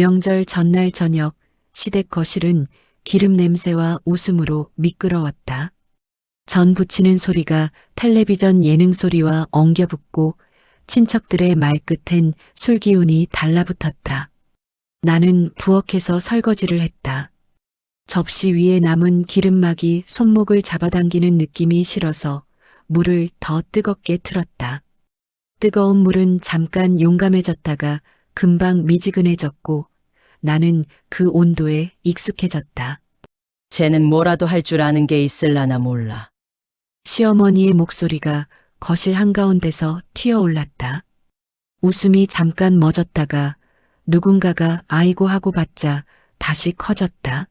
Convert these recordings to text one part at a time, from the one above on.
명절 전날 저녁 시댁 거실은 기름 냄새와 웃음으로 미끄러웠다. 전 부치는 소리가 텔레비전 예능 소리와 엉겨붙고 친척들의 말끝엔 술 기운이 달라붙었다. 나는 부엌에서 설거지를 했다. 접시 위에 남은 기름막이 손목을 잡아당기는 느낌이 싫어서 물을 더 뜨겁게 틀었다. 뜨거운 물은 잠깐 용감해졌다가 금방 미지근해졌고 나는 그 온도에 익숙해졌다. 쟤는 뭐라도 할 줄 아는 게 있을라나 몰라. 시어머니의 목소리가 거실 한가운데서 튀어올랐다. 웃음이 잠깐 멎었다가 누군가가 아이고 하고 받자 다시 커졌다.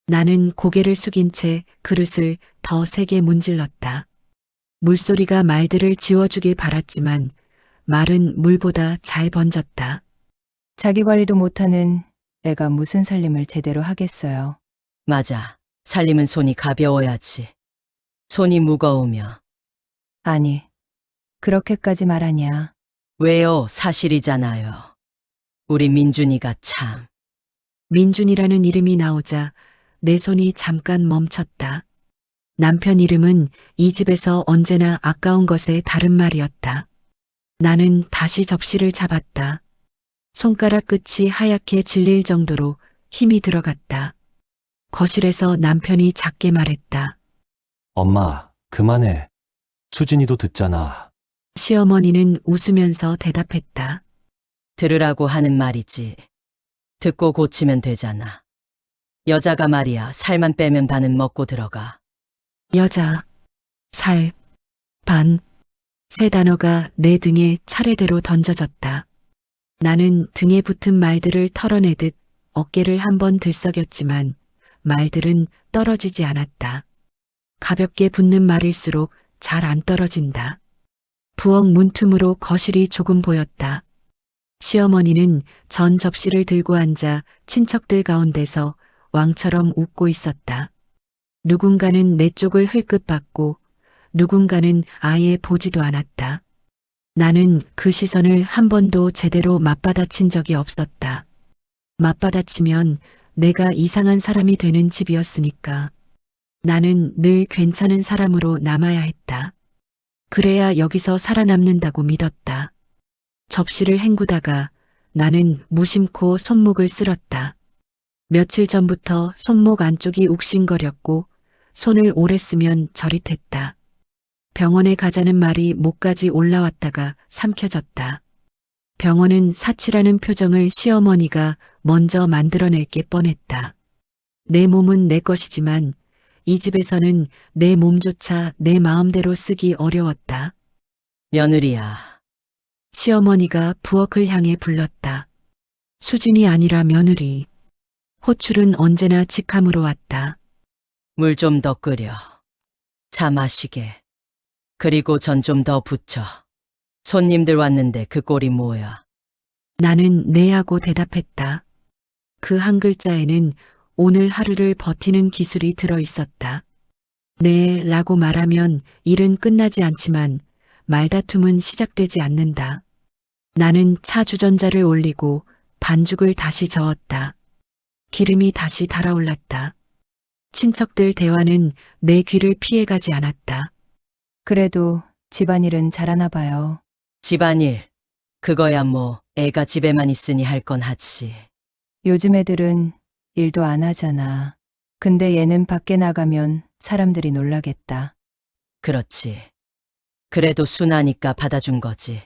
나는 고개를 숙인 채 그릇을 더 세게 문질렀다. 물소리가 말들을 지워주길 바랐지만 말은 물보다 잘 번졌다. 자기 관리도 못하는 애가 무슨 살림을 제대로 하겠어요. 맞아. 살림은 손이 가벼워야지. 손이 무거우며. 아니, 그렇게까지 말하냐. 왜요? 사실이잖아요. 우리 민준이가 참. 민준이라는 이름이 나오자 내 손이 잠깐 멈췄다. 남편 이름은 이 집에서 언제나 아까운 것의 다른 말이었다. 나는 다시 접시를 잡았다. 손가락 끝이 하얗게 질릴 정도로 힘이 들어갔다. 거실에서 남편이 작게 말했다. 엄마, 그만해. 수진이도 듣잖아. 시어머니는 웃으면서 대답했다. 들으라고 하는 말이지. 듣고 고치면 되잖아. 여자가 말이야, 살만 빼면 반은 먹고 들어가. 여자, 살, 반, 세 단어가 내 등에 차례대로 던져졌다. 나는 등에 붙은 말들을 털어내듯 어깨를 한번 들썩였지만 말들은 떨어지지 않았다. 가볍게 붙는 말일수록 잘 안 떨어진다. 부엌 문틈으로 거실이 조금 보였다. 시어머니는 전 접시를 들고 앉아 친척들 가운데서 왕처럼 웃고 있었다. 누군가는 내 쪽을 흘끗 봤고 누군가는 아예 보지도 않았다. 나는 그 시선을 한 번도 제대로 맞받아친 적이 없었다. 맞받아치면 내가 이상한 사람이 되는 집이었으니까. 나는 늘 괜찮은 사람으로 남아야 했다. 그래야 여기서 살아남는다고 믿었다. 접시를 헹구다가 나는 무심코 손목을 쓸었다. 며칠 전부터 손목 안쪽이 욱신거렸고 손을 오래 쓰면 저릿했다. 병원에 가자는 말이 목까지 올라왔다가 삼켜졌다. 병원은 사치라는 표정을 시어머니가 먼저 만들어낼 게 뻔했다. 내 몸은 내 것이지만 이 집에서는 내 몸조차 내 마음대로 쓰기 어려웠다. 며느리야. 시어머니가 부엌을 향해 불렀다. 수진이 아니라 며느리. 호출은 언제나 직함으로 왔다. 물 좀 더 끓여. 차 마시게. 그리고 전 좀 더 부쳐. 손님들 왔는데 그 꼴이 뭐야. 나는 네 하고 대답했다. 그 한 글자에는 오늘 하루를 버티는 기술이 들어 있었다. 네 라고 말하면 일은 끝나지 않지만 말다툼은 시작되지 않는다. 나는 차 주전자를 올리고 반죽을 다시 저었다. 기름이 다시 달아올랐다. 친척들 대화는 내 귀를 피해가지 않았다. 그래도 집안일은 잘하나 봐요. 집안일. 그거야 뭐 애가 집에만 있으니 할 건 하지. 요즘 애들은 일도 안 하잖아. 근데 얘는 밖에 나가면 사람들이 놀라겠다. 그렇지. 그래도 순하니까 받아준 거지.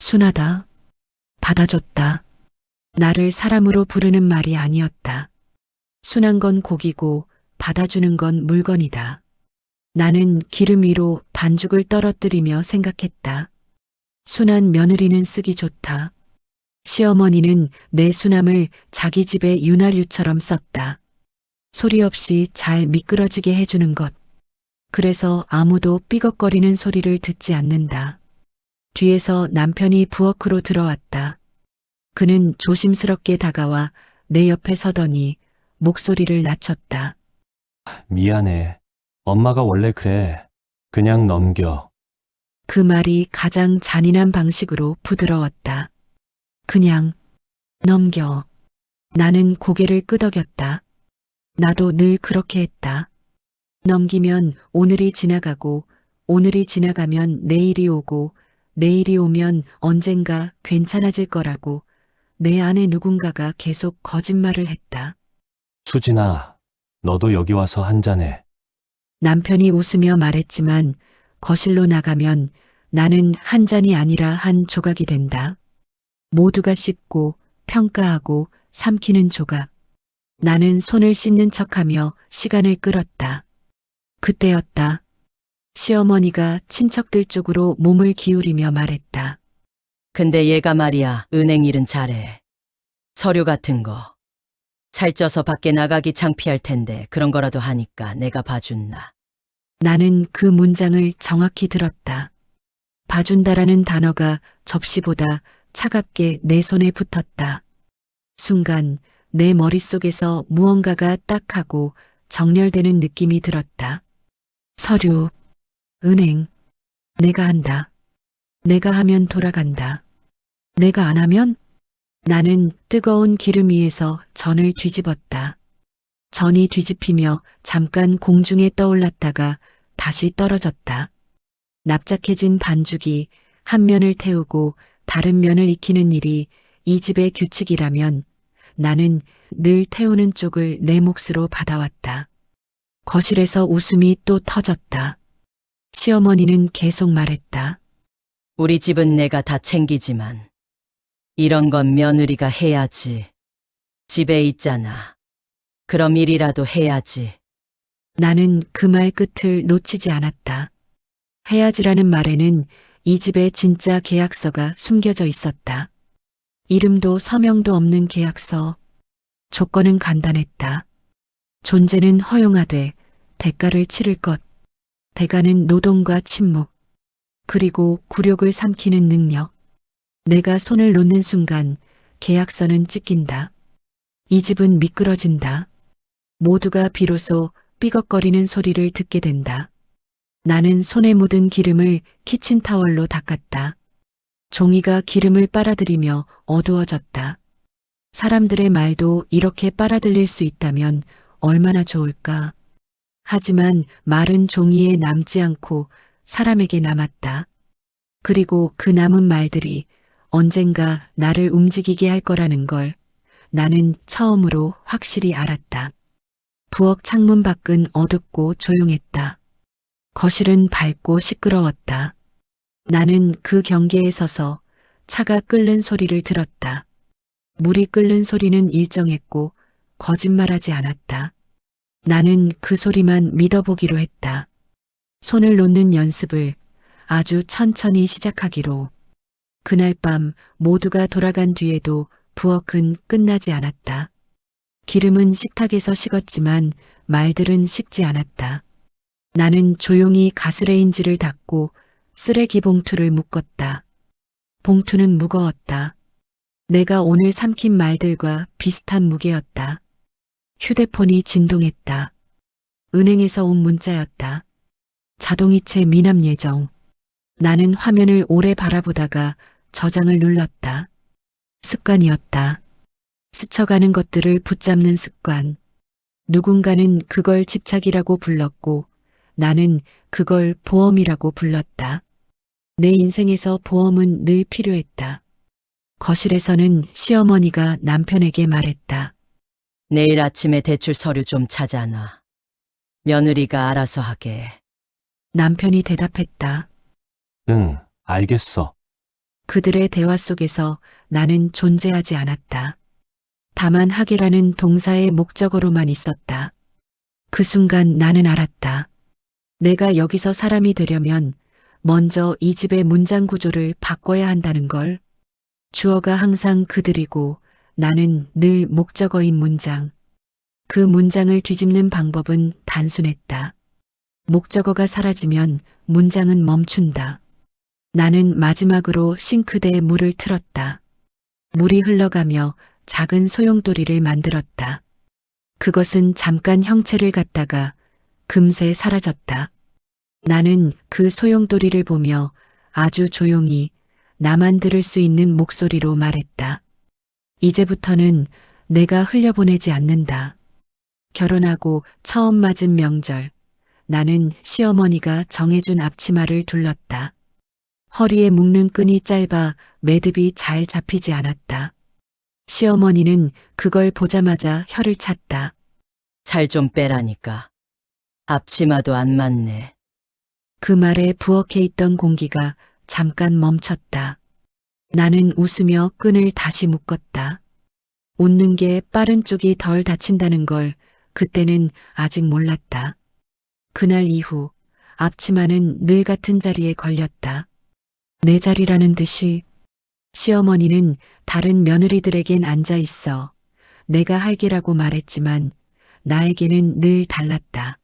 순하다. 받아줬다. 나를 사람으로 부르는 말이 아니었다. 순한 건 고기고 받아주는 건 물건이다. 나는 기름 위로 반죽을 떨어뜨리며 생각했다. 순한 며느리는 쓰기 좋다. 시어머니는 내 순함을 자기 집의 윤활유처럼 썼다. 소리 없이 잘 미끄러지게 해주는 것. 그래서 아무도 삐걱거리는 소리를 듣지 않는다. 뒤에서 남편이 부엌으로 들어왔다. 그는 조심스럽게 다가와 내 옆에 서더니 목소리를 낮췄다. 미안해. 엄마가 원래 그래. 그냥 넘겨. 그 말이 가장 잔인한 방식으로 부드러웠다. 그냥 넘겨. 나는 고개를 끄덕였다. 나도 늘 그렇게 했다. 넘기면 오늘이 지나가고, 오늘이 지나가면 내일이 오고, 내일이 오면 언젠가 괜찮아질 거라고 내 안에 누군가가 계속 거짓말을 했다. 수진아, 너도 여기 와서 한잔해. 남편이 웃으며 말했지만 거실로 나가면 나는 한 잔이 아니라 한 조각이 된다. 모두가 씹고 평가하고 삼키는 조각. 나는 손을 씻는 척하며 시간을 끌었다. 그때였다. 시어머니가 친척들 쪽으로 몸을 기울이며 말했다. 근데 얘가 말이야, 은행 일은 잘해. 서류 같은 거. 살쪄서 밖에 나가기 창피할 텐데 그런 거라도 하니까 내가 봐준다. 나는 그 문장을 정확히 들었다. 봐준다라는 단어가 접시보다 차갑게 내 손에 붙었다. 순간 내 머릿속에서 무언가가 딱 하고 정렬되는 느낌이 들었다. 서류, 은행, 내가 한다. 내가 하면 돌아간다. 내가 안 하면? 나는 뜨거운 기름 위에서 전을 뒤집었다. 전이 뒤집히며 잠깐 공중에 떠올랐다가 다시 떨어졌다. 납작해진 반죽이 한 면을 태우고 다른 면을 익히는 일이 이 집의 규칙이라면 나는 늘 태우는 쪽을 내 몫으로 받아왔다. 거실에서 웃음이 또 터졌다. 시어머니는 계속 말했다. 우리 집은 내가 다 챙기지만 이런 건 며느리가 해야지. 집에 있잖아. 그럼 일이라도 해야지. 나는 그 말 끝을 놓치지 않았다. 해야지라는 말에는 이 집의 진짜 계약서가 숨겨져 있었다. 이름도 서명도 없는 계약서. 조건은 간단했다. 존재는 허용하되 대가를 치를 것. 대가는 노동과 침묵. 그리고 굴욕을 삼키는 능력. 내가 손을 놓는 순간 계약서는 찢긴다. 이 집은 미끄러진다. 모두가 비로소 삐걱거리는 소리를 듣게 된다. 나는 손에 묻은 기름을 키친타월로 닦았다. 종이가 기름을 빨아들이며 어두워졌다. 사람들의 말도 이렇게 빨아들일 수 있다면 얼마나 좋을까. 하지만 말은 종이에 남지 않고 사람에게 남았다. 그리고 그 남은 말들이 언젠가 나를 움직이게 할 거라는 걸 나는 처음으로 확실히 알았다. 부엌 창문 밖은 어둡고 조용했다. 거실은 밝고 시끄러웠다. 나는 그 경계에 서서 차가 끓는 소리를 들었다. 물이 끓는 소리는 일정했고 거짓말하지 않았다. 나는 그 소리만 믿어보기로 했다. 손을 놓는 연습을 아주 천천히 시작하기로. 그날 밤 모두가 돌아간 뒤에도 부엌은 끝나지 않았다. 기름은 식탁에서 식었지만 말들은 식지 않았다. 나는 조용히 가스레인지를 닫고 쓰레기 봉투를 묶었다. 봉투는 무거웠다. 내가 오늘 삼킨 말들과 비슷한 무게였다. 휴대폰이 진동했다. 은행에서 온 문자였다. 자동이체 미납 예정. 나는 화면을 오래 바라보다가 저장을 눌렀다. 습관이었다. 스쳐가는 것들을 붙잡는 습관. 누군가는 그걸 집착이라고 불렀고 나는 그걸 보험이라고 불렀다. 내 인생에서 보험은 늘 필요했다. 거실에서는 시어머니가 남편에게 말했다. 내일 아침에 대출 서류 좀 찾아놔. 며느리가 알아서 하게. 남편이 대답했다. 응, 알겠어. 그들의 대화 속에서 나는 존재하지 않았다. 다만 하게라는 동사의 목적어로만 있었다. 그 순간 나는 알았다. 내가 여기서 사람이 되려면 먼저 이 집의 문장 구조를 바꿔야 한다는 걸. 주어가 항상 그들이고 나는 늘 목적어인 문장. 그 문장을 뒤집는 방법은 단순했다. 목적어가 사라지면 문장은 멈춘다. 나는 마지막으로 싱크대에 물을 틀었다. 물이 흘러가며 작은 소용돌이를 만들었다. 그것은 잠깐 형체를 갖다가 금세 사라졌다. 나는 그 소용돌이를 보며 아주 조용히 나만 들을 수 있는 목소리로 말했다. 이제부터는 내가 흘려보내지 않는다. 결혼하고 처음 맞은 명절, 나는 시어머니가 정해준 앞치마를 둘렀다. 허리에 묶는 끈이 짧아 매듭이 잘 잡히지 않았다. 시어머니는 그걸 보자마자 혀를 찼다. 살 좀 빼라니까. 앞치마도 안 맞네. 그 말에 부엌에 있던 공기가 잠깐 멈췄다. 나는 웃으며 끈을 다시 묶었다. 웃는 게 빠른 쪽이 덜 다친다는 걸 그때는 아직 몰랐다. 그날 이후 앞치마는 늘 같은 자리에 걸렸다. 내 자리라는 듯이 시어머니는 다른 며느리들에겐 앉아 있어 내가 할게라고 말했지만 나에게는 늘 달랐다.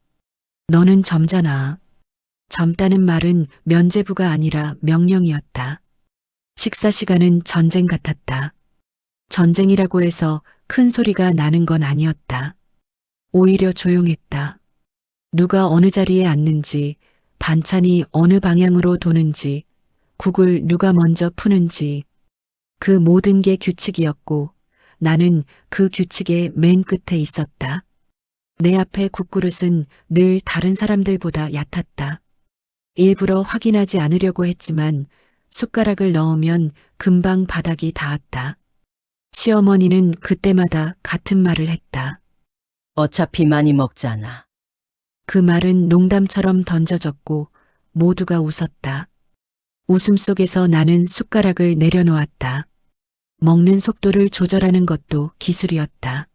너는 젊잖아. 젊다는 말은 면죄부가 아니라 명령이었다. 식사 시간은 전쟁 같았다. 전쟁이라고 해서 큰 소리가 나는 건 아니었다. 오히려 조용했다. 누가 어느 자리에 앉는지, 반찬이 어느 방향으로 도는지, 국을 누가 먼저 푸는지, 그 모든 게 규칙이었고 나는 그 규칙의 맨 끝에 있었다. 내 앞에 국그릇은 늘 다른 사람들보다 얕았다. 일부러 확인하지 않으려고 했지만 숟가락을 넣으면 금방 바닥이 닿았다. 시어머니는 그때마다 같은 말을 했다. 어차피 많이 먹잖아. 그 말은 농담처럼 던져졌고 모두가 웃었다. 웃음 속에서 나는 숟가락을 내려놓았다. 먹는 속도를 조절하는 것도 기술이었다.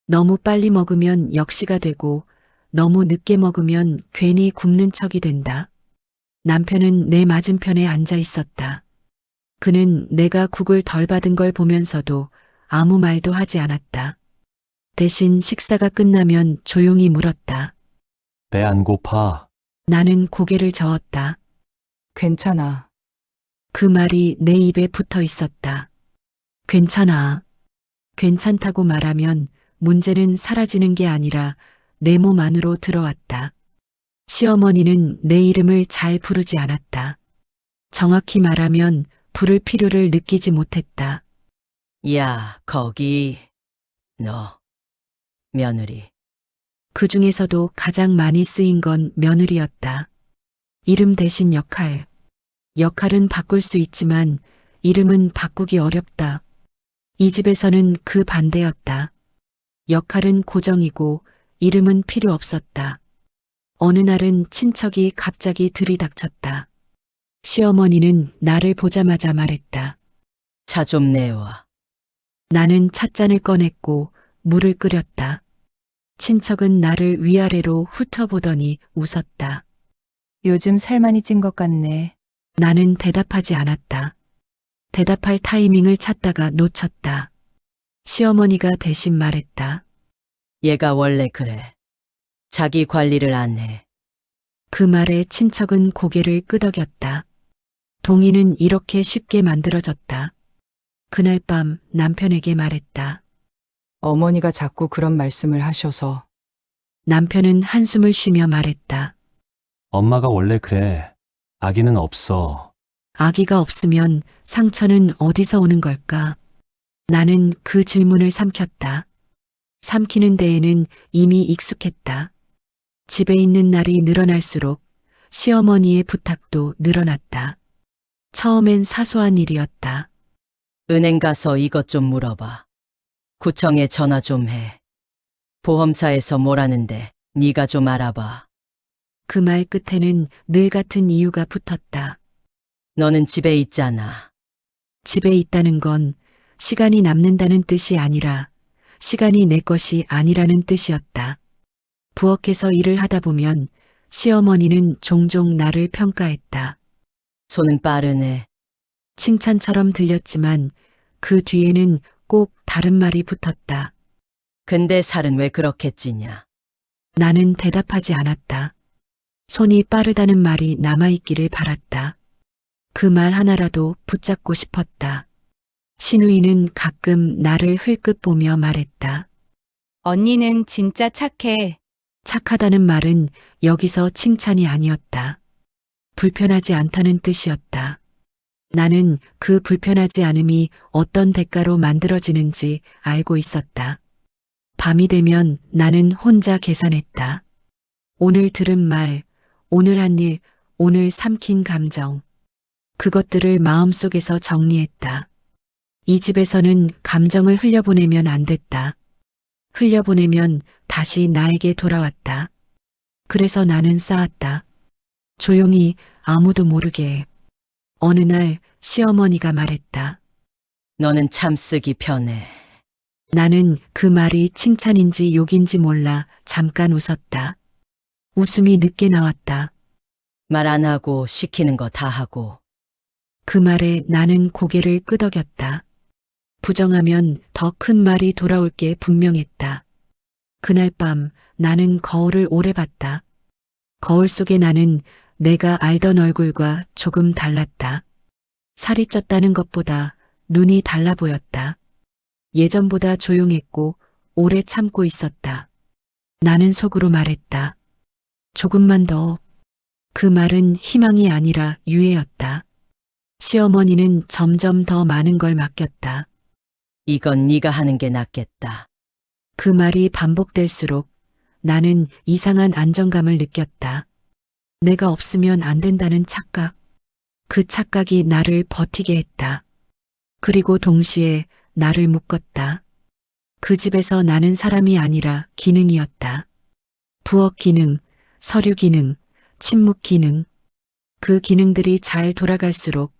너무 빨리 먹으면 역시가 되고 너무 늦게 먹으면 괜히 굶는 척이 된다. 남편은 내 맞은편에 앉아 있었다. 그는 내가 국을 덜 받은 걸 보면서도 아무 말도 하지 않았다. 대신 식사가 끝나면 조용히 물었다. 배 안 고파? 나는 고개를 저었다. 괜찮아. 그 말이 내 입에 붙어 있었다. 괜찮아. 괜찮다고 말하면 문제는 사라지는 게 아니라 내 몸 안으로 들어왔다. 시어머니는 내 이름을 잘 부르지 않았다. 정확히 말하면 부를 필요를 느끼지 못했다. 야, 거기. 너. 며느리. 그 중에서도 가장 많이 쓰인 건 며느리였다. 이름 대신 역할. 역할은 바꿀 수 있지만 이름은 바꾸기 어렵다. 이 집에서는 그 반대였다. 역할은 고정이고 이름은 필요 없었다. 어느 날은 친척이 갑자기 들이닥쳤다. 시어머니는 나를 보자마자 말했다. 차 좀 내와. 나는 찻잔을 꺼냈고 물을 끓였다. 친척은 나를 위아래로 훑어보더니 웃었다. 요즘 살 많이 찐 것 같네. 나는 대답하지 않았다. 대답할 타이밍을 찾다가 놓쳤다. 시어머니가 대신 말했다. 얘가 원래 그래. 자기 관리를 안 해. 그 말에 친척은 고개를 끄덕였다. 동의는 이렇게 쉽게 만들어졌다. 그날 밤 남편에게 말했다. 어머니가 자꾸 그런 말씀을 하셔서 남편은 한숨을 쉬며 말했다. 엄마가 원래 그래. 아기는 없어. 아기가 없으면 상처는 어디서 오는 걸까? 나는 그 질문을 삼켰다. 삼키는 데에는 이미 익숙했다. 집에 있는 날이 늘어날수록 시어머니의 부탁도 늘어났다. 처음엔 사소한 일이었다. 은행 가서 이것 좀 물어봐. 구청에 전화 좀 해. 보험사에서 뭐라는데 네가 좀 알아봐. 그 말 끝에는 늘 같은 이유가 붙었다. 너는 집에 있잖아. 집에 있다는 건 시간이 남는다는 뜻이 아니라 시간이 내 것이 아니라는 뜻이었다. 부엌에서 일을 하다 보면 시어머니는 종종 나를 평가했다. 손은 빠르네. 칭찬처럼 들렸지만 그 뒤에는 꼭 다른 말이 붙었다. 근데 살은 왜 그렇게 찌냐? 나는 대답하지 않았다. 손이 빠르다는 말이 남아있기를 바랐다. 그 말 하나라도 붙잡고 싶었다. 신우이는 가끔 나를 흘끗 보며 말했다. 언니는 진짜 착해. 착하다는 말은 여기서 칭찬이 아니었다. 불편하지 않다는 뜻이었다. 나는 그 불편하지 않음이 어떤 대가로 만들어지는지 알고 있었다. 밤이 되면 나는 혼자 계산했다. 오늘 들은 말, 오늘 한 일, 오늘 삼킨 감정. 그것들을 마음속에서 정리했다. 이 집에서는 감정을 흘려보내면 안 됐다. 흘려보내면 다시 나에게 돌아왔다. 그래서 나는 쌓았다. 조용히 아무도 모르게. 어느 날 시어머니가 말했다. 너는 참 쓰기 편해. 나는 그 말이 칭찬인지 욕인지 몰라 잠깐 웃었다. 웃음이 늦게 나왔다. 말 안 하고 시키는 거 다 하고. 그 말에 나는 고개를 끄덕였다. 부정하면 더 큰 말이 돌아올 게 분명했다. 그날 밤 나는 거울을 오래 봤다. 거울 속에 나는 내가 알던 얼굴과 조금 달랐다. 살이 쪘다는 것보다 눈이 달라 보였다. 예전보다 조용했고 오래 참고 있었다. 나는 속으로 말했다. 조금만 더. 그 말은 희망이 아니라 유해였다. 시어머니는 점점 더 많은 걸 맡겼다. 이건 네가 하는 게 낫겠다. 그 말이 반복될수록 나는 이상한 안정감을 느꼈다. 내가 없으면 안 된다는 착각. 그 착각이 나를 버티게 했다. 그리고 동시에 나를 묶었다. 그 집에서 나는 사람이 아니라 기능이었다. 부엌 기능, 서류 기능, 침묵 기능. 그 기능들이 잘 돌아갈수록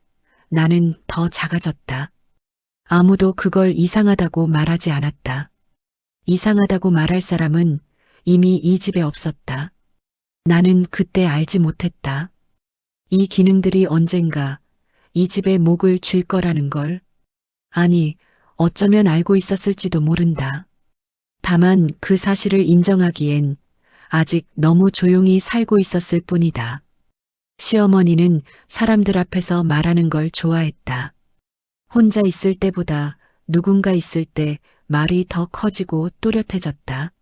나는 더 작아졌다. 아무도 그걸 이상하다고 말하지 않았다. 이상하다고 말할 사람은 이미 이 집에 없었다. 나는 그때 알지 못했다. 이 기능들이 언젠가 이 집에 목을 쥘 거라는 걸. 아니, 어쩌면 알고 있었을지도 모른다. 다만 그 사실을 인정하기엔 아직 너무 조용히 살고 있었을 뿐이다. 시어머니는 사람들 앞에서 말하는 걸 좋아했다. 혼자 있을 때보다 누군가 있을 때 말이 더 커지고 또렷해졌다.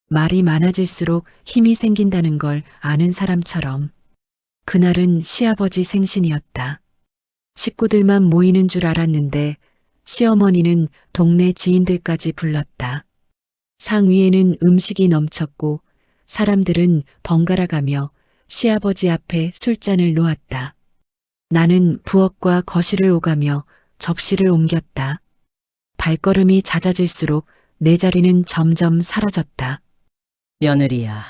말이 많아질수록 힘이 생긴다는 걸 아는 사람처럼. 그날은 시아버지 생신이었다. 식구들만 모이는 줄 알았는데 시어머니는 동네 지인들까지 불렀다. 상 위에는 음식이 넘쳤고 사람들은 번갈아가며 시아버지 앞에 술잔을 놓았다. 나는 부엌과 거실을 오가며 접시를 옮겼다. 발걸음이 잦아질수록 내 자리는 점점 사라졌다. 며느리야,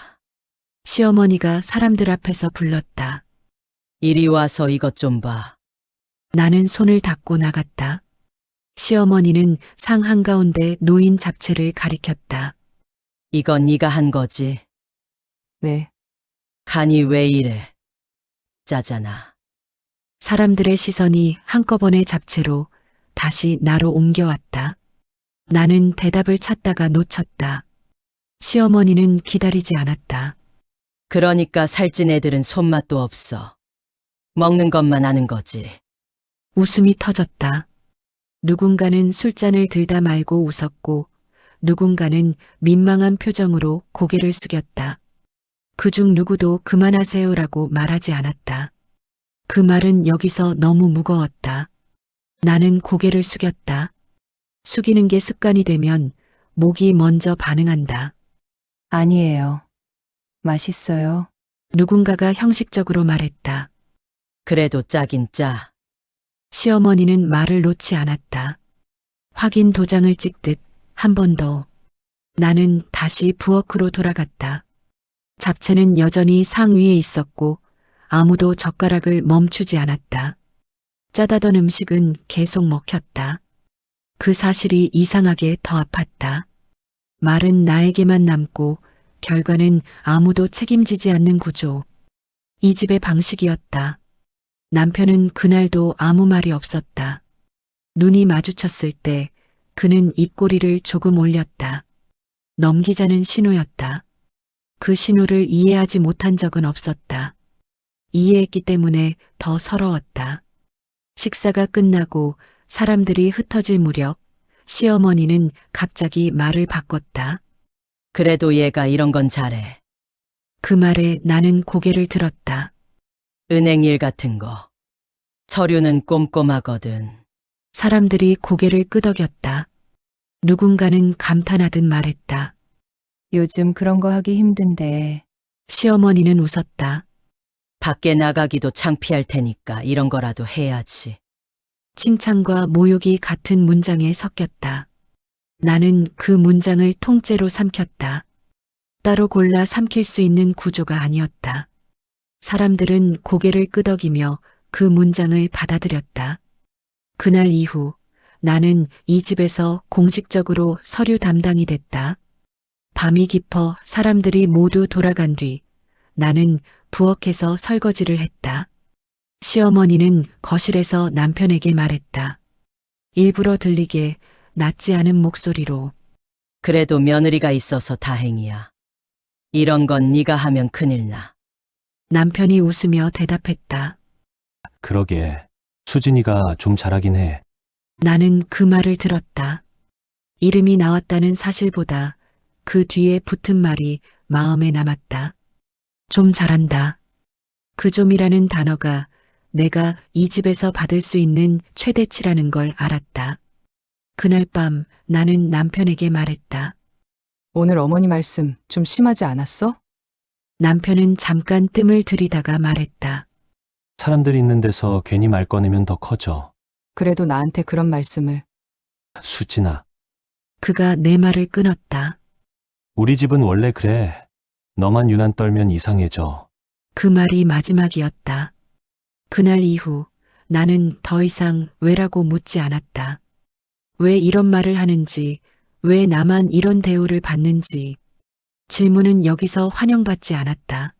시어머니가 사람들 앞에서 불렀다. 이리 와서 이것 좀 봐. 나는 손을 닫고 나갔다. 시어머니는 상 한가운데 놓인 잡채를 가리켰다. 이건 네가 한 거지. 네, 간이 왜 이래? 짜잖아. 사람들의 시선이 한꺼번에 잡채로 다시 나로 옮겨왔다. 나는 대답을 찾다가 놓쳤다. 시어머니는 기다리지 않았다. 그러니까 살찐 애들은 손맛도 없어. 먹는 것만 아는 거지. 웃음이 터졌다. 누군가는 술잔을 들다 말고 웃었고 누군가는 민망한 표정으로 고개를 숙였다. 그중 누구도 그만하세요라고 말하지 않았다. 그 말은 여기서 너무 무거웠다. 나는 고개를 숙였다. 숙이는 게 습관이 되면 목이 먼저 반응한다. 아니에요. 맛있어요. 누군가가 형식적으로 말했다. 그래도 짜긴 짜. 시어머니는 말을 놓지 않았다. 확인 도장을 찍듯 한 번 더. 나는 다시 부엌으로 돌아갔다. 잡채는 여전히 상 위에 있었고 아무도 젓가락을 멈추지 않았다. 짜다던 음식은 계속 먹혔다. 그 사실이 이상하게 더 아팠다. 말은 나에게만 남고 결과는 아무도 책임지지 않는 구조. 이 집의 방식이었다. 남편은 그날도 아무 말이 없었다. 눈이 마주쳤을 때 그는 입꼬리를 조금 올렸다. 넘기자는 신호였다. 그 신호를 이해하지 못한 적은 없었다. 이해했기 때문에 더 서러웠다. 식사가 끝나고 사람들이 흩어질 무렵 시어머니는 갑자기 말을 바꿨다. 그래도 얘가 이런 건 잘해. 그 말에 나는 고개를 들었다. 은행 일 같은 거. 서류는 꼼꼼하거든. 사람들이 고개를 끄덕였다. 누군가는 감탄하듯 말했다. 요즘 그런 거 하기 힘든데. 시어머니는 웃었다. 밖에 나가기도 창피할 테니까 이런 거라도 해야지. 칭찬과 모욕이 같은 문장에 섞였다. 나는 그 문장을 통째로 삼켰다. 따로 골라 삼킬 수 있는 구조가 아니었다. 사람들은 고개를 끄덕이며 그 문장을 받아들였다. 그날 이후 나는 이 집에서 공식적으로 서류 담당이 됐다. 밤이 깊어 사람들이 모두 돌아간 뒤 나는 부엌에서 설거지를 했다. 시어머니는 거실에서 남편에게 말했다. 일부러 들리게 낮지 않은 목소리로. 그래도 며느리가 있어서 다행이야. 이런 건 네가 하면 큰일 나. 남편이 웃으며 대답했다. 그러게. 수진이가 좀 잘하긴 해. 나는 그 말을 들었다. 이름이 나왔다는 사실보다 그 뒤에 붙은 말이 마음에 남았다. 좀 잘한다. 그 좀이라는 단어가 내가 이 집에서 받을 수 있는 최대치라는 걸 알았다. 그날 밤 나는 남편에게 말했다. 오늘 어머니 말씀 좀 심하지 않았어? 남편은 잠깐 뜸을 들이다가 말했다. 사람들 있는 데서 괜히 말 꺼내면 더 커져. 그래도 나한테 그런 말씀을. 수진아, 그가 내 말을 끊었다. 우리 집은 원래 그래. 너만 유난 떨면 이상해져. 그 말이 마지막이었다. 그날 이후 나는 더 이상 왜라고 묻지 않았다. 왜 이런 말을 하는지, 왜 나만 이런 대우를 받는지. 질문은 여기서 환영받지 않았다.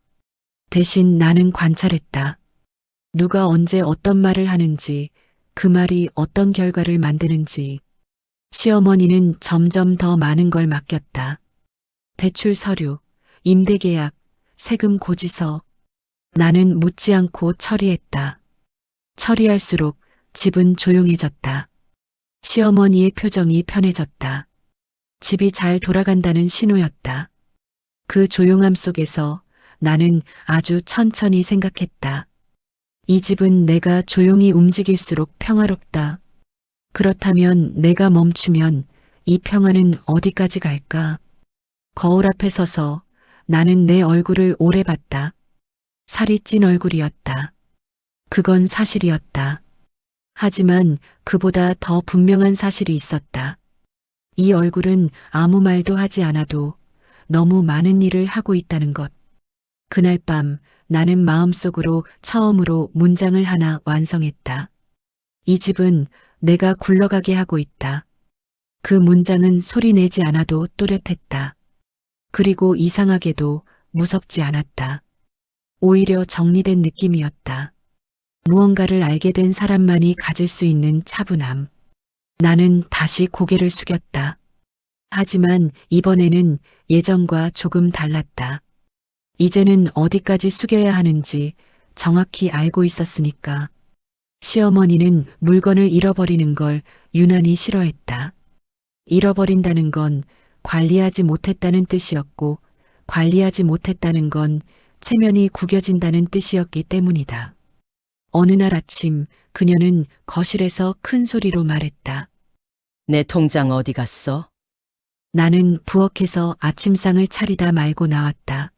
대신 나는 관찰했다. 누가 언제 어떤 말을 하는지, 그 말이 어떤 결과를 만드는지. 시어머니는 점점 더 많은 걸 맡겼다. 대출 서류, 임대계약, 세금 고지서. 나는 묻지 않고 처리했다. 처리할수록 집은 조용해졌다. 시어머니의 표정이 편해졌다. 집이 잘 돌아간다는 신호였다. 그 조용함 속에서 나는 아주 천천히 생각했다. 이 집은 내가 조용히 움직일수록 평화롭다. 그렇다면 내가 멈추면 이 평화는 어디까지 갈까? 거울 앞에 서서 나는 내 얼굴을 오래 봤다. 살이 찐 얼굴이었다. 그건 사실이었다. 하지만 그보다 더 분명한 사실이 있었다. 이 얼굴은 아무 말도 하지 않아도 너무 많은 일을 하고 있다는 것. 그날 밤 나는 마음속으로 처음으로 문장을 하나 완성했다. 이 집은 내가 굴러가게 하고 있다. 그 문장은 소리 내지 않아도 또렷했다. 그리고 이상하게도 무섭지 않았다. 오히려 정리된 느낌이었다. 무언가를 알게 된 사람만이 가질 수 있는 차분함. 나는 다시 고개를 숙였다. 하지만 이번에는 예전과 조금 달랐다. 이제는 어디까지 숙여야 하는지 정확히 알고 있었으니까. 시어머니는 물건을 잃어버리는 걸 유난히 싫어했다. 잃어버린다는 건 관리하지 못했다는 뜻이었고, 관리하지 못했다는 건 체면이 구겨진다는 뜻이었기 때문이다. 어느 날 아침 그녀는 거실에서 큰 소리로 말했다. 내 통장 어디 갔어? 나는 부엌에서 아침상을 차리다 말고 나왔다.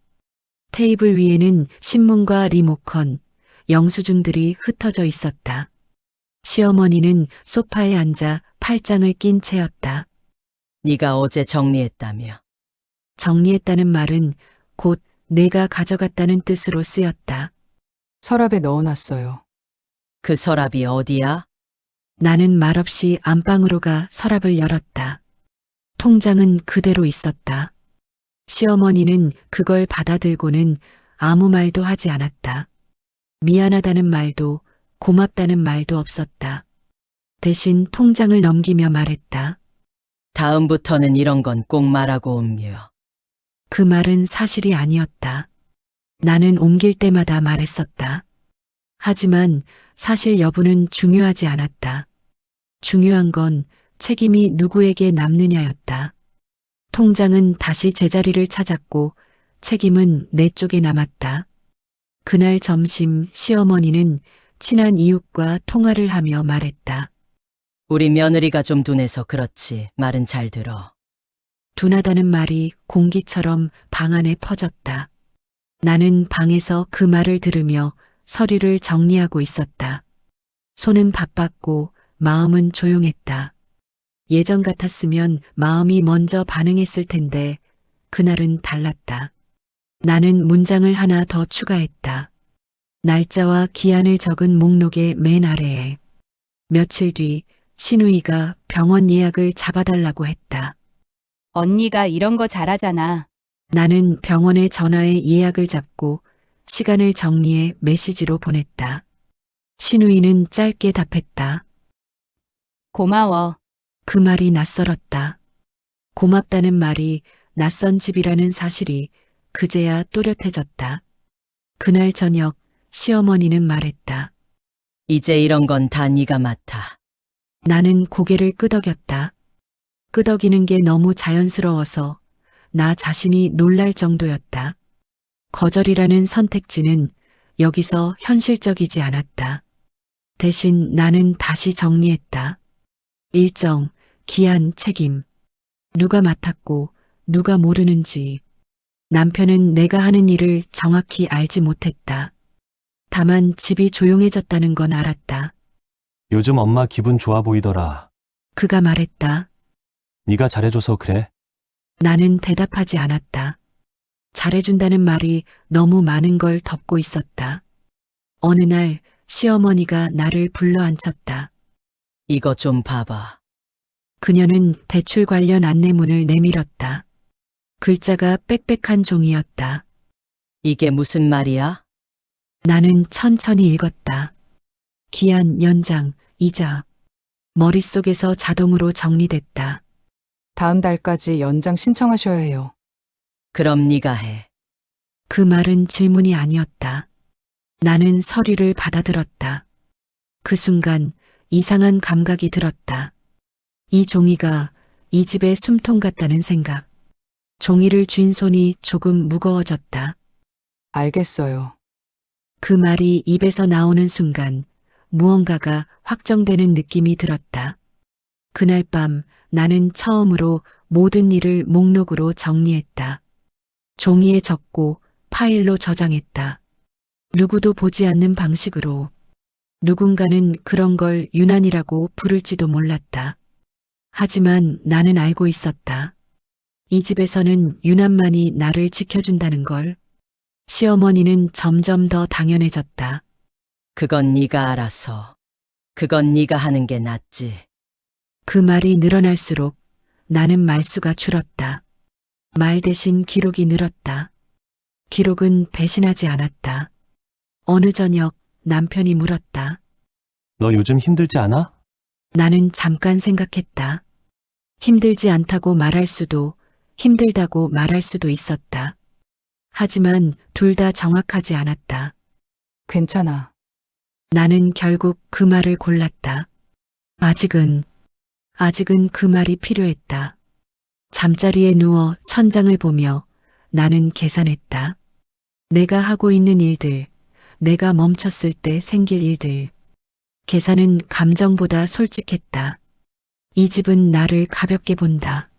테이블 위에는 신문과 리모컨, 영수증들이 흩어져 있었다. 시어머니는 소파에 앉아 팔짱을 낀 채였다. 네가 어제 정리했다며. 정리했다는 말은 곧 내가 가져갔다는 뜻으로 쓰였다. 서랍에 넣어놨어요. 그 서랍이 어디야? 나는 말없이 안방으로 가 서랍을 열었다. 통장은 그대로 있었다. 시어머니는 그걸 받아들고는 아무 말도 하지 않았다. 미안하다는 말도 고맙다는 말도 없었다. 대신 통장을 넘기며 말했다. 다음부터는 이런 건 꼭 말하고 옮겨. 그 말은 사실이 아니었다. 나는 옮길 때마다 말했었다. 하지만 사실 여부는 중요하지 않았다. 중요한 건 책임이 누구에게 남느냐였다. 통장은 다시 제자리를 찾았고 책임은 내 쪽에 남았다. 그날 점심 시어머니는 친한 이웃과 통화를 하며 말했다. 우리 며느리가 좀 둔해서 그렇지. 말은 잘 들어. 둔하다는 말이 공기처럼 방 안에 퍼졌다. 나는 방에서 그 말을 들으며 서류를 정리하고 있었다. 손은 바빴고 마음은 조용했다. 예전 같았으면 마음이 먼저 반응했을 텐데 그날은 달랐다. 나는 문장을 하나 더 추가했다. 날짜와 기한을 적은 목록의 맨 아래에 며칠 뒤 신우이가 병원 예약을 잡아달라고 했다. 언니가 이런 거 잘하잖아. 나는 병원에 전화해 예약을 잡고 시간을 정리해 메시지로 보냈다. 신우이는 짧게 답했다. 고마워. 그 말이 낯설었다. 고맙다는 말이 낯선 집이라는 사실이 그제야 또렷해졌다. 그날 저녁 시어머니는 말했다. 이제 이런 건 다 네가 맡아. 나는 고개를 끄덕였다. 끄덕이는 게 너무 자연스러워서 나 자신이 놀랄 정도였다. 거절이라는 선택지는 여기서 현실적이지 않았다. 대신 나는 다시 정리했다. 일정, 기한, 책임. 누가 맡았고 누가 모르는지. 남편은 내가 하는 일을 정확히 알지 못했다. 다만 집이 조용해졌다는 건 알았다. 요즘 엄마 기분 좋아 보이더라. 그가 말했다. 네가 잘해줘서 그래. 나는 대답하지 않았다. 잘해준다는 말이 너무 많은 걸 덮고 있었다. 어느 날 시어머니가 나를 불러 앉혔다. 이거 좀 봐봐. 그녀는 대출 관련 안내문을 내밀었다. 글자가 빽빽한 종이였다. 이게 무슨 말이야? 나는 천천히 읽었다. 기한 연장, 이자. 머릿속에서 자동으로 정리됐다. 다음 달까지 연장 신청하셔야 해요. 그럼 네가 해. 그 말은 질문이 아니었다. 나는 서류를 받아들었다. 그 순간 이상한 감각이 들었다. 이 종이가 이 집의 숨통 같다는 생각. 종이를 쥔 손이 조금 무거워졌다. 알겠어요. 그 말이 입에서 나오는 순간 무언가가 확정되는 느낌이 들었다. 그날 밤 나는 처음으로 모든 일을 목록으로 정리했다. 종이에 적고 파일로 저장했다. 누구도 보지 않는 방식으로. 누군가는 그런 걸 유난이라고 부를지도 몰랐다. 하지만 나는 알고 있었다. 이 집에서는 유난만이 나를 지켜준다는 걸. 시어머니는 점점 더 당연해졌다. 그건 네가 알아서. 그건 네가 하는 게 낫지. 그 말이 늘어날수록 나는 말수가 줄었다. 말 대신 기록이 늘었다. 기록은 배신하지 않았다. 어느 저녁 남편이 물었다. 너 요즘 힘들지 않아? 나는 잠깐 생각했다. 힘들지 않다고 말할 수도 힘들다고 말할 수도 있었다. 하지만 둘 다 정확하지 않았다. 괜찮아. 나는 결국 그 말을 골랐다. 아직은 그 말이 필요했다. 잠자리에 누워 천장을 보며 나는 계산했다. 내가 하고 있는 일들, 내가 멈췄을 때 생길 일들. 계산은 감정보다 솔직했다. 이 집은 나를 가볍게 본다.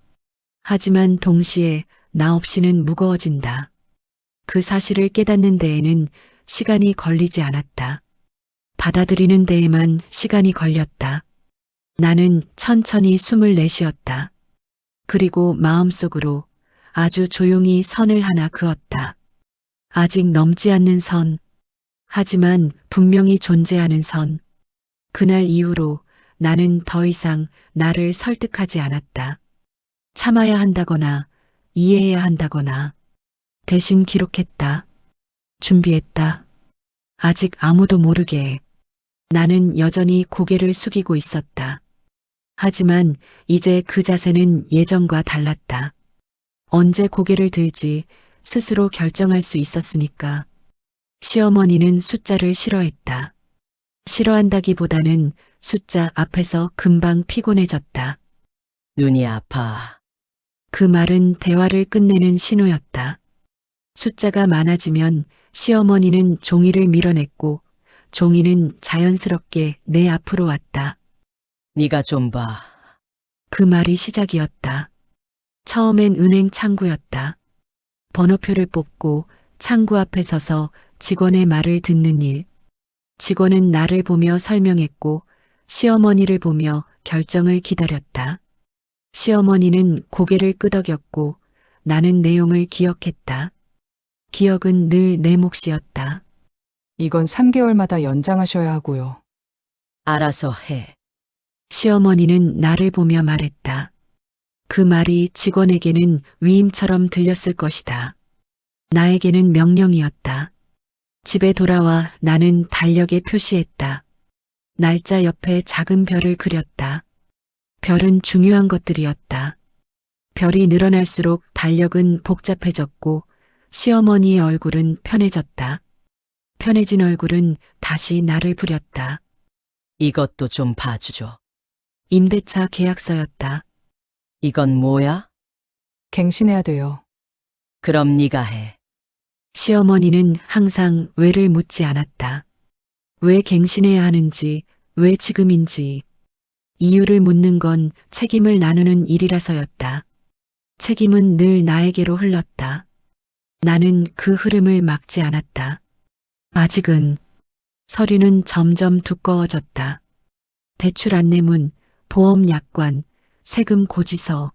하지만 동시에 나 없이는 무거워진다. 그 사실을 깨닫는 데에는 시간이 걸리지 않았다. 받아들이는 데에만 시간이 걸렸다. 나는 천천히 숨을 내쉬었다. 그리고 마음속으로 아주 조용히 선을 하나 그었다. 아직 넘지 않는 선. 하지만 분명히 존재하는 선. 그날 이후로 나는 더 이상 나를 설득하지 않았다. 참아야 한다거나 이해해야 한다거나 대신 기록했다. 준비했다. 아직 아무도 모르게. 나는 여전히 고개를 숙이고 있었다. 하지만 이제 그 자세는 예전과 달랐다. 언제 고개를 들지 스스로 결정할 수 있었으니까. 시어머니는 숫자를 싫어했다. 싫어한다기보다는 숫자 앞에서 금방 피곤해졌다. 눈이 아파. 그 말은 대화를 끝내는 신호였다. 숫자가 많아지면 시어머니는 종이를 밀어냈고 종이는 자연스럽게 내 앞으로 왔다. 네가 좀 봐. 그 말이 시작이었다. 처음엔 은행 창구였다. 번호표를 뽑고 창구 앞에 서서 직원의 말을 듣는 일. 직원은 나를 보며 설명했고 시어머니를 보며 결정을 기다렸다. 시어머니는 고개를 끄덕였고 나는 내용을 기억했다. 기억은 늘 내 몫이었다. 이건 3개월마다 연장하셔야 하고요. 알아서 해. 시어머니는 나를 보며 말했다. 그 말이 직원에게는 위임처럼 들렸을 것이다. 나에게는 명령이었다. 집에 돌아와 나는 달력에 표시했다. 날짜 옆에 작은 별을 그렸다. 별은 중요한 것들이었다. 별이 늘어날수록 달력은 복잡해졌고 시어머니의 얼굴은 편해졌다. 편해진 얼굴은 다시 나를 부렸다. 이것도 좀 봐주죠. 임대차 계약서였다. 이건 뭐야? 갱신해야 돼요. 그럼 네가 해. 시어머니는 항상 왜를 묻지 않았다. 왜 갱신해야 하는지, 왜 지금인지. 이유를 묻는 건 책임을 나누는 일이라서였다. 책임은 늘 나에게로 흘렀다. 나는 그 흐름을 막지 않았다. 아직은 서류는 점점 두꺼워졌다. 대출 안내문, 보험 약관, 세금 고지서.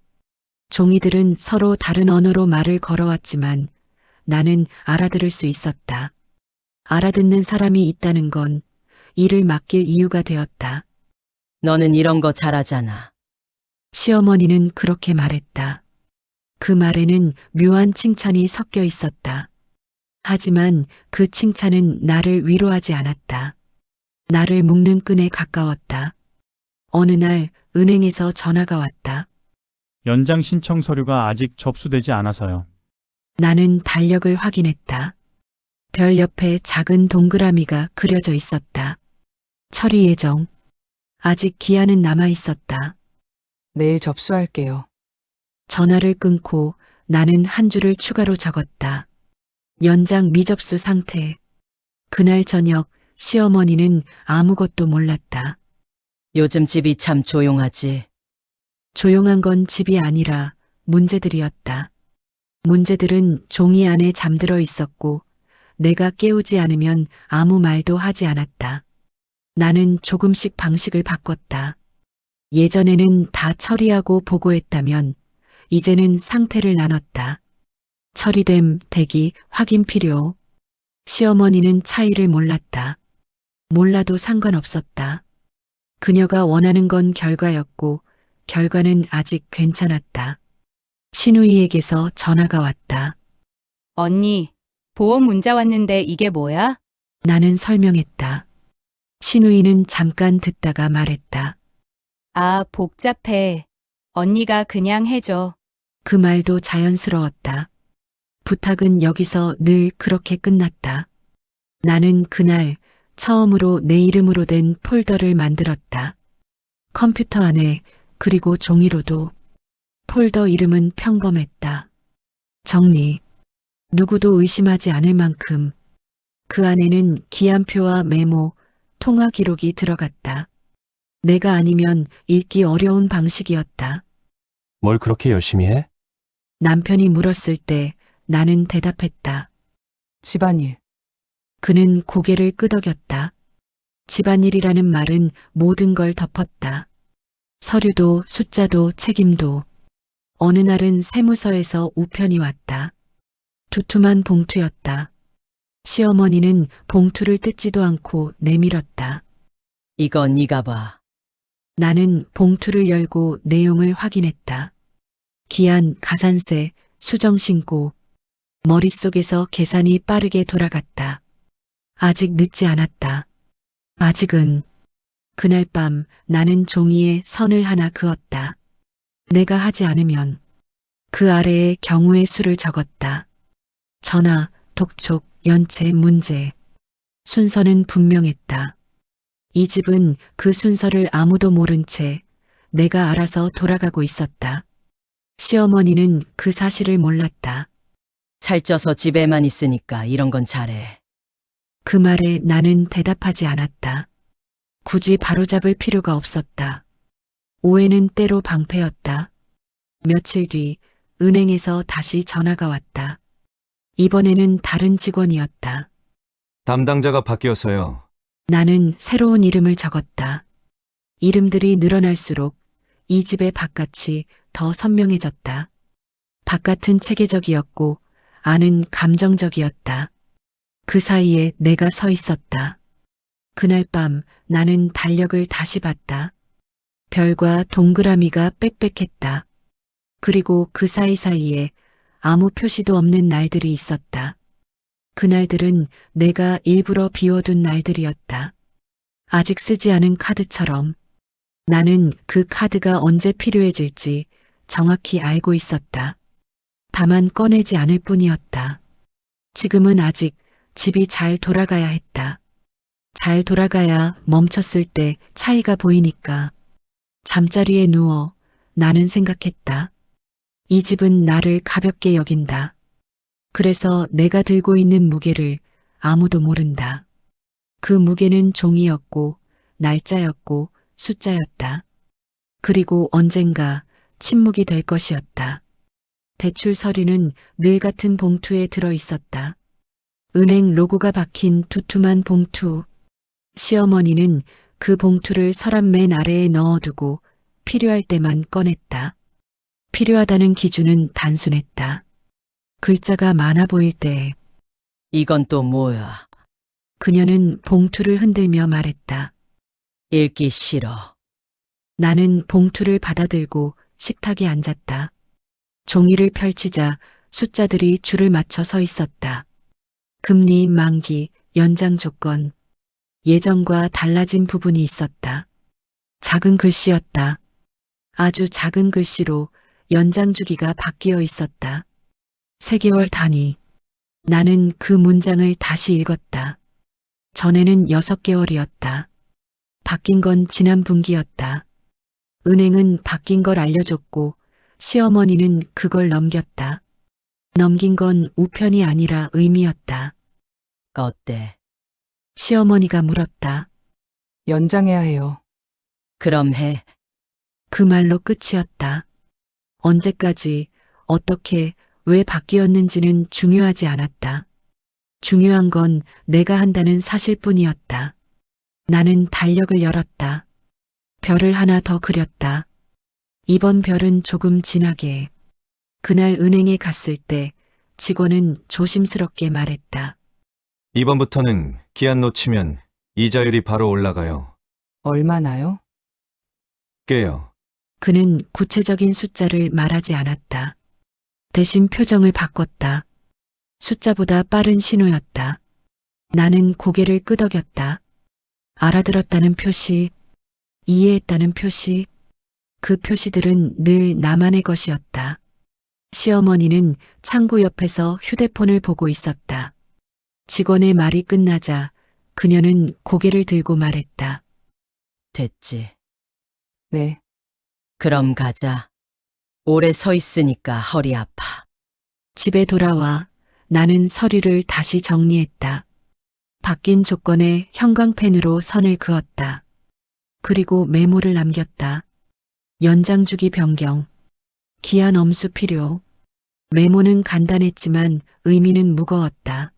종이들은 서로 다른 언어로 말을 걸어왔지만 나는 알아들을 수 있었다. 알아듣는 사람이 있다는 건 일을 맡길 이유가 되었다. 너는 이런 거 잘하잖아. 시어머니는 그렇게 말했다. 그 말에는 묘한 칭찬이 섞여 있었다. 하지만 그 칭찬은 나를 위로하지 않았다. 나를 묶는 끈에 가까웠다. 어느 날 은행에서 전화가 왔다. 연장 신청 서류가 아직 접수되지 않아서요. 나는 달력을 확인했다. 별 옆에 작은 동그라미가 그려져 있었다. 처리 예정. 아직 기한은 남아 있었다. 내일 접수할게요. 전화를 끊고 나는 한 줄을 추가로 적었다. 연장 미접수 상태. 그날 저녁 시어머니는 아무것도 몰랐다. 요즘 집이 참 조용하지. 조용한 건 집이 아니라 문제들이었다. 문제들은 종이 안에 잠들어 있었고 내가 깨우지 않으면 아무 말도 하지 않았다. 나는 조금씩 방식을 바꿨다. 예전에는 다 처리하고 보고했다면 이제는 상태를 나눴다. 처리됨, 대기, 확인 필요. 시어머니는 차이를 몰랐다. 몰라도 상관없었다. 그녀가 원하는 건 결과였고 결과는 아직 괜찮았다. 신우이에게서 전화가 왔다. 언니, 보험 문자 왔는데 이게 뭐야? 나는 설명했다. 신우이는 잠깐 듣다가 말했다. 아, 복잡해. 언니가 그냥 해줘. 그 말도 자연스러웠다. 부탁은 여기서 늘 그렇게 끝났다. 나는 그날 처음으로 내 이름으로 된 폴더를 만들었다. 컴퓨터 안에 그리고 종이로도. 폴더 이름은 평범했다. 정리. 누구도 의심하지 않을 만큼. 그 안에는 기한표와 메모, 통화 기록이 들어갔다. 내가 아니면 읽기 어려운 방식이었다. 뭘 그렇게 열심히 해? 남편이 물었을 때 나는 대답했다. 집안일. 그는 고개를 끄덕였다. 집안일이라는 말은 모든 걸 덮었다. 서류도 숫자도 책임도. 어느 날은 세무서에서 우편이 왔다. 두툼한 봉투였다. 시어머니는 봉투를 뜯지도 않고 내밀었다. 이거 네가 봐. 나는 봉투를 열고 내용을 확인했다. 기한, 가산세, 수정신고. 머릿속에서 계산이 빠르게 돌아갔다. 아직 늦지 않았다. 아직은. 그날 밤 나는 종이에 선을 하나 그었다. 내가 하지 않으면. 그 아래에 경우의 수를 적었다. 전화, 독촉, 연체, 문제. 순서는 분명했다. 이 집은 그 순서를 아무도 모른 채 내가 알아서 돌아가고 있었다. 시어머니는 그 사실을 몰랐다. 살쪄서 집에만 있으니까 이런 건 잘해. 그 말에 나는 대답하지 않았다. 굳이 바로잡을 필요가 없었다. 오해는 때로 방패였다. 며칠 뒤 은행에서 다시 전화가 왔다. 이번에는 다른 직원이었다. 담당자가 바뀌어서요. 나는 새로운 이름을 적었다. 이름들이 늘어날수록 이 집의 바깥이 더 선명해졌다. 바깥은 체계적이었고 안은 감정적이었다. 그 사이에 내가 서 있었다. 그날 밤 나는 달력을 다시 봤다. 별과 동그라미가 빽빽했다. 그리고 그 사이사이에 아무 표시도 없는 날들이 있었다. 그날들은 내가 일부러 비워둔 날들이었다. 아직 쓰지 않은 카드처럼. 나는 그 카드가 언제 필요해질지 정확히 알고 있었다. 다만 꺼내지 않을 뿐이었다. 지금은 아직 집이 잘 돌아가야 했다. 잘 돌아가야 멈췄을 때 차이가 보이니까. 잠자리에 누워 나는 생각했다. 이 집은 나를 가볍게 여긴다. 그래서 내가 들고 있는 무게를 아무도 모른다. 그 무게는 종이였고 날짜였고 숫자였다. 그리고 언젠가 침묵이 될 것이었다. 대출 서류는 늘 같은 봉투에 들어 있었다. 은행 로고가 박힌 두툼한 봉투. 시어머니는 그 봉투를 서랍 맨 아래에 넣어두고 필요할 때만 꺼냈다. 필요하다는 기준은 단순했다. 글자가 많아 보일 때 이건 또 뭐야? 그녀는 봉투를 흔들며 말했다. 읽기 싫어. 나는 봉투를 받아들고 식탁에 앉았다. 종이를 펼치자 숫자들이 줄을 맞춰 서 있었다. 금리 만기, 연장 조건, 예전과 달라진 부분이 있었다. 작은 글씨였다. 아주 작은 글씨로 연장 주기가 바뀌어 있었다. 3개월 단위. 나는 그 문장을 다시 읽었다. 전에는 6개월이었다. 바뀐 건 지난 분기였다. 은행은 바뀐 걸 알려줬고 시어머니는 그걸 넘겼다. 넘긴 건 우편이 아니라 의미였다. 어때? 시어머니가 물었다. 연장해야 해요. 그럼 해. 그 말로 끝이었다. 언제까지, 어떻게, 왜 바뀌었는지는 중요하지 않았다. 중요한 건 내가 한다는 사실뿐이었다. 나는 달력을 열었다. 별을 하나 더 그렸다. 이번 별은 조금 진하게. 그날 은행에 갔을 때 직원은 조심스럽게 말했다. 이번부터는 기한 놓치면 이자율이 바로 올라가요. 얼마나요? 깨요. 그는 구체적인 숫자를 말하지 않았다. 대신 표정을 바꿨다. 숫자보다 빠른 신호였다. 나는 고개를 끄덕였다. 알아들었다는 표시, 이해했다는 표시, 그 표시들은 늘 나만의 것이었다. 시어머니는 창구 옆에서 휴대폰을 보고 있었다. 직원의 말이 끝나자 그녀는 고개를 들고 말했다. 됐지. 네. 그럼 가자. 오래 서 있으니까 허리 아파. 집에 돌아와 나는 서류를 다시 정리했다. 바뀐 조건에 형광펜으로 선을 그었다. 그리고 메모를 남겼다. 연장 주기 변경, 기한 엄수 필요. 메모는 간단했지만 의미는 무거웠다.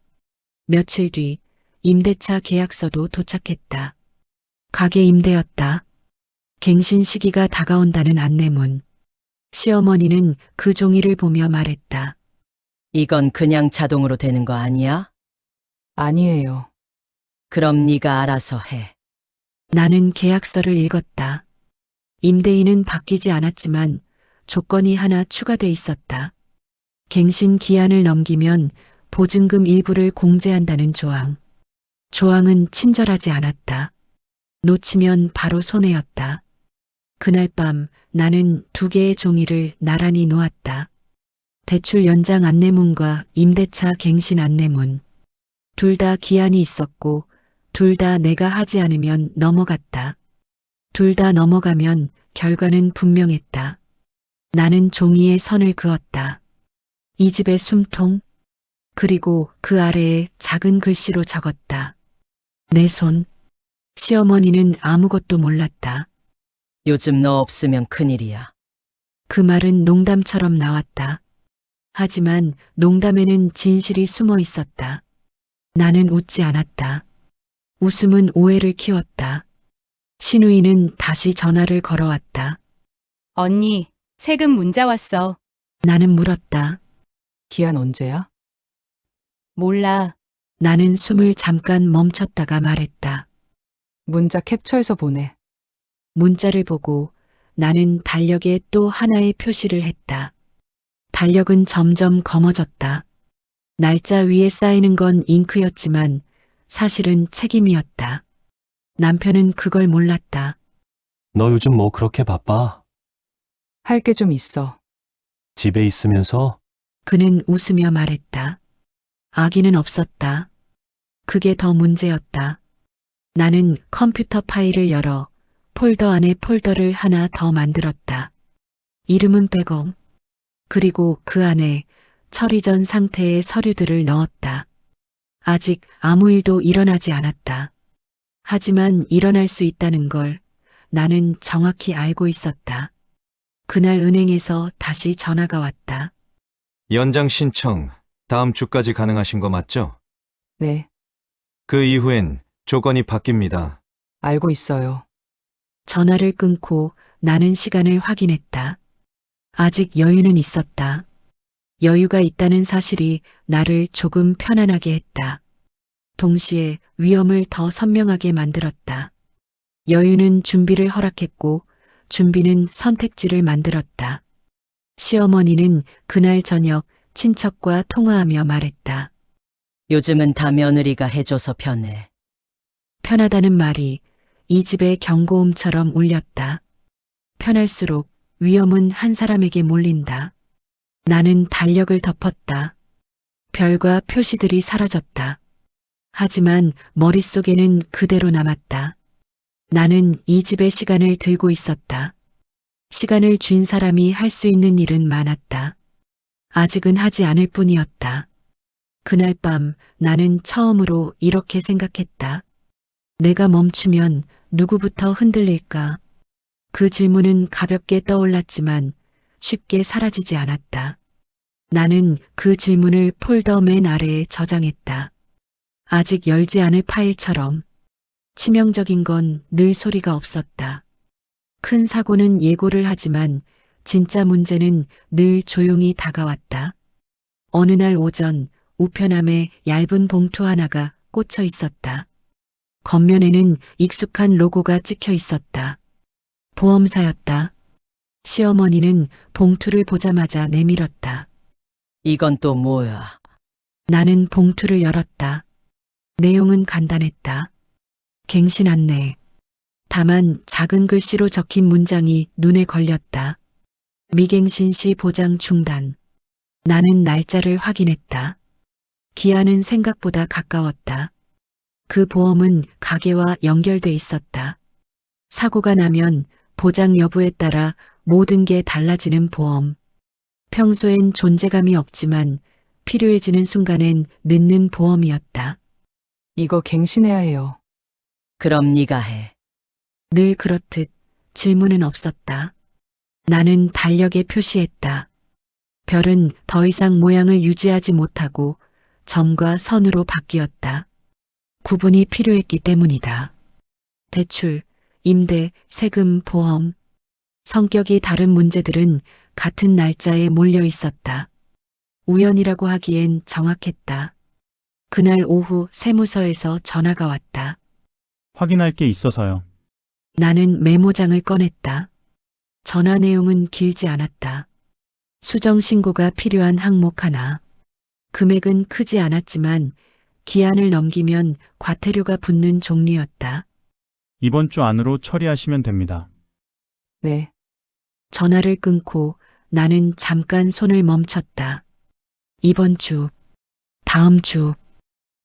며칠 뒤 임대차 계약서도 도착했다. 가게 임대였다. 갱신 시기가 다가온다는 안내문. 시어머니는 그 종이를 보며 말했다. 이건 그냥 자동으로 되는 거 아니야? 아니에요. 그럼 네가 알아서 해. 나는 계약서를 읽었다. 임대인은 바뀌지 않았지만 조건이 하나 추가돼 있었다. 갱신 기한을 넘기면 보증금 일부를 공제한다는 조항. 조항은 친절하지 않았다. 놓치면 바로 손해였다. 그날 밤 나는 2개의 종이를 나란히 놓았다. 대출 연장 안내문과 임대차 갱신 안내문. 둘 다 기한이 있었고 둘 다 내가 하지 않으면 넘어갔다. 둘 다 넘어가면 결과는 분명했다. 나는 종이에 선을 그었다. 이 집의 숨통. 그리고 그 아래에 작은 글씨로 적었다. 내 손. 시어머니는 아무것도 몰랐다. 요즘 너 없으면 큰일이야. 그 말은 농담처럼 나왔다. 하지만 농담에는 진실이 숨어 있었다. 나는 웃지 않았다. 웃음은 오해를 키웠다. 신우이는 다시 전화를 걸어왔다. 언니, 세금 문자 왔어. 나는 물었다. 기한 언제야? 몰라. 나는 숨을 잠깐 멈췄다가 말했다. 문자 캡처해서 보내. 문자를 보고 나는 달력에 또 하나의 표시를 했다. 달력은 점점 검어졌다. 날짜 위에 쌓이는 건 잉크였지만 사실은 책임이었다. 남편은 그걸 몰랐다. 너 요즘 뭐 그렇게 바빠? 할 게 좀 있어. 집에 있으면서? 그는 웃으며 말했다. 아기는 없었다. 그게 더 문제였다. 나는 컴퓨터 파일을 열어 폴더 안에 폴더를 하나 더 만들었다. 이름은 빼고, 그리고 그 안에 처리 전 상태의 서류들을 넣었다. 아직 아무 일도 일어나지 않았다. 하지만 일어날 수 있다는 걸 나는 정확히 알고 있었다. 그날 은행에서 다시 전화가 왔다. 연장 신청 다음 주까지 가능하신 거 맞죠? 네, 그 이후엔 조건이 바뀝니다. 알고 있어요. 전화를 끊고 나는 시간을 확인했다. 아직 여유는 있었다. 여유가 있다는 사실이 나를 조금 편안하게 했다. 동시에 위험을 더 선명하게 만들었다. 여유는 준비를 허락했고 준비는 선택지를 만들었다. 시어머니는 그날 저녁 친척과 통화하며 말했다. 요즘은 다 며느리가 해줘서 편해. 편하다는 말이 이 집의 경고음처럼 울렸다. 편할수록 위험은 한 사람에게 몰린다. 나는 달력을 덮었다. 별과 표시들이 사라졌다. 하지만 머릿속에는 그대로 남았다. 나는 이 집의 시간을 들고 있었다. 시간을 쥔 사람이 할 수 있는 일은 많았다. 아직은 하지 않을 뿐이었다. 그날 밤 나는 처음으로 이렇게 생각했다. 내가 멈추면 누구부터 흔들릴까? 그 질문은 가볍게 떠올랐지만 쉽게 사라지지 않았다. 나는 그 질문을 폴더 맨 아래에 저장했다. 아직 열지 않을 파일처럼. 치명적인 건 늘 소리가 없었다. 큰 사고는 예고를 하지만 진짜 문제는 늘 조용히 다가왔다. 어느 날 오전 우편함에 얇은 봉투 하나가 꽂혀 있었다. 겉면에는 익숙한 로고가 찍혀 있었다. 보험사였다. 시어머니는 봉투를 보자마자 내밀었다. 이건 또 뭐야? 나는 봉투를 열었다. 내용은 간단했다. 갱신 안내. 다만 작은 글씨로 적힌 문장이 눈에 걸렸다. 미갱신 시 보장 중단. 나는 날짜를 확인했다. 기한은 생각보다 가까웠다. 그 보험은 가게와 연결돼 있었다. 사고가 나면 보장 여부에 따라 모든 게 달라지는 보험. 평소엔 존재감이 없지만 필요해지는 순간엔 늦는 보험이었다. 이거 갱신해야 해요. 그럼 네가 해. 늘 그렇듯 질문은 없었다. 나는 달력에 표시했다. 별은 더 이상 모양을 유지하지 못하고 점과 선으로 바뀌었다. 구분이 필요했기 때문이다. 대출, 임대, 세금, 보험. 성격이 다른 문제들은 같은 날짜에 몰려 있었다. 우연이라고 하기엔 정확했다. 그날 오후 세무서에서 전화가 왔다. 확인할 게 있어서요. 나는 메모장을 꺼냈다. 전화 내용은 길지 않았다. 수정 신고가 필요한 항목 하나. 금액은 크지 않았지만 기한을 넘기면 과태료가 붙는 종류였다. 이번 주 안으로 처리하시면 됩니다. 네, 전화를 끊고 나는 잠깐 손을 멈췄다. 이번 주, 다음 주,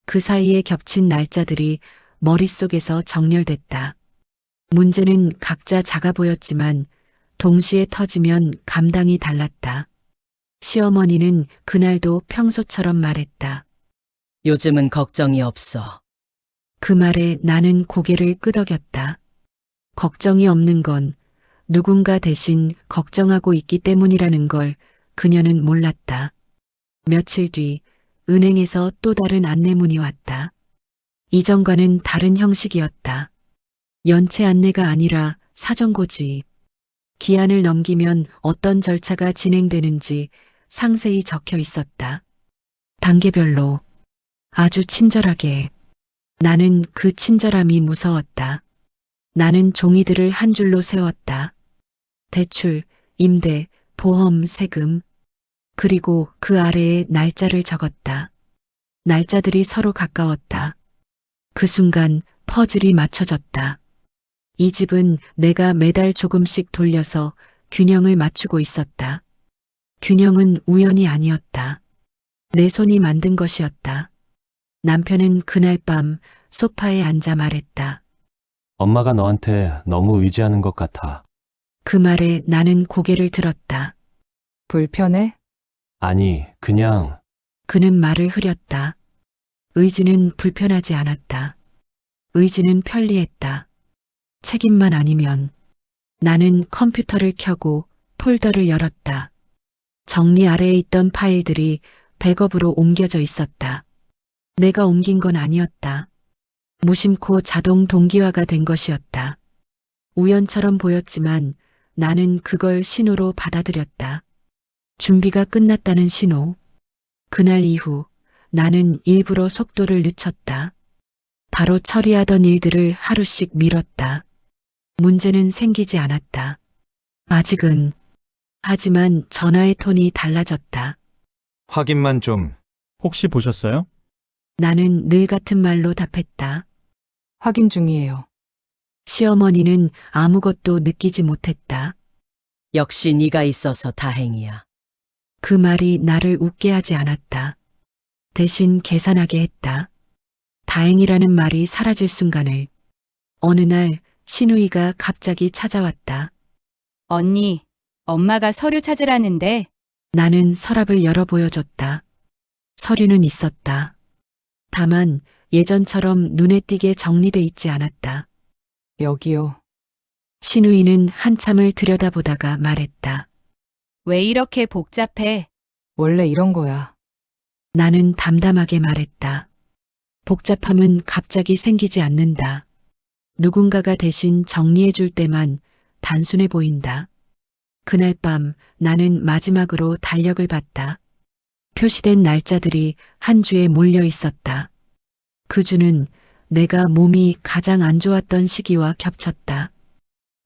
그 사이에 겹친 날짜들이 머릿속에서 정렬됐다. 문제는 각자 작아 보였지만 동시에 터지면 감당이 달랐다. 시어머니는 그날도 평소처럼 말했다. 요즘은 걱정이 없어. 그 말에 나는 고개를 끄덕였다. 걱정이 없는 건 누군가 대신 걱정하고 있기 때문이라는 걸 그녀는 몰랐다. 며칠 뒤 은행에서 또 다른 안내문이 왔다. 이전과는 다른 형식이었다. 연체 안내가 아니라 사전고지. 기한을 넘기면 어떤 절차가 진행되는지 상세히 적혀 있었다. 단계별로 아주 친절하게. 나는 그 친절함이 무서웠다. 나는 종이들을 한 줄로 세웠다. 대출, 임대, 보험, 세금. 그리고 그 아래에 날짜를 적었다. 날짜들이 서로 가까웠다. 그 순간 퍼즐이 맞춰졌다. 이 집은 내가 매달 조금씩 돌려서 균형을 맞추고 있었다. 균형은 우연이 아니었다. 내 손이 만든 것이었다. 남편은 그날 밤 소파에 앉아 말했다. 엄마가 너한테 너무 의지하는 것 같아. 그 말에 나는 고개를 들었다. 불편해? 아니, 그냥 그는 말을 흐렸다. 의지는 불편하지 않았다. 의지는 편리했다. 책임만 아니면. 나는 컴퓨터를 켜고 폴더를 열었다. 정리 아래에 있던 파일들이 백업으로 옮겨져 있었다. 내가 옮긴 건 아니었다. 무심코 자동 동기화가 된 것이었다. 우연처럼 보였지만 나는 그걸 신호로 받아들였다. 준비가 끝났다는 신호. 그날 이후 나는 일부러 속도를 늦췄다. 바로 처리하던 일들을 하루씩 미뤘다. 문제는 생기지 않았다. 아직은. 하지만 전화의 톤이 달라졌다. 확인만 좀. 혹시 보셨어요? 나는 늘 같은 말로 답했다. 확인 중이에요. 시어머니는 아무것도 느끼지 못했다. 역시 네가 있어서 다행이야. 그 말이 나를 웃게 하지 않았다. 대신 계산하게 했다. 다행이라는 말이 사라질 순간을. 어느 날 신우이가 갑자기 찾아왔다. 언니, 엄마가 서류 찾으라는데 나는 서랍을 열어 보여줬다. 서류는 있었다. 다만 예전처럼 눈에 띄게 정리돼 있지 않았다. 여기요. 신우이는 한참을 들여다보다가 말했다. 왜 이렇게 복잡해? 원래 이런 거야. 나는 담담하게 말했다. 복잡함은 갑자기 생기지 않는다. 누군가가 대신 정리해 줄 때만 단순해 보인다. 그날 밤 나는 마지막으로 달력을 봤다. 표시된 날짜들이 한 주에 몰려 있었다. 그 주는 내가 몸이 가장 안 좋았던 시기와 겹쳤다.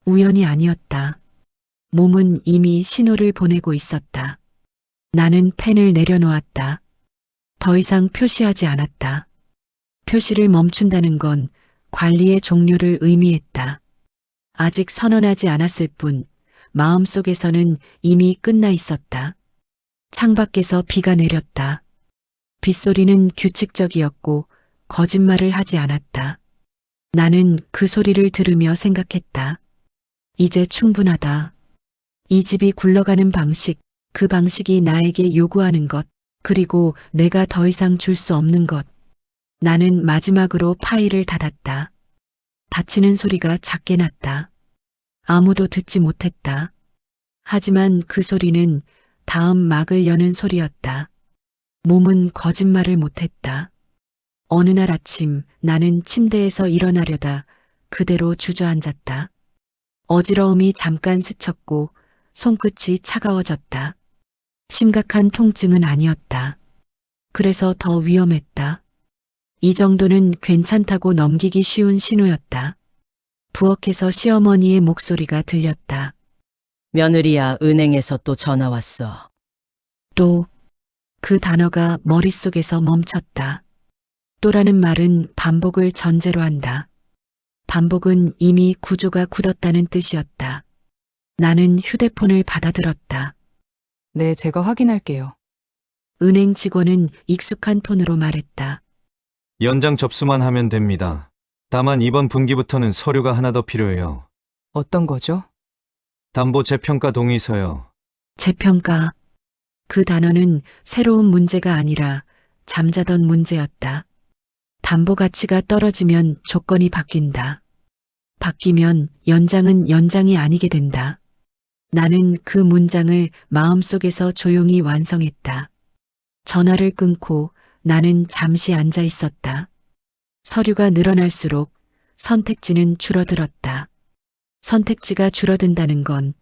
우연이 아니었다. 몸은 이미 신호를 보내고 있었다. 나는 펜을 내려놓았다. 더 이상 표시하지 않았다. 표시를 멈춘다는 건 관리의 종료를 의미했다. 아직 선언하지 않았을 뿐 마음속에서는 이미 끝나 있었다. 창밖에서 비가 내렸다. 빗소리는 규칙적이었고 거짓말을 하지 않았다. 나는 그 소리를 들으며 생각했다. 이제 충분하다. 이 집이 굴러가는 방식, 그 방식이 나에게 요구하는 것, 그리고 내가 더 이상 줄 수 없는 것. 나는 마지막으로 파일을 닫았다. 닫히는 소리가 작게 났다. 아무도 듣지 못했다. 하지만 그 소리는 다음 막을 여는 소리였다. 몸은 거짓말을 못했다. 어느 날 아침 나는 침대에서 일어나려다 그대로 주저앉았다. 어지러움이 잠깐 스쳤고 손끝이 차가워졌다. 심각한 통증은 아니었다. 그래서 더 위험했다. 이 정도는 괜찮다고 넘기기 쉬운 신호였다. 부엌에서 시어머니의 목소리가 들렸다. 며느리야, 은행에서 또 전화 왔어. 또, 그 단어가 머릿속에서 멈췄다. 또라는 말은 반복을 전제로 한다. 반복은 이미 구조가 굳었다는 뜻이었다. 나는 휴대폰을 받아들었다. 네, 제가 확인할게요. 은행 직원은 익숙한 톤으로 말했다. 연장 접수만 하면 됩니다. 다만 이번 분기부터는 서류가 하나 더 필요해요. 어떤 거죠? 담보 재평가 동의서요. 재평가. 그 단어는 새로운 문제가 아니라 잠자던 문제였다. 담보 가치가 떨어지면 조건이 바뀐다. 바뀌면 연장은 연장이 아니게 된다. 나는 그 문장을 마음속에서 조용히 완성했다. 전화를 끊고 나는 잠시 앉아 있었다. 서류가 늘어날수록 선택지는 줄어들었다. 선택지가 줄어든다는 건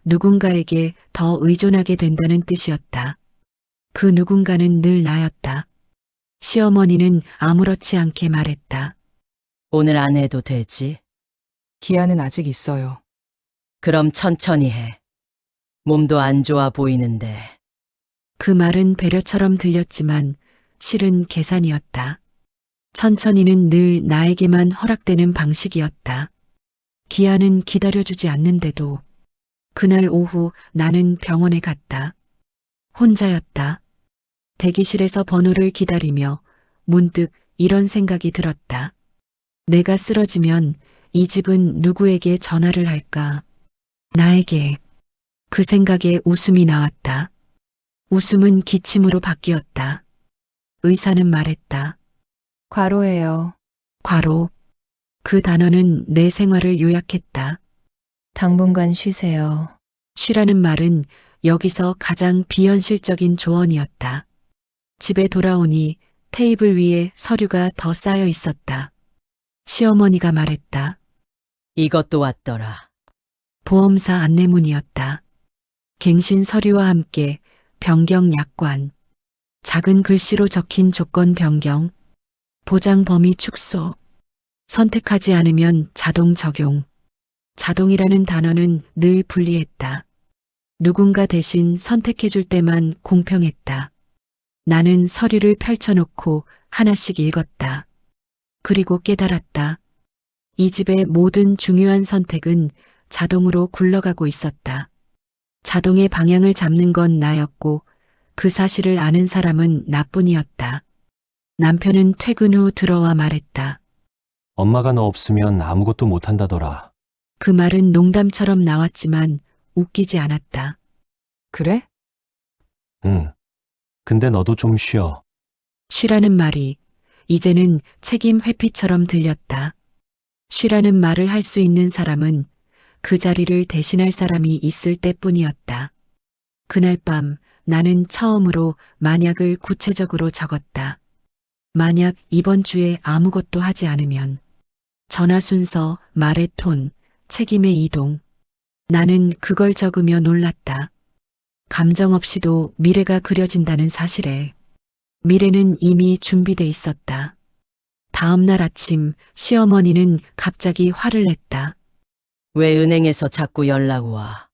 누군가에게 더 의존하게 된다는 뜻이었다. 그 누군가는 늘 나였다. 시어머니는 아무렇지 않게 말했다. 오늘 안 해도 되지? 기한은 아직 있어요. 그럼 천천히 해. 몸도 안 좋아 보이는데. 그 말은 배려처럼 들렸지만 실은 계산이었다. 천천히는 늘 나에게만 허락되는 방식이었다. 기한은 기다려주지 않는데도 그날 오후 나는 병원에 갔다. 혼자였다. 대기실에서 번호를 기다리며 문득 이런 생각이 들었다. 내가 쓰러지면 이 집은 누구에게 전화를 할까? 나에게. 그 생각에 웃음이 나왔다. 웃음은 기침으로 바뀌었다. 의사는 말했다. 과로예요. 과로. 그 단어는 내 생활을 요약했다. 당분간 쉬세요. 쉬라는 말은 여기서 가장 비현실적인 조언이었다. 집에 돌아오니 테이블 위에 서류가 더 쌓여 있었다. 시어머니가 말했다. 이것도 왔더라. 보험사 안내문이었다. 갱신 서류와 함께 변경 약관, 작은 글씨로 적힌 조건 변경, 보장 범위 축소, 선택하지 않으면 자동 적용. 자동이라는 단어는 늘 불리했다. 누군가 대신 선택해줄 때만 공평했다. 나는 서류를 펼쳐놓고 하나씩 읽었다. 그리고 깨달았다. 이 집의 모든 중요한 선택은 자동으로 굴러가고 있었다. 자동의 방향을 잡는 건 나였고 그 사실을 아는 사람은 나뿐이었다. 남편은 퇴근 후 들어와 말했다. 엄마가 너 없으면 아무것도 못한다더라. 그 말은 농담처럼 나왔지만 웃기지 않았다. 그래? 응. 근데 너도 좀 쉬어. 쉬라는 말이 이제는 책임 회피처럼 들렸다. 쉬라는 말을 할 수 있는 사람은 그 자리를 대신할 사람이 있을 때뿐이었다. 그날 밤 나는 처음으로 만약을 구체적으로 적었다. 만약 이번 주에 아무것도 하지 않으면 전화 순서, 말의 톤, 책임의 이동. 나는 그걸 적으며 놀랐다. 감정 없이도 미래가 그려진다는 사실에 미래는 이미 준비돼 있었다. 다음 날 아침 시어머니는 갑자기 화를 냈다. 왜 은행에서 자꾸 연락 와?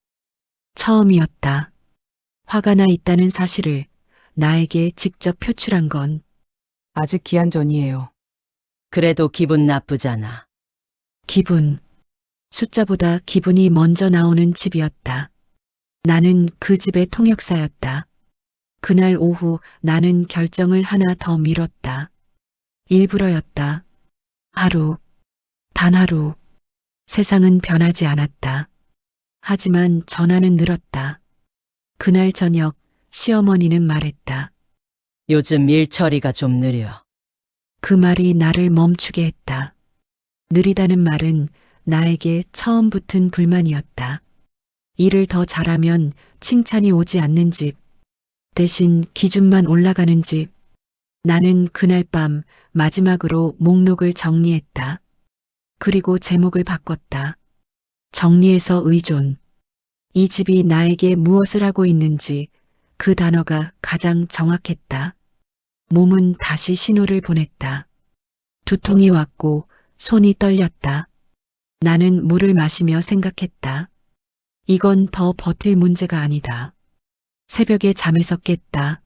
처음이었다. 화가 나 있다는 사실을 나에게 직접 표출한 건 아직 기한 전이에요. 그래도 기분 나쁘잖아. 기분. 숫자보다 기분이 먼저 나오는 집이었다. 나는 그 집의 통역사였다. 그날 오후 나는 결정을 하나 더 미뤘다. 일부러였다. 하루, 단 하루. 세상은 변하지 않았다. 하지만 전화는 늘었다. 그날 저녁 시어머니는 말했다. 요즘 일 처리가 좀 느려. 그 말이 나를 멈추게 했다. 느리다는 말은 나에게 처음 붙은 불만이었다. 일을 더 잘하면 칭찬이 오지 않는 집, 대신 기준만 올라가는 집. 나는 그날 밤 마지막으로 목록을 정리했다. 그리고 제목을 바꿨다. 정리해서 의존. 이 집이 나에게 무엇을 하고 있는지 그 단어가 가장 정확했다. 몸은 다시 신호를 보냈다. 두통이 왔고 손이 떨렸다. 나는 물을 마시며 생각했다. 이건 더 버틸 문제가 아니다. 새벽에 잠에서 깼다.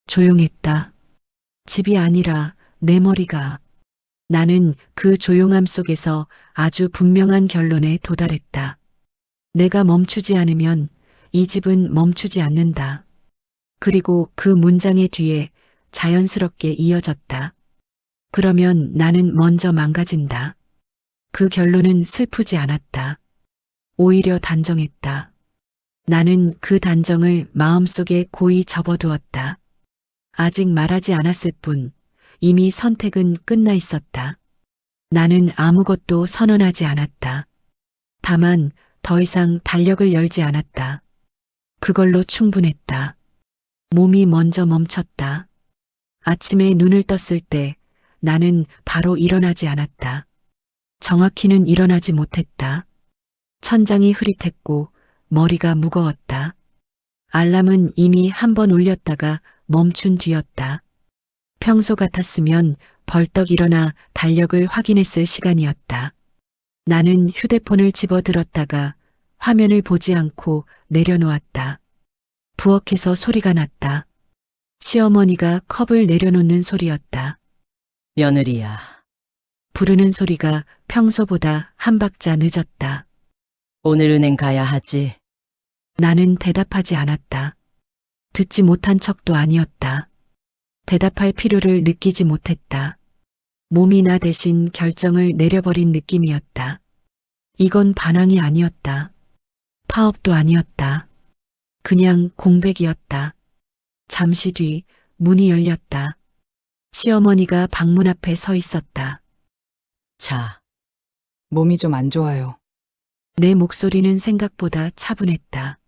조용했다. 집이 아니라 내 머리가. 나는 그 조용함 속에서 아주 분명한 결론에 도달했다. 내가 멈추지 않으면 이 집은 멈추지 않는다. 그리고 그 문장의 뒤에 자연스럽게 이어졌다. 그러면 나는 먼저 망가진다. 그 결론은 슬프지 않았다. 오히려 단정했다. 나는 그 단정을 마음속에 고이 접어두었다. 아직 말하지 않았을 뿐 이미 선택은 끝나 있었다. 나는 아무것도 선언하지 않았다. 다만 더 이상 달력을 열지 않았다. 그걸로 충분했다. 몸이 먼저 멈췄다. 아침에 눈을 떴을 때 나는 바로 일어나지 않았다. 정확히는 일어나지 못했다. 천장이 흐릿했고 머리가 무거웠다. 알람은 이미 한 번 울렸다가 멈춘 뒤였다. 평소 같았으면 벌떡 일어나 달력을 확인했을 시간이었다. 나는 휴대폰을 집어들었다가 화면을 보지 않고 내려놓았다. 부엌에서 소리가 났다. 시어머니가 컵을 내려놓는 소리였다. 며느리야. 부르는 소리가 평소보다 한 박자 늦었다. 오늘 은행 가야 하지. 나는 대답하지 않았다. 듣지 못한 척도 아니었다. 대답할 필요를 느끼지 못했다. 몸이 나 대신 결정을 내려버린 느낌이었다. 이건 반항이 아니었다. 파업도 아니었다. 그냥 공백이었다. 잠시 뒤 문이 열렸다. 시어머니가 방문 앞에 서 있었다. 자, 몸이 좀 안 좋아요. 내 목소리는 생각보다 차분했다.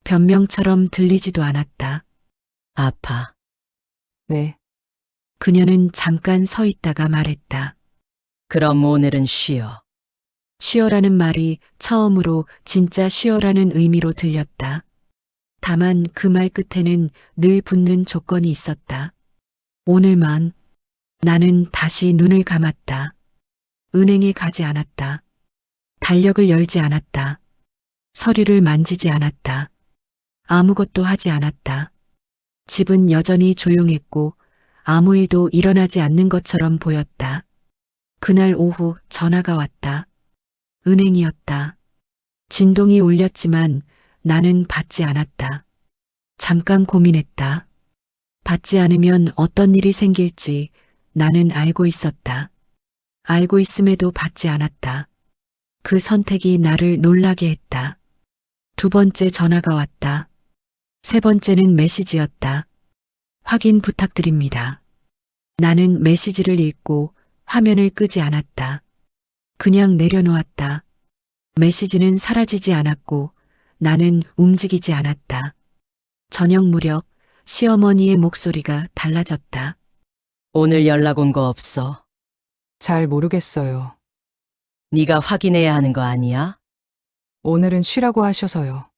변명처럼 들리지도 않았다. 아파. 네. 그녀는 잠깐 서 있다가 말했다. 그럼 오늘은 쉬어. 쉬어라는 말이 처음으로 진짜 쉬어라는 의미로 들렸다. 다만 그 말 끝에는 늘 붙는 조건이 있었다. 오늘만. 나는 다시 눈을 감았다. 은행에 가지 않았다. 달력을 열지 않았다. 서류를 만지지 않았다. 아무것도 하지 않았다. 집은 여전히 조용했고 아무 일도 일어나지 않는 것처럼 보였다. 그날 오후 전화가 왔다. 은행이었다. 진동이 울렸지만 나는 받지 않았다. 잠깐 고민했다. 받지 않으면 어떤 일이 생길지 나는 알고 있었다. 알고 있음에도 받지 않았다. 그 선택이 나를 놀라게 했다. 두 번째 전화가 왔다. 세 번째는 메시지였다. 확인 부탁드립니다. 나는 메시지를 읽고 화면을 끄지 않았다. 그냥 내려놓았다. 메시지는 사라지지 않았고 나는 움직이지 않았다. 저녁 무렵 시어머니의 목소리가 달라졌다. 오늘 연락 온 거 없어. 잘 모르겠어요. 네가 확인해야 하는 거 아니야? 오늘은 쉬라고 하셔서요.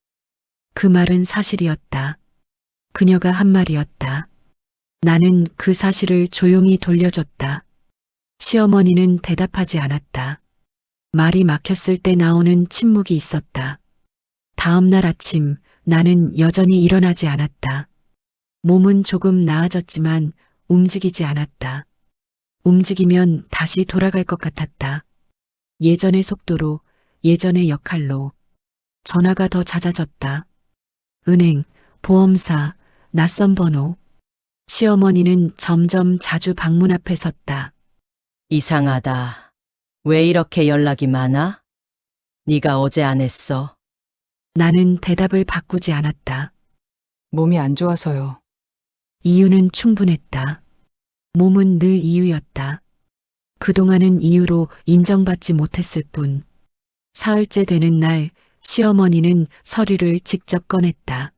그 말은 사실이었다. 그녀가 한 말이었다. 나는 그 사실을 조용히 돌려줬다. 시어머니는 대답하지 않았다. 말이 막혔을 때 나오는 침묵이 있었다. 다음 날 아침 나는 여전히 일어나지 않았다. 몸은 조금 나아졌지만 움직이지 않았다. 움직이면 다시 돌아갈 것 같았다. 예전의 속도로, 예전의 역할로. 전화가 더 잦아졌다. 은행, 보험사, 낯선 번호. 시어머니는 점점 자주 방문 앞에 섰다. 이상하다. 왜 이렇게 연락이 많아? 네가 어제 안 했어? 나는 대답을 바꾸지 않았다. 몸이 안 좋아서요. 이유는 충분했다. 몸은 늘 이유였다. 그동안은 이유로 인정받지 못했을 뿐. 사흘째 되는 날 시어머니는 서류를 직접 꺼냈다.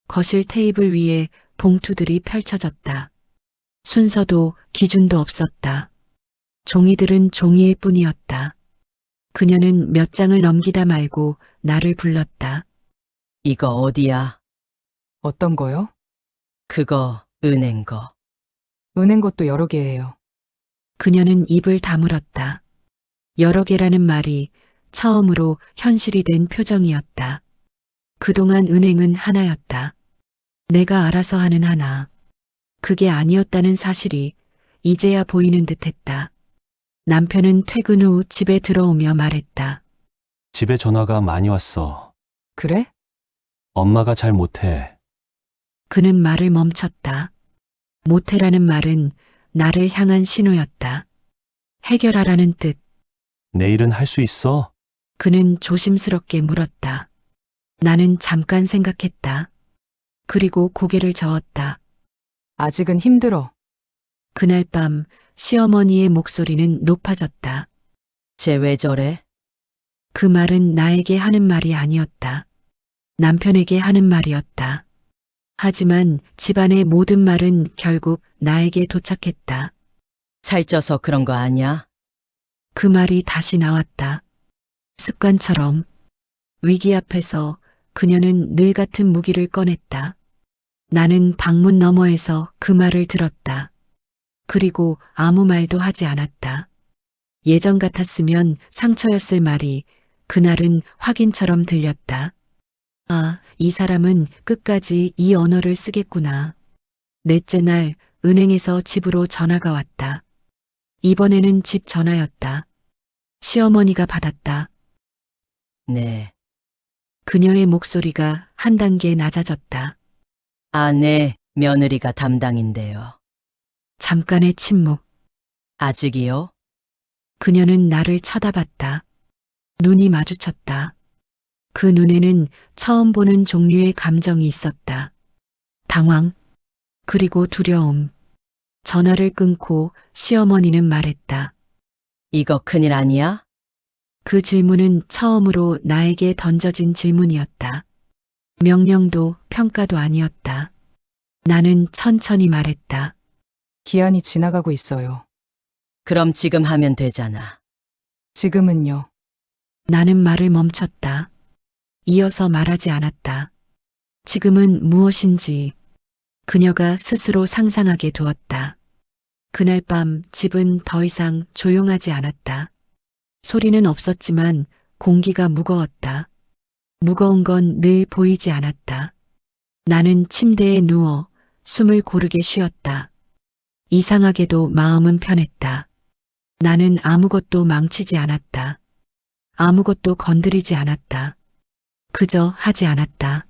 거실 테이블 위에 봉투들이 펼쳐졌다. 순서도 기준도 없었다. 종이들은 종이일 뿐이었다. 그녀는 몇 장을 넘기다 말고 나를 불렀다. 이거 어디야? 어떤 거요? 그거, 은행 거. 은행 것도 여러 개예요. 그녀는 입을 다물었다. 여러 개라는 말이 처음으로 현실이 된 표정이었다. 그동안 은행은 하나였다. 내가 알아서 하는 하나. 그게 아니었다는 사실이 이제야 보이는 듯했다. 남편은 퇴근 후 집에 들어오며 말했다. 집에 전화가 많이 왔어. 그래? 엄마가 잘 못해. 그는 말을 멈췄다. 못해라는 말은 나를 향한 신호였다. 해결하라는 뜻. 내일은 할 수 있어? 그는 조심스럽게 물었다. 나는 잠깐 생각했다. 그리고 고개를 저었다. 아직은 힘들어. 그날 밤 시어머니의 목소리는 높아졌다. 쟤 왜 저래? 그 말은 나에게 하는 말이 아니었다. 남편에게 하는 말이었다. 하지만 집안의 모든 말은 결국 나에게 도착했다. 살쪄서 그런 거 아냐? 그 말이 다시 나왔다. 습관처럼 위기 앞에서 그녀는 늘 같은 무기를 꺼냈다. 나는 방문 너머에서 그 말을 들었다. 그리고 아무 말도 하지 않았다. 예전 같았으면 상처였을 말이 그날은 확인처럼 들렸다. 아, 이 사람은 끝까지 이 언어를 쓰겠구나. 넷째 날 은행에서 집으로 전화가 왔다. 이번에는 집 전화였다. 시어머니가 받았다. 네. 그녀의 목소리가 한 단계 낮아졌다. 아, 네. 며느리가 담당인데요. 잠깐의 침묵. 아직이요? 그녀는 나를 쳐다봤다. 눈이 마주쳤다. 그 눈에는 처음 보는 종류의 감정이 있었다. 당황, 그리고 두려움. 전화를 끊고 시어머니는 말했다. 이거 큰일 아니야? 그 질문은 처음으로 나에게 던져진 질문이었다. 명령도 평가도 아니었다. 나는 천천히 말했다. 기한이 지나가고 있어요. 그럼 지금 하면 되잖아. 지금은요. 나는 말을 멈췄다. 이어서 말하지 않았다. 지금은 무엇인지 그녀가 스스로 상상하게 두었다. 그날 밤 집은 더 이상 조용하지 않았다. 소리는 없었지만 공기가 무거웠다. 무거운 건 늘 보이지 않았다. 나는 침대에 누워 숨을 고르게 쉬었다. 이상하게도 마음은 편했다. 나는 아무것도 망치지 않았다. 아무것도 건드리지 않았다. 그저 하지 않았다.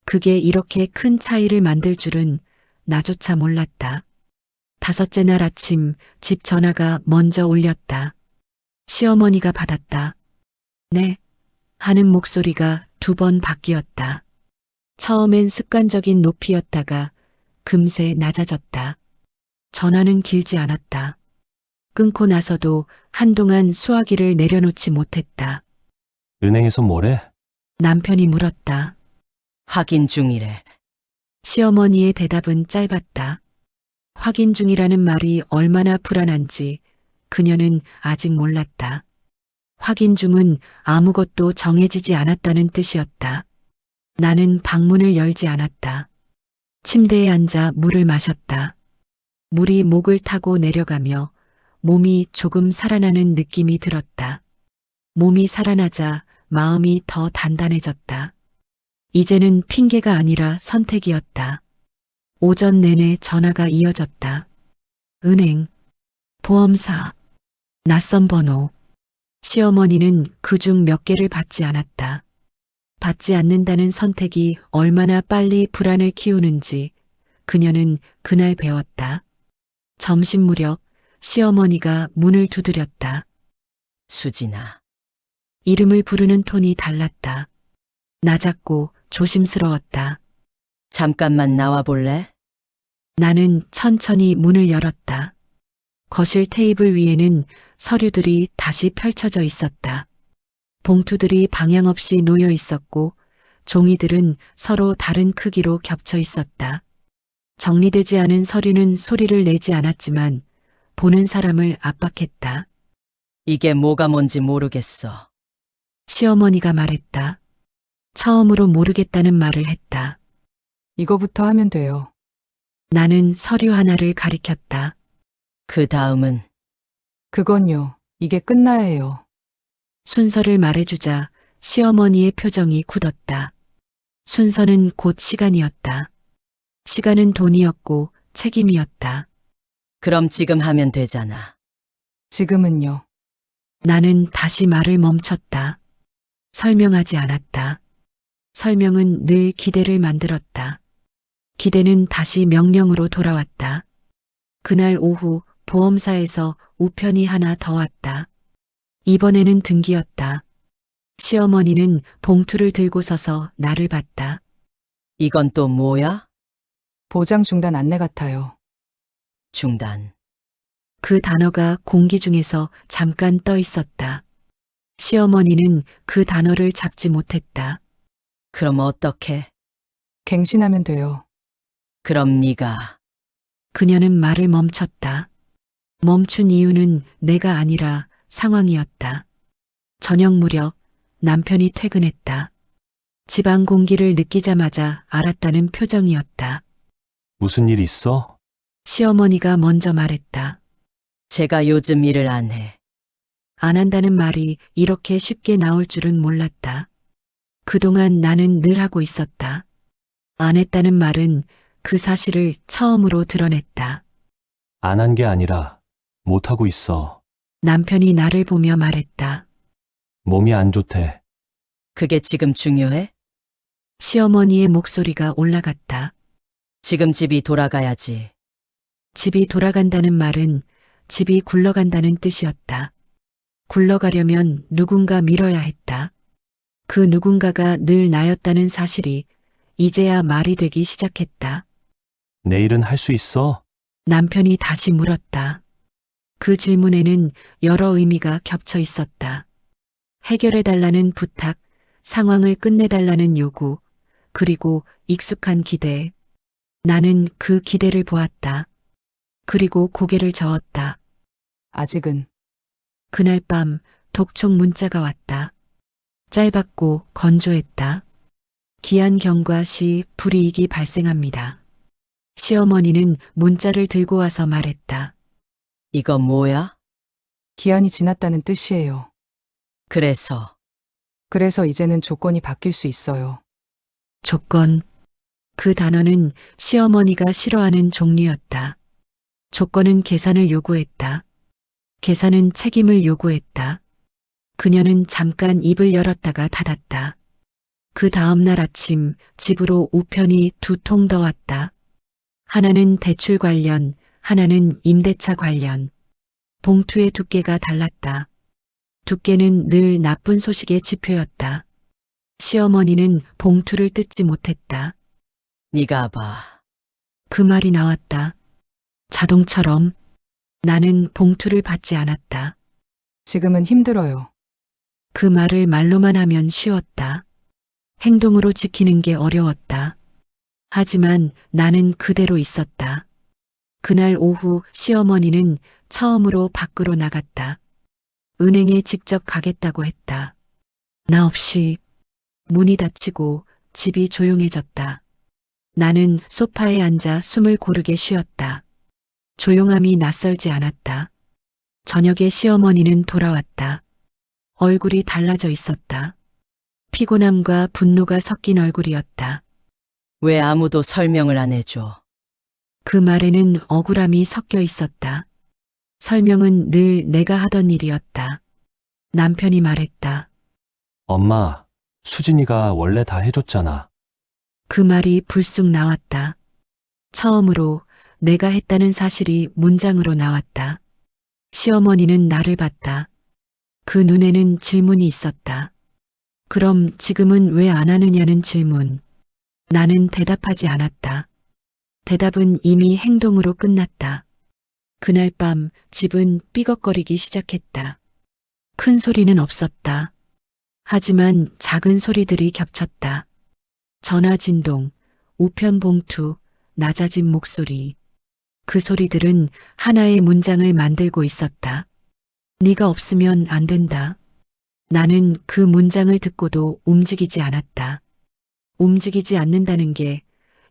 그게 이렇게 큰 차이를 만들 줄은 나조차 몰랐다. 다섯째 날 아침 집 전화가 먼저 울렸다. 시어머니가 받았다. 네. 하는 목소리가 2번 바뀌었다. 처음엔 습관적인 높이였다가 금세 낮아졌다. 전화는 길지 않았다. 끊고 나서도 한동안 수화기를 내려놓지 못했다. 은행에서 뭐래? 남편이 물었다. 확인 중이래. 시어머니의 대답은 짧았다. 확인 중이라는 말이 얼마나 불안한지 그녀는 아직 몰랐다. 확인 중은 아무것도 정해지지 않았다는 뜻이었다. 나는 방문을 열지 않았다. 침대에 앉아 물을 마셨다. 물이 목을 타고 내려가며 몸이 조금 살아나는 느낌이 들었다. 몸이 살아나자 마음이 더 단단해졌다. 이제는 핑계가 아니라 선택이었다. 오전 내내 전화가 이어졌다. 은행, 보험사, 낯선 번호. 시어머니는 그중 몇 개를 받지 않았다. 받지 않는다는 선택이 얼마나 빨리 불안을 키우는지 그녀는 그날 배웠다. 점심 무렵 시어머니가 문을 두드렸다. 수진아. 이름을 부르는 톤이 달랐다. 낮았고 조심스러웠다. 잠깐만 나와 볼래? 나는 천천히 문을 열었다. 거실 테이블 위에는 서류들이 다시 펼쳐져 있었다. 봉투들이 방향 없이 놓여 있었고 종이들은 서로 다른 크기로 겹쳐 있었다. 정리되지 않은 서류는 소리를 내지 않았지만 보는 사람을 압박했다. 이게 뭐가 뭔지 모르겠어. 시어머니가 말했다. 처음으로 모르겠다는 말을 했다. 이거부터 하면 돼요. 나는 서류 하나를 가리켰다. 그 다음은 그건요. 이게 끝나야 해요. 순서를 말해주자 시어머니의 표정이 굳었다. 순서는 곧 시간이었다. 시간은 돈이었고 책임이었다. 그럼 지금 하면 되잖아. 지금은요. 나는 다시 말을 멈췄다. 설명하지 않았다. 설명은 늘 기대를 만들었다. 기대는 다시 명령으로 돌아왔다. 그날 오후 보험사에서 우편이 하나 더 왔다. 이번에는 등기였다. 시어머니는 봉투를 들고 서서 나를 봤다. 이건 또 뭐야? 보장 중단 안내 같아요. 중단. 그 단어가 공기 중에서 잠깐 떠 있었다. 시어머니는 그 단어를 잡지 못했다. 그럼 어떻게? 갱신하면 돼요. 그럼 네가 그녀는 말을 멈췄다. 멈춘 이유는 내가 아니라 상황이었다. 저녁 무렵 남편이 퇴근했다. 집안 공기를 느끼자마자 알았다는 표정이었다. 무슨 일 있어? 시어머니가 먼저 말했다. 제가 요즘 일을 안 해. 안 한다는 말이 이렇게 쉽게 나올 줄은 몰랐다. 그동안 나는 늘 하고 있었다. 안 했다는 말은 그 사실을 처음으로 드러냈다. 안 한 게 아니라 못하고 있어. 남편이 나를 보며 말했다. 몸이 안 좋대. 그게 지금 중요해? 시어머니의 목소리가 올라갔다. 지금 집이 돌아가야지. 집이 돌아간다는 말은 집이 굴러간다는 뜻이었다. 굴러가려면 누군가 밀어야 했다. 그 누군가가 늘 나였다는 사실이 이제야 말이 되기 시작했다. 내일은 할 수 있어? 남편이 다시 물었다. 그 질문에는 여러 의미가 겹쳐 있었다. 해결해달라는 부탁, 상황을 끝내달라는 요구, 그리고 익숙한 기대. 나는 그 기대를 보았다. 그리고 고개를 저었다. 아직은 그날 밤 독촉 문자가 왔다. 짧았고 건조했다. 기한 경과 시 불이익이 발생합니다. 시어머니는 문자를 들고 와서 말했다. 이거 뭐야? 기한이 지났다는 뜻이에요. 그래서 이제는 조건이 바뀔 수 있어요. 조건. 그 단어는 시어머니가 싫어하는 종류였다. 조건은 계산을 요구했다. 계산은 책임을 요구했다. 그녀는 잠깐 입을 열었다가 닫았다. 그 다음 날 아침 집으로 우편이 2통 더 왔다. 하나는 대출 관련, 하나는 임대차 관련. 봉투의 두께가 달랐다. 두께는 늘 나쁜 소식의 지표였다. 시어머니는 봉투를 뜯지 못했다. 네가 봐. 그 말이 나왔다. 자동처럼. 나는 봉투를 받지 않았다. 지금은 힘들어요. 그 말을 말로만 하면 쉬웠다. 행동으로 지키는 게 어려웠다. 하지만 나는 그대로 있었다. 그날 오후 시어머니는 처음으로 밖으로 나갔다. 은행에 직접 가겠다고 했다. 나 없이 문이 닫히고 집이 조용해졌다. 나는 소파에 앉아 숨을 고르게 쉬었다. 조용함이 낯설지 않았다. 저녁에 시어머니는 돌아왔다. 얼굴이 달라져 있었다. 피곤함과 분노가 섞인 얼굴이었다. 왜 아무도 설명을 안 해줘? 그 말에는 억울함이 섞여 있었다. 설명은 늘 내가 하던 일이었다. 남편이 말했다. 엄마, 수진이가 원래 다 해줬잖아. 그 말이 불쑥 나왔다. 처음으로 내가 했다는 사실이 문장으로 나왔다. 시어머니는 나를 봤다. 그 눈에는 질문이 있었다. 그럼 지금은 왜 안 하느냐는 질문. 나는 대답하지 않았다. 대답은 이미 행동으로 끝났다. 그날 밤 집은 삐걱거리기 시작했다. 큰 소리는 없었다. 하지만 작은 소리들이 겹쳤다. 전화 진동, 우편 봉투, 낮아진 목소리. 그 소리들은 하나의 문장을 만들고 있었다. 네가 없으면 안 된다. 나는 그 문장을 듣고도 움직이지 않았다. 움직이지 않는다는 게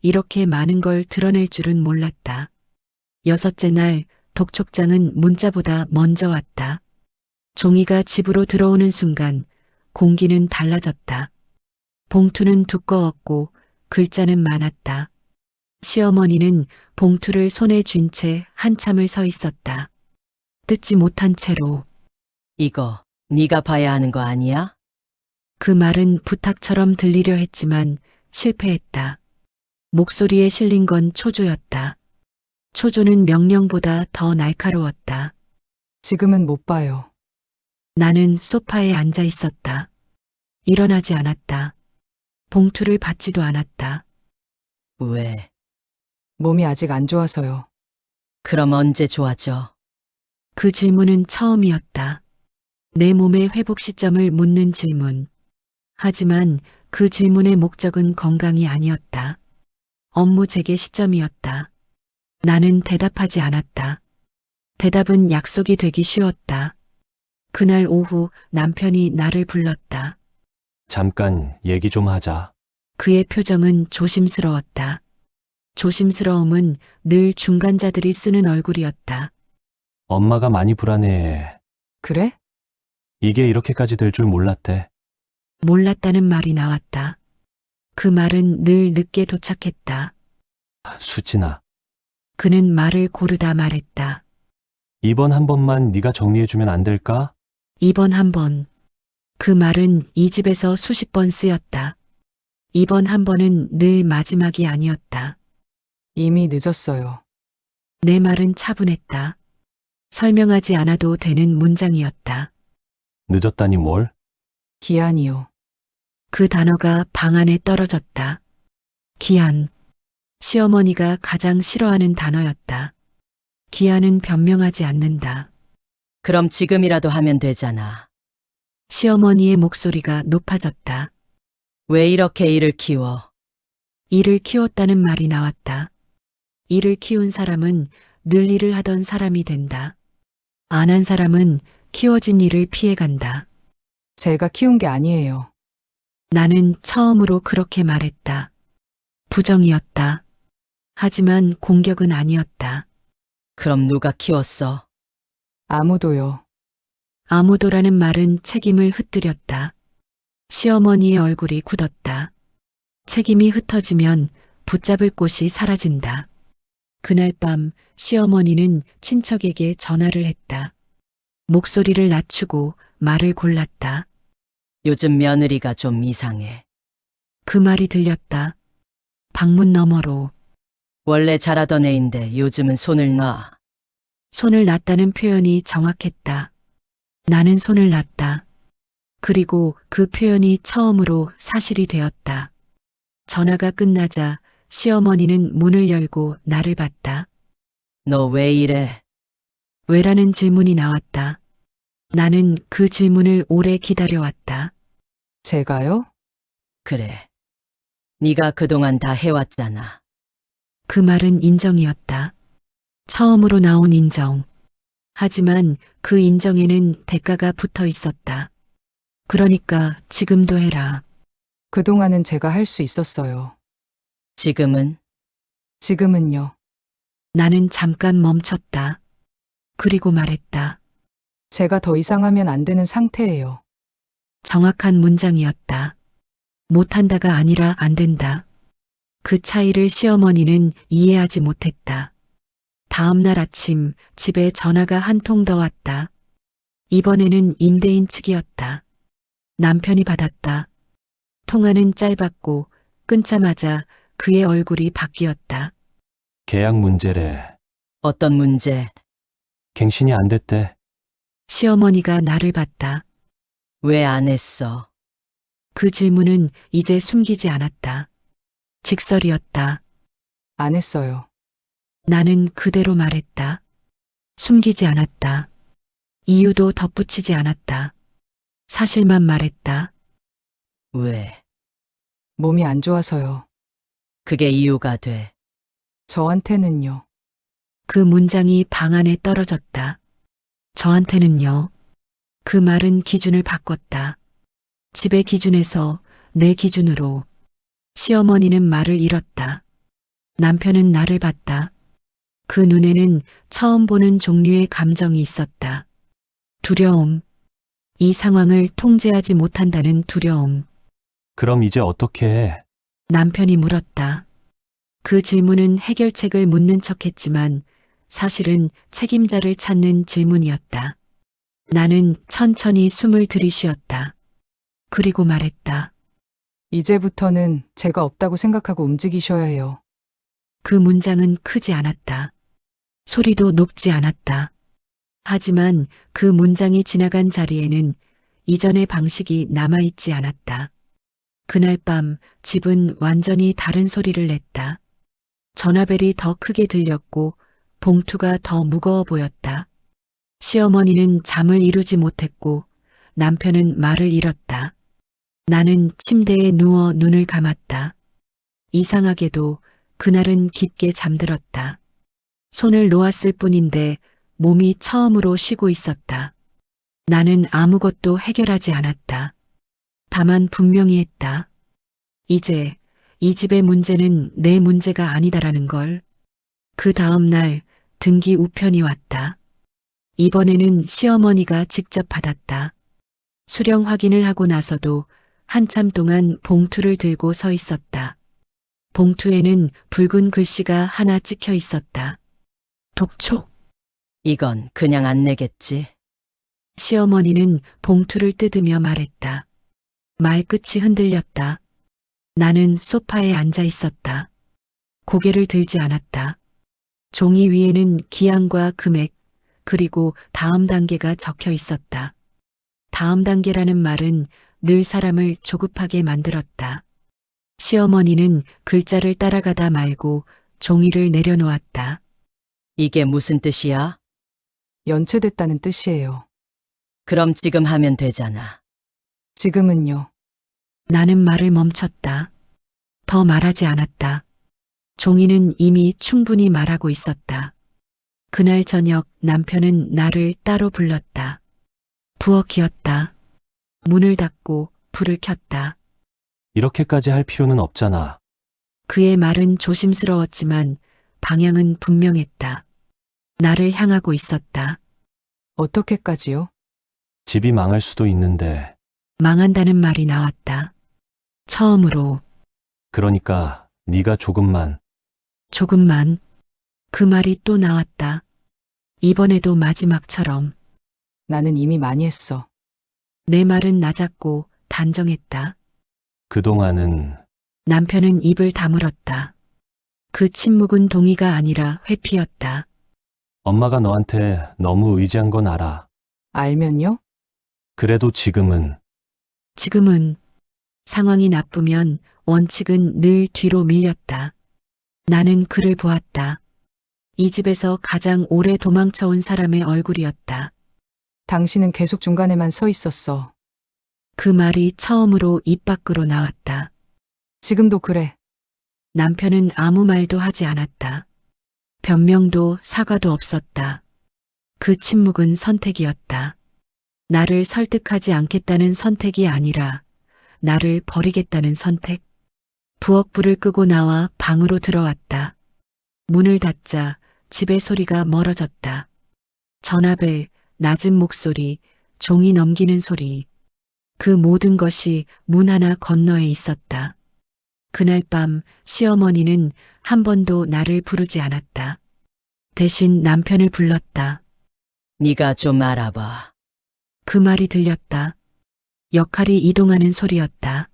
이렇게 많은 걸 드러낼 줄은 몰랐다. 6째 날 독촉장은 문자보다 먼저 왔다. 종이가 집으로 들어오는 순간 공기는 달라졌다. 봉투는 두꺼웠고 글자는 많았다. 시어머니는 봉투를 손에 쥔 채 한참을 서 있었다. 뜯지 못한 채로. 이거 네가 봐야 하는 거 아니야? 그 말은 부탁처럼 들리려 했지만 실패했다. 목소리에 실린 건 초조였다. 초조는 명령보다 더 날카로웠다. 지금은 못 봐요. 나는 소파에 앉아 있었다. 일어나지 않았다. 봉투를 받지도 않았다. 왜? 몸이 아직 안 좋아서요. 그럼 언제 좋아져? 그 질문은 처음이었다. 내 몸의 회복 시점을 묻는 질문. 하지만 그 질문의 목적은 건강이 아니었다. 업무 재개 시점이었다. 나는 대답하지 않았다. 대답은 약속이 되기 쉬웠다. 그날 오후 남편이 나를 불렀다. 잠깐 얘기 좀 하자. 그의 표정은 조심스러웠다. 조심스러움은 늘 중간자들이 쓰는 얼굴이었다. 엄마가 많이 불안해해. 그래? 이게 이렇게까지 될 줄 몰랐대. 몰랐다는 말이 나왔다. 그 말은 늘 늦게 도착했다. 수진아, 그는 말을 고르다 말했다. 이번 한 번만 네가 정리해주면 안 될까? 이번 한 번. 그 말은 이 집에서 수십 번 쓰였다. 이번 한 번은 늘 마지막이 아니었다. 이미 늦었어요. 내 말은 차분했다. 설명하지 않아도 되는 문장이었다. 늦었다니 뭘? 기한이요. 그 단어가 방 안에 떨어졌다. 기한. 시어머니가 가장 싫어하는 단어였다. 기한은 변명하지 않는다. 그럼 지금이라도 하면 되잖아. 시어머니의 목소리가 높아졌다. 왜 이렇게 일을 키워? 일을 키웠다는 말이 나왔다. 일을 키운 사람은 늘 일을 하던 사람이 된다. 안 한 사람은 키워진 일을 피해간다. 제가 키운 게 아니에요. 나는 처음으로 그렇게 말했다. 부정이었다. 하지만 공격은 아니었다. 그럼 누가 키웠어? 아무도요. 아무도라는 말은 책임을 흩뜨렸다. 시어머니의 얼굴이 굳었다. 책임이 흩어지면 붙잡을 곳이 사라진다. 그날 밤 시어머니는 친척에게 전화를 했다. 목소리를 낮추고 말을 골랐다. 요즘 며느리가 좀 이상해. 그 말이 들렸다. 방문 너머로 원래 잘하던 애인데 요즘은 손을 놔. 손을 놨다는 표현이 정확했다. 나는 손을 놨다. 그리고 그 표현이 처음으로 사실이 되었다. 전화가 끝나자 시어머니는 문을 열고 나를 봤다. 너 왜 이래? 왜라는 질문이 나왔다. 나는 그 질문을 오래 기다려왔다. 제가요? 그래. 네가 그동안 다 해왔잖아. 그 말은 인정이었다. 처음으로 나온 인정. 하지만 그 인정에는 대가가 붙어 있었다. 그러니까 지금도 해라. 그동안은 제가 할 수 있었어요. 지금은? 지금은요. 나는 잠깐 멈췄다. 그리고 말했다. 제가 더 이상 하면 안 되는 상태예요. 정확한 문장이었다. 못한다가 아니라 안 된다. 그 차이를 시어머니는 이해하지 못했다. 다음 날 아침 집에 전화가 한 통 더 왔다. 이번에는 임대인 측이었다. 남편이 받았다. 통화는 짧았고 끊자마자 그의 얼굴이 바뀌었다. 계약 문제래. 어떤 문제? 갱신이 안 됐대. 시어머니가 나를 봤다. 왜 안 했어? 그 질문은 이제 숨기지 않았다. 직설이었다. 안 했어요. 나는 그대로 말했다. 숨기지 않았다. 이유도 덧붙이지 않았다. 사실만 말했다. 왜? 몸이 안 좋아서요. 그게 이유가 돼. 저한테는요. 그 문장이 방 안에 떨어졌다. 저한테는요. 그 말은 기준을 바꿨다. 집의 기준에서 내 기준으로. 시어머니는 말을 잃었다. 남편은 나를 봤다. 그 눈에는 처음 보는 종류의 감정이 있었다. 두려움. 이 상황을 통제하지 못한다는 두려움. 그럼 이제 어떻게 해? 남편이 물었다. 그 질문은 해결책을 묻는 척했지만 사실은 책임자를 찾는 질문이었다. 나는 천천히 숨을 들이쉬었다. 그리고 말했다. 이제부터는 제가 없다고 생각하고 움직이셔야 해요. 그 문장은 크지 않았다. 소리도 높지 않았다. 하지만 그 문장이 지나간 자리에는 이전의 방식이 남아있지 않았다. 그날 밤 집은 완전히 다른 소리를 냈다. 전화벨이 더 크게 들렸고 봉투가 더 무거워 보였다. 시어머니는 잠을 이루지 못했고 남편은 말을 잃었다. 나는 침대에 누워 눈을 감았다. 이상하게도 그날은 깊게 잠들었다. 손을 놓았을 뿐인데 몸이 처음으로 쉬고 있었다. 나는 아무것도 해결하지 않았다. 다만 분명히 했다. 이제 이 집의 문제는 내 문제가 아니다라는 걸. 그 다음 날 등기 우편이 왔다. 이번에는 시어머니가 직접 받았다. 수령 확인을 하고 나서도 한참 동안 봉투를 들고 서 있었다. 봉투에는 붉은 글씨가 하나 찍혀 있었다. 독촉. 이건 그냥 안 내겠지. 시어머니는 봉투를 뜯으며 말했다. 말끝이 흔들렸다. 나는 소파에 앉아 있었다. 고개를 들지 않았다. 종이 위에는 기한과 금액, 그리고 다음 단계가 적혀 있었다. 다음 단계라는 말은 늘 사람을 조급하게 만들었다. 시어머니는 글자를 따라가다 말고 종이를 내려놓았다. 이게 무슨 뜻이야? 연체됐다는 뜻이에요. 그럼 지금 하면 되잖아. 지금은요. 나는 말을 멈췄다. 더 말하지 않았다. 종이는 이미 충분히 말하고 있었다. 그날 저녁 남편은 나를 따로 불렀다. 부엌 기었다. 문을 닫고 불을 켰다. 이렇게까지 할 필요는 없잖아. 그의 말은 조심스러웠지만 방향은 분명했다. 나를 향하고 있었다. 어떻게까지요? 집이 망할 수도 있는데. 망한다는 말이 나왔다. 처음으로 그러니까 네가 조금만. 조금만. 그 말이 또 나왔다. 이번에도 마지막처럼. 나는 이미 많이 했어. 내 말은 낮았고 단정했다. 그동안은 남편은 입을 다물었다. 그 침묵은 동의가 아니라 회피였다. 엄마가 너한테 너무 의지한 건 알아. 알면요? 그래도 지금은 지금은 상황이 나쁘면 원칙은 늘 뒤로 밀렸다. 나는 그를 보았다. 이 집에서 가장 오래 도망쳐온 사람의 얼굴이었다. 당신은 계속 중간에만 서 있었어. 그 말이 처음으로 입 밖으로 나왔다. 지금도 그래. 남편은 아무 말도 하지 않았다. 변명도 사과도 없었다. 그 침묵은 선택이었다. 나를 설득하지 않겠다는 선택이 아니라 나를 버리겠다는 선택. 부엌 불을 끄고 나와 방으로 들어왔다. 문을 닫자 집의 소리가 멀어졌다. 전화벨, 낮은 목소리, 종이 넘기는 소리. 그 모든 것이 문 하나 건너에 있었다. 그날 밤 시어머니는 한 번도 나를 부르지 않았다. 대신 남편을 불렀다. 네가 좀 알아봐. 그 말이 들렸다. 역할이 이동하는 소리였다.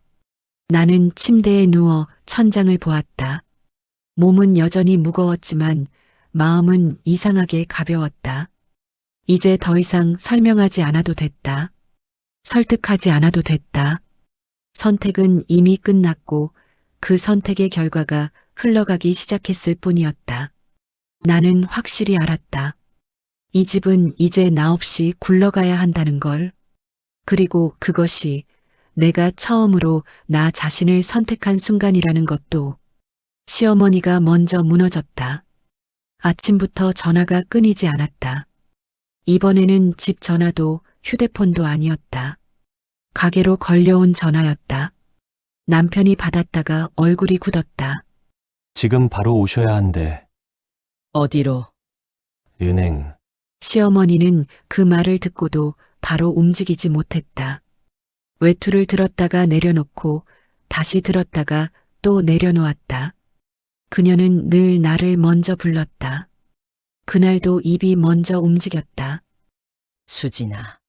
나는 침대에 누워 천장을 보았다. 몸은 여전히 무거웠지만 마음은 이상하게 가벼웠다. 이제 더 이상 설명하지 않아도 됐다. 설득하지 않아도 됐다. 선택은 이미 끝났고 그 선택의 결과가 흘러가기 시작했을 뿐이었다. 나는 확실히 알았다. 이 집은 이제 나 없이 굴러가야 한다는 걸. 그리고 그것이 내가 처음으로 나 자신을 선택한 순간이라는 것도. 시어머니가 먼저 무너졌다. 아침부터 전화가 끊이지 않았다. 이번에는 집 전화도 휴대폰도 아니었다. 가게로 걸려온 전화였다. 남편이 받았다가 얼굴이 굳었다. 지금 바로 오셔야 한대. 어디로? 은행. 시어머니는 그 말을 듣고도 바로 움직이지 못했다. 외투를 들었다가 내려놓고 다시 들었다가 또 내려놓았다. 그녀는 늘 나를 먼저 불렀다. 그날도 입이 먼저 움직였다. 수진아.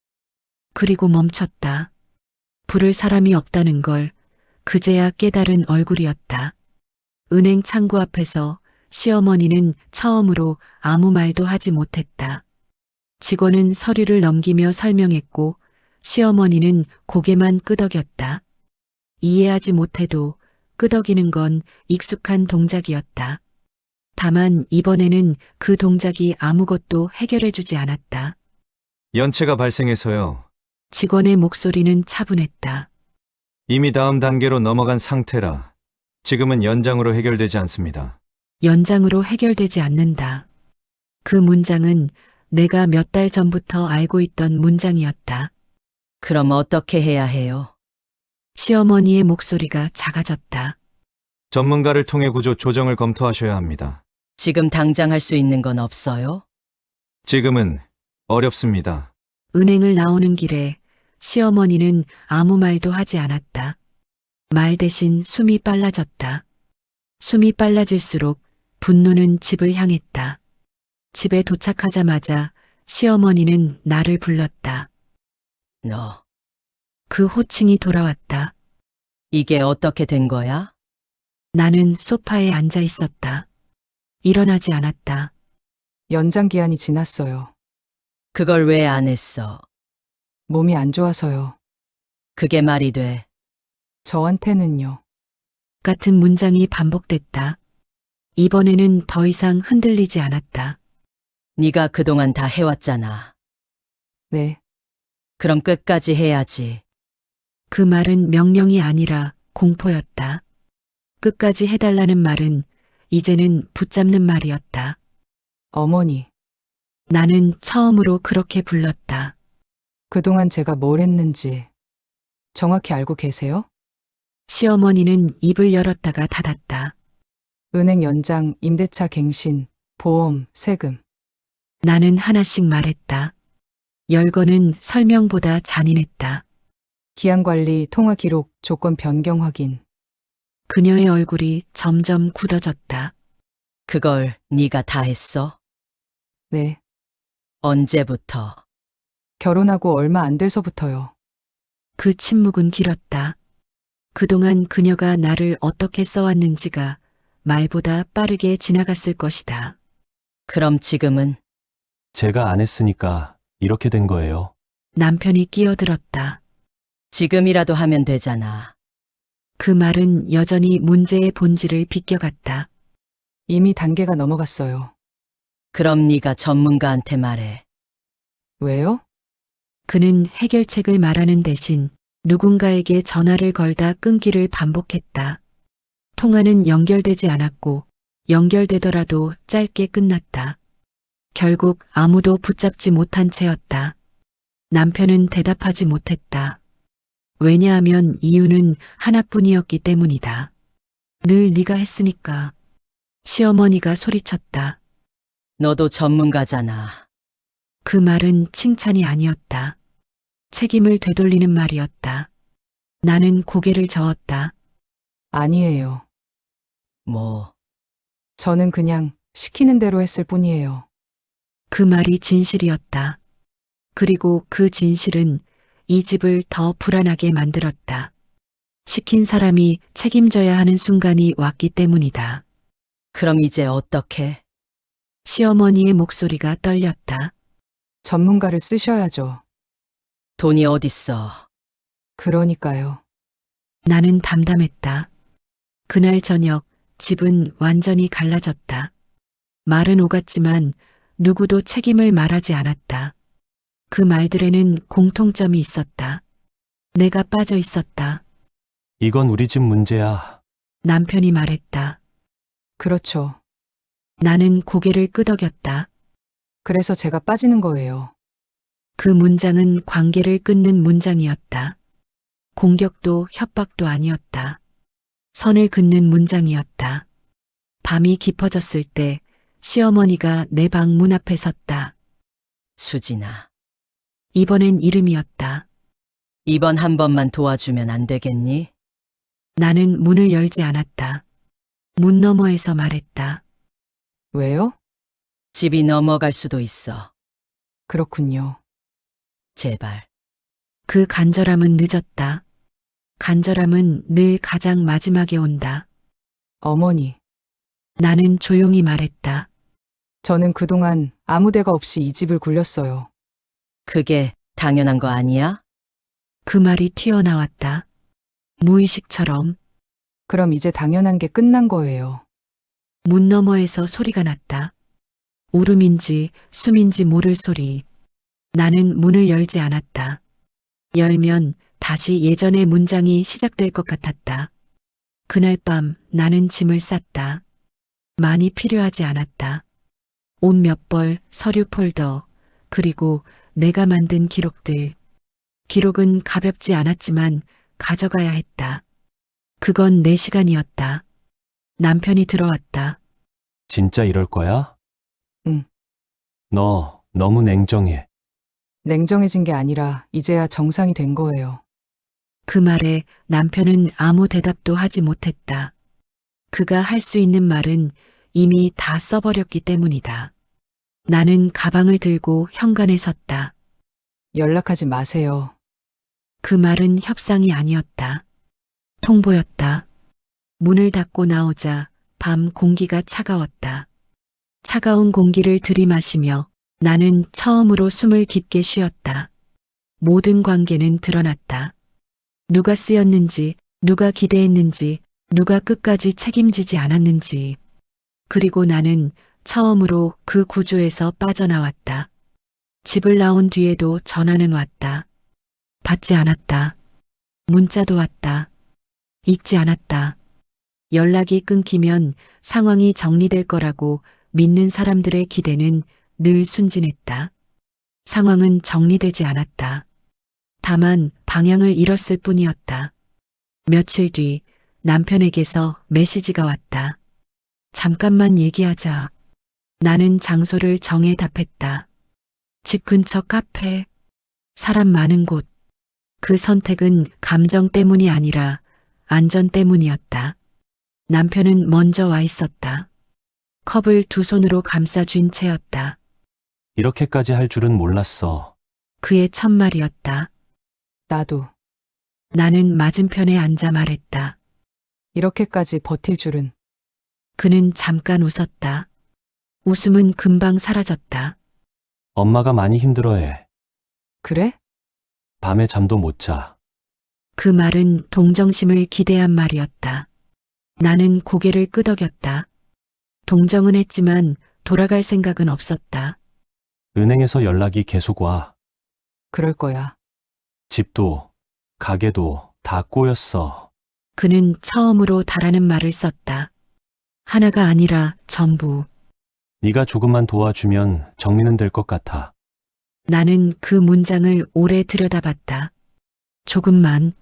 그리고 멈췄다. 부를 사람이 없다는 걸 그제야 깨달은 얼굴이었다. 은행 창구 앞에서 시어머니는 처음으로 아무 말도 하지 못했다. 직원은 서류를 넘기며 설명했고 시어머니는 고개만 끄덕였다. 이해하지 못해도 끄덕이는 건 익숙한 동작이었다. 다만 이번에는 그 동작이 아무것도 해결해주지 않았다. 연체가 발생해서요. 직원의 목소리는 차분했다. 이미 다음 단계로 넘어간 상태라 지금은 연장으로 해결되지 않습니다. 연장으로 해결되지 않는다. 그 문장은 내가 몇 달 전부터 알고 있던 문장이었다. 그럼 어떻게 해야 해요? 시어머니의 목소리가 작아졌다. 전문가를 통해 구조 조정을 검토하셔야 합니다. 지금 당장 할 수 있는 건 없어요? 지금은 어렵습니다. 은행을 나오는 길에 시어머니는 아무 말도 하지 않았다. 말 대신 숨이 빨라졌다. 숨이 빨라질수록 분노는 집을 향했다. 집에 도착하자마자 시어머니는 나를 불렀다. 너, 그 호칭이 돌아왔다. 이게 어떻게 된 거야? 나는 소파에 앉아 있었다. 일어나지 않았다. 연장 기한이 지났어요. 그걸 왜 안 했어? 몸이 안 좋아서요. 그게 말이 돼. 저한테는요. 같은 문장이 반복됐다. 이번에는 더 이상 흔들리지 않았다. 네가 그동안 다 해왔잖아. 네, 그럼 끝까지 해야지. 그 말은 명령이 아니라 공포였다. 끝까지 해달라는 말은 이제는 붙잡는 말이었다. 어머니. 나는 처음으로 그렇게 불렀다. 그동안 제가 뭘 했는지 정확히 알고 계세요? 시어머니는 입을 열었다가 닫았다. 은행 연장, 임대차 갱신, 보험, 세금. 나는 하나씩 말했다. 열거는 설명보다 잔인했다. 기한 관리, 통화 기록, 조건 변경 확인. 그녀의 얼굴이 점점 굳어졌다. 그걸 네가 다 했어? 네, 언제부터? 결혼하고 얼마 안 돼서부터요. 그 침묵은 길었다. 그동안 그녀가 나를 어떻게 써왔는지가 말보다 빠르게 지나갔을 것이다. 그럼 지금은? 제가 안 했으니까 이렇게 된 거예요. 남편이 끼어들었다. 지금이라도 하면 되잖아. 그 말은 여전히 문제의 본질을 비껴갔다. 이미 단계가 넘어갔어요. 그럼 네가 전문가한테 말해. 왜요? 그는 해결책을 말하는 대신 누군가에게 전화를 걸다 끊기를 반복했다. 통화는 연결되지 않았고 연결되더라도 짧게 끝났다. 결국 아무도 붙잡지 못한 채였다. 남편은 대답하지 못했다. 왜냐하면 이유는 하나뿐이었기 때문이다. 늘 네가 했으니까. 시어머니가 소리쳤다. 너도 전문가잖아. 그 말은 칭찬이 아니었다. 책임을 되돌리는 말이었다. 나는 고개를 저었다. 아니에요. 뭐, 저는 그냥 시키는 대로 했을 뿐이에요. 그 말이 진실이었다. 그리고 그 진실은 이 집을 더 불안하게 만들었다. 시킨 사람이 책임져야 하는 순간이 왔기 때문이다. 그럼 이제 어떻게? 시어머니의 목소리가 떨렸다. 전문가를 쓰셔야죠. 돈이 어딨어? 그러니까요. 나는 담담했다. 그날 저녁 집은 완전히 갈라졌다. 말은 오갔지만 누구도 책임을 말하지 않았다. 그 말들에는 공통점이 있었다. 내가 빠져 있었다. 이건 우리 집 문제야. 남편이 말했다. 그렇죠. 나는 고개를 끄덕였다. 그래서 제가 빠지는 거예요. 그 문장은 관계를 끊는 문장이었다. 공격도 협박도 아니었다. 선을 긋는 문장이었다. 밤이 깊어졌을 때 시어머니가 내 방 문 앞에 섰다. 수진아, 이번엔 이름이었다. 이번 한 번만 도와주면 안 되겠니? 나는 문을 열지 않았다. 문 너머에서 말했다. 왜요? 집이 넘어갈 수도 있어. 그렇군요. 제발. 그 간절함은 늦었다. 간절함은 늘 가장 마지막에 온다. 어머니, 나는 조용히 말했다. 저는 그동안 아무 데가 없이 이 집을 굴렸어요. 그게 당연한 거 아니야? 그 말이 튀어나왔다. 무의식처럼. 그럼 이제 당연한 게 끝난 거예요. 문 너머에서 소리가 났다. 울음인지 숨인지 모를 소리. 나는 문을 열지 않았다. 열면 다시 예전의 문장이 시작될 것 같았다. 그날 밤 나는 짐을 쌌다. 많이 필요하지 않았다. 옷 몇 벌, 서류 폴더, 그리고 내가 만든 기록들. 기록은 가볍지 않았지만 가져가야 했다. 그건 내 시간이었다. 남편이 들어왔다. 진짜 이럴 거야? 응. 너 너무 냉정해. 냉정해진 게 아니라 이제야 정상이 된 거예요. 그 말에 남편은 아무 대답도 하지 못했다. 그가 할 수 있는 말은 이미 다 써버렸기 때문이다. 나는 가방을 들고 현관에 섰다. 연락하지 마세요. 그 말은 협상이 아니었다. 통보였다. 문을 닫고 나오자 밤 공기가 차가웠다. 차가운 공기를 들이마시며 나는 처음으로 숨을 깊게 쉬었다. 모든 관계는 드러났다. 누가 쓰였는지, 누가 기대했는지, 누가 끝까지 책임지지 않았는지. 그리고 나는 처음으로 그 구조에서 빠져나왔다. 집을 나온 뒤에도 전화는 왔다. 받지 않았다. 문자도 왔다. 읽지 않았다. 연락이 끊기면 상황이 정리될 거라고 믿는 사람들의 기대는 늘 순진했다. 상황은 정리되지 않았다. 다만 방향을 잃었을 뿐이었다. 며칠 뒤 남편에게서 메시지가 왔다. 잠깐만 얘기하자. 나는 장소를 정해 답했다. 집 근처 카페, 사람 많은 곳. 그 선택은 감정 때문이 아니라 안전 때문이었다. 남편은 먼저 와 있었다. 컵을 두 손으로 감싸쥔 채였다. 이렇게까지 할 줄은 몰랐어. 그의 첫말이었다. 나도 나는 맞은편에 앉아 말했다. 이렇게까지 버틸 줄은. 그는 잠깐 웃었다. 웃음은 금방 사라졌다. 엄마가 많이 힘들어해. 그래? 밤에 잠도 못 자. 그 말은 동정심을 기대한 말이었다. 나는 고개를 끄덕였다. 동정은 했지만 돌아갈 생각은 없었다. 은행에서 연락이 계속 와. 그럴 거야. 집도, 가게도 다 꼬였어. 그는 처음으로 다라는 말을 썼다. 하나가 아니라 전부. 네가 조금만 도와주면 정리는 될 것 같아. 나는 그 문장을 오래 들여다봤다. 조금만.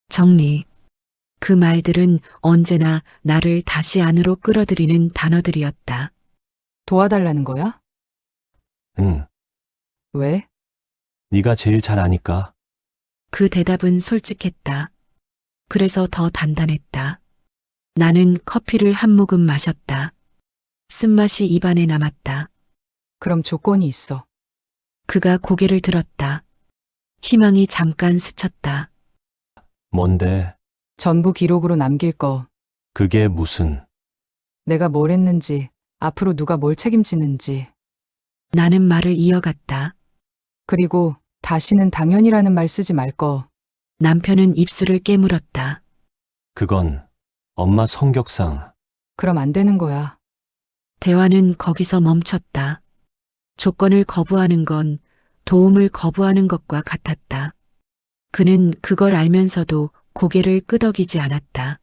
정리. 그 말들은 언제나 나를 다시 안으로 끌어들이는 단어들이었다. 도와달라는 거야? 응, 왜? 네가 제일 잘 아니까. 그 대답은 솔직했다. 그래서 더 단단했다. 나는 커피를 한 모금 마셨다. 쓴맛이 입안에 남았다. 그럼 조건이 있어. 그가 고개를 들었다. 희망이 잠깐 스쳤다. 뭔데? 전부 기록으로 남길 거. 그게 무슨? 내가 뭘 했는지, 앞으로 누가 뭘 책임지는지. 나는 말을 이어갔다. 그리고 다시는 당연이라는 말 쓰지 말 거. 남편은 입술을 깨물었다. 그건 엄마 성격상. 그럼 안 되는 거야. 대화는 거기서 멈췄다. 조건을 거부하는 건 도움을 거부하는 것과 같았다. 그는 그걸 알면서도 고개를 끄덕이지 않았다.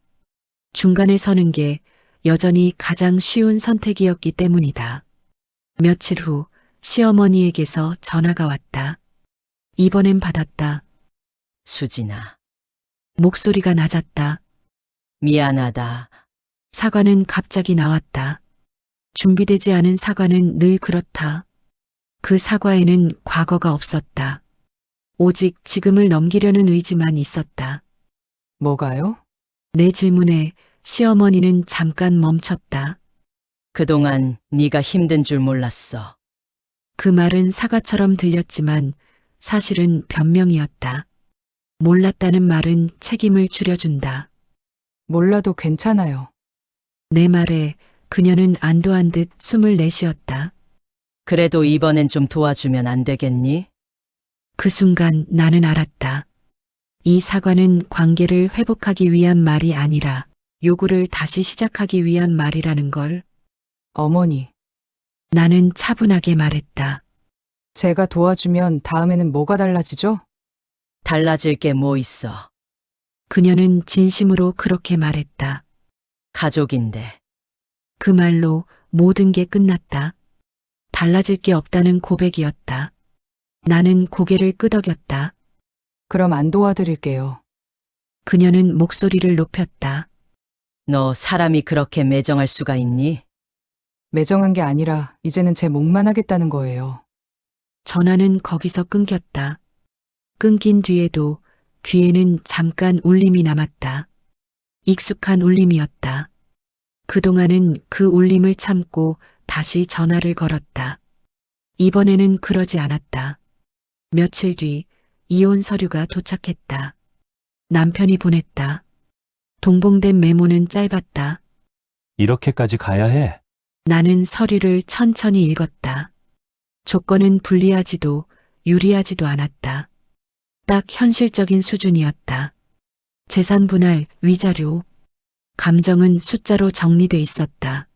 중간에 서는 게 여전히 가장 쉬운 선택이었기 때문이다. 며칠 후 시어머니에게서 전화가 왔다. 이번엔 받았다. 수진아, 목소리가 낮았다. 미안하다. 사과는 갑자기 나왔다. 준비되지 않은 사과는 늘 그렇다. 그 사과에는 과거가 없었다. 오직 지금을 넘기려는 의지만 있었다. 뭐가요? 내 질문에 시어머니는 잠깐 멈췄다. 그동안 네가 힘든 줄 몰랐어. 그 말은 사과처럼 들렸지만 사실은 변명이었다. 몰랐다는 말은 책임을 줄여준다. 몰라도 괜찮아요. 내 말에 그녀는 안도한 듯 숨을 내쉬었다. 그래도 이번엔 좀 도와주면 안 되겠니? 그 순간 나는 알았다. 이 사과는 관계를 회복하기 위한 말이 아니라 요구를 다시 시작하기 위한 말이라는 걸. 어머니, 나는 차분하게 말했다. 제가 도와주면 다음에는 뭐가 달라지죠? 달라질 게 뭐 있어. 그녀는 진심으로 그렇게 말했다. 가족인데. 그 말로 모든 게 끝났다. 달라질 게 없다는 고백이었다. 나는 고개를 끄덕였다. 그럼 안 도와드릴게요. 그녀는 목소리를 높였다. 너 사람이 그렇게 매정할 수가 있니? 매정한 게 아니라 이제는 제 몫만 하겠다는 거예요. 전화는 거기서 끊겼다. 끊긴 뒤에도 귀에는 잠깐 울림이 남았다. 익숙한 울림이었다. 그동안은 그 울림을 참고 다시 전화를 걸었다. 이번에는 그러지 않았다. 며칠 뒤 이혼 서류가 도착했다. 남편이 보냈다. 동봉된 메모는 짧았다. 이렇게까지 가야 해? 나는 서류를 천천히 읽었다. 조건은 불리하지도 유리하지도 않았다. 딱 현실적인 수준이었다. 재산 분할, 위자료. 감정은 숫자로 정리돼 있었다.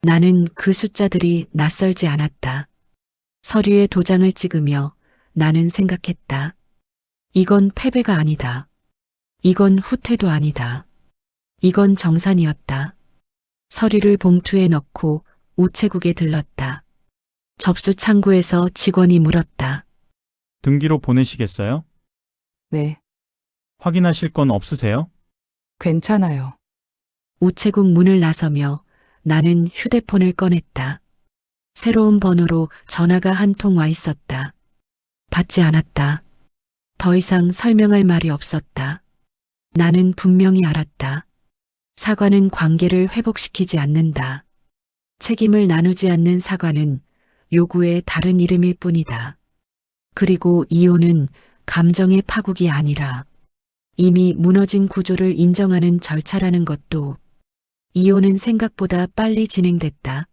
나는 그 숫자들이 낯설지 않았다. 서류에 도장을 찍으며 나는 생각했다. 이건 패배가 아니다. 이건 후퇴도 아니다. 이건 정산이었다. 서류를 봉투에 넣고 우체국에 들렀다. 접수 창구에서 직원이 물었다. 등기로 보내시겠어요? 네, 확인하실 건 없으세요? 괜찮아요. 우체국 문을 나서며 나는 휴대폰을 꺼냈다. 새로운 번호로 전화가 한 통 와 있었다. 받지 않았다. 더 이상 설명할 말이 없었다. 나는 분명히 알았다. 사과는 관계를 회복시키지 않는다. 책임을 나누지 않는 사과는 요구의 다른 이름일 뿐이다. 그리고 이혼은 감정의 파국이 아니라 이미 무너진 구조를 인정하는 절차라는 것도. 이혼은 생각보다 빨리 진행됐다.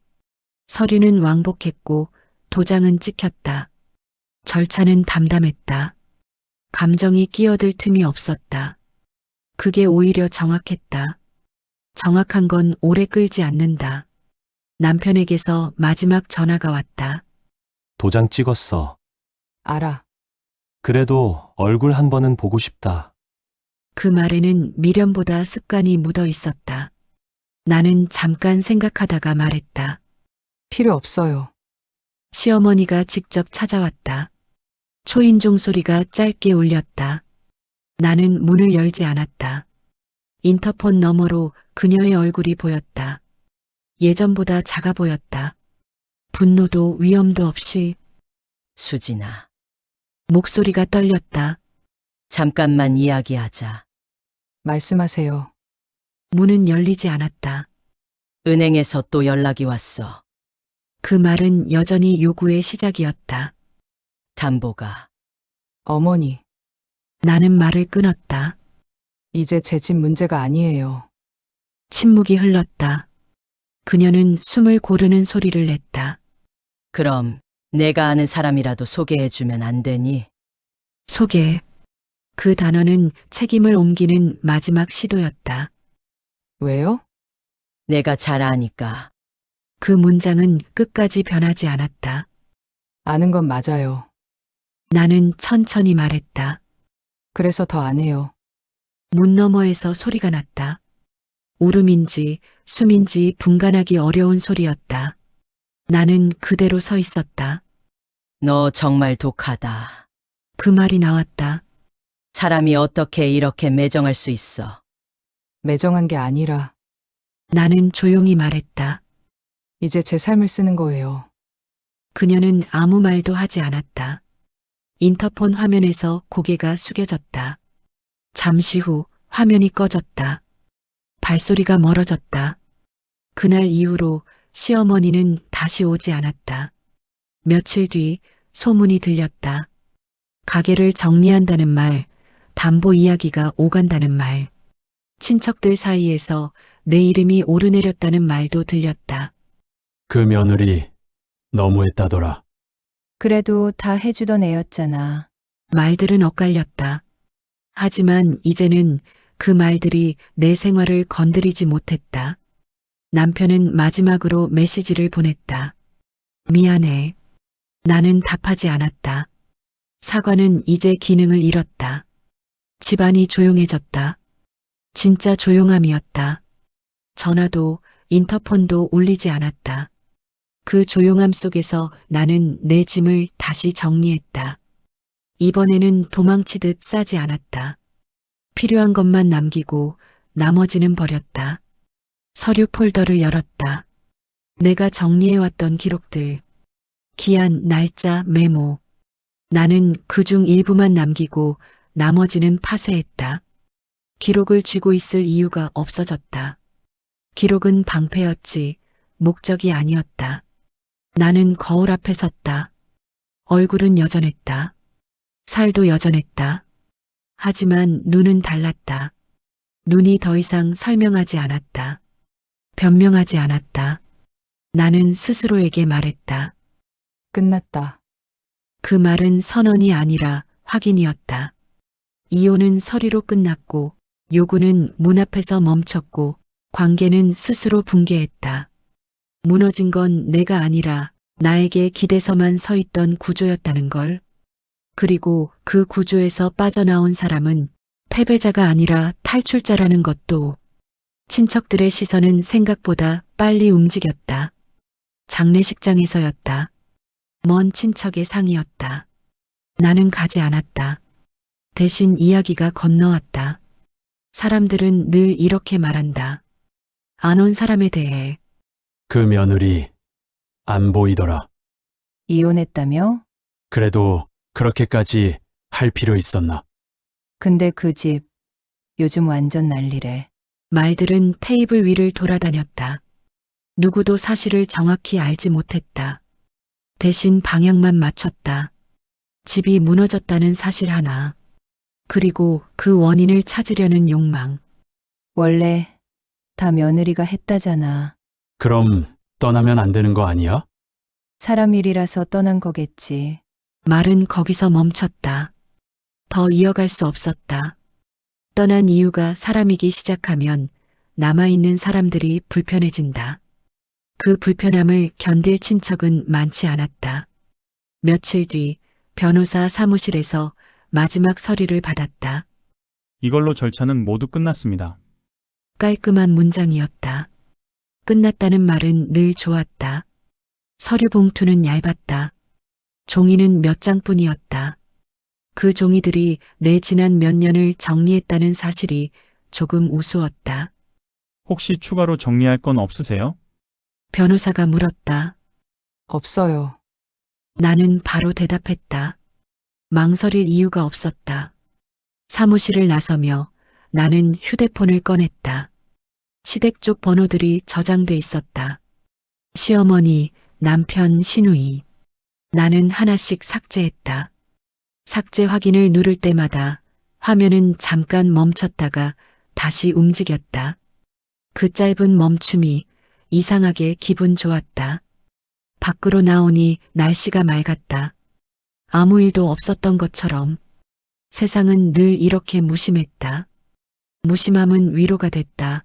서류는 왕복했고 도장은 찍혔다. 절차는 담담했다. 감정이 끼어들 틈이 없었다. 그게 오히려 정확했다. 정확한 건 오래 끌지 않는다. 남편에게서 마지막 전화가 왔다. 도장 찍었어. 알아. 그래도 얼굴 한 번은 보고 싶다. 그 말에는 미련보다 습관이 묻어 있었다. 나는 잠깐 생각하다가 말했다. 필요 없어요. 시어머니가 직접 찾아왔다. 초인종 소리가 짧게 울렸다. 나는 문을 열지 않았다. 인터폰 너머로 그녀의 얼굴이 보였다. 예전보다 작아 보였다. 분노도 위험도 없이. 수진아, 목소리가 떨렸다. 잠깐만 이야기하자. 말씀하세요. 문은 열리지 않았다. 은행에서 또 연락이 왔어. 그 말은 여전히 요구의 시작이었다. 담보가. 어머니, 나는 말을 끊었다. 이제 제 집 문제가 아니에요. 침묵이 흘렀다. 그녀는 숨을 고르는 소리를 냈다. 그럼 내가 아는 사람이라도 소개해주면 안 되니? 소개. 그 단어는 책임을 옮기는 마지막 시도였다. 왜요? 내가 잘 아니까. 그 문장은 끝까지 변하지 않았다. 아는 건 맞아요. 나는 천천히 말했다. 그래서 더 안 해요. 문 너머에서 소리가 났다. 울음인지 숨인지 분간하기 어려운 소리였다. 나는 그대로 서 있었다. 너 정말 독하다. 그 말이 나왔다. 사람이 어떻게 이렇게 매정할 수 있어? 매정한 게 아니라 나는 조용히 말했다. 이제 제 삶을 쓰는 거예요. 그녀는 아무 말도 하지 않았다. 인터폰 화면에서 고개가 숙여졌다. 잠시 후 화면이 꺼졌다. 발소리가 멀어졌다. 그날 이후로 시어머니는 다시 오지 않았다. 며칠 뒤 소문이 들렸다. 가게를 정리한다는 말, 담보 이야기가 오간다는 말, 친척들 사이에서 내 이름이 오르내렸다는 말도 들렸다. 그 며느리 너무했다더라. 그래도 다 해주던 애였잖아. 말들은 엇갈렸다. 하지만 이제는 그 말들이 내 생활을 건드리지 못했다. 남편은 마지막으로 메시지를 보냈다. 미안해. 나는 답하지 않았다. 사과는 이제 기능을 잃었다. 집안이 조용해졌다. 진짜 조용함이었다. 전화도 인터폰도 울리지 않았다. 그 조용함 속에서 나는 내 짐을 다시 정리했다. 이번에는 도망치듯 싸지 않았다. 필요한 것만 남기고 나머지는 버렸다. 서류 폴더를 열었다. 내가 정리해왔던 기록들, 기한, 날짜, 메모. 나는 그중 일부만 남기고 나머지는 파쇄했다. 기록을 쥐고 있을 이유가 없어졌다. 기록은 방패였지 목적이 아니었다. 나는 거울 앞에 섰다. 얼굴은 여전했다. 살도 여전했다. 하지만 눈은 달랐다. 눈이 더 이상 설명하지 않았다. 변명하지 않았다. 나는 스스로에게 말했다. 끝났다. 그 말은 선언이 아니라 확인이었다. 이혼은 서류로 끝났고 요구는 문 앞에서 멈췄고 관계는 스스로 붕괴했다. 무너진 건 내가 아니라 나에게 기대서만 서 있던 구조였다는 걸. 그리고 그 구조에서 빠져나온 사람은 패배자가 아니라 탈출자라는 것도. 친척들의 시선은 생각보다 빨리 움직였다. 장례식장에서였다. 먼 친척의 상이었다. 나는 가지 않았다. 대신 이야기가 건너왔다. 사람들은 늘 이렇게 말한다. 안 온 사람에 대해. 그 며느리 안 보이더라. 이혼했다며? 그래도 그렇게까지 할 필요 있었나? 근데 그 집 요즘 완전 난리래. 말들은 테이블 위를 돌아다녔다. 누구도 사실을 정확히 알지 못했다. 대신 방향만 맞췄다. 집이 무너졌다는 사실 하나. 그리고 그 원인을 찾으려는 욕망. 원래 다 며느리가 했다잖아. 그럼 떠나면 안 되는 거 아니야? 사람 일이라서 떠난 거겠지. 말은 거기서 멈췄다. 더 이어갈 수 없었다. 떠난 이유가 사람이기 시작하면 남아있는 사람들이 불편해진다. 그 불편함을 견딜 친척은 많지 않았다. 며칠 뒤 변호사 사무실에서 마지막 서류를 받았다. 이걸로 절차는 모두 끝났습니다. 깔끔한 문장이었다. 끝났다는 말은 늘 좋았다. 서류 봉투는 얇았다. 종이는 몇 장뿐이었다. 그 종이들이 내 지난 몇 년을 정리했다는 사실이 조금 우스웠다. 혹시 추가로 정리할 건 없으세요? 변호사가 물었다. 없어요. 나는 바로 대답했다. 망설일 이유가 없었다. 사무실을 나서며 나는 휴대폰을 꺼냈다. 시댁 쪽 번호들이 저장돼 있었다. 시어머니, 남편, 시누이. 나는 하나씩 삭제했다. 삭제 확인을 누를 때마다 화면은 잠깐 멈췄다가 다시 움직였다. 그 짧은 멈춤이 이상하게 기분 좋았다. 밖으로 나오니 날씨가 맑았다. 아무 일도 없었던 것처럼. 세상은 늘 이렇게 무심했다. 무심함은 위로가 됐다.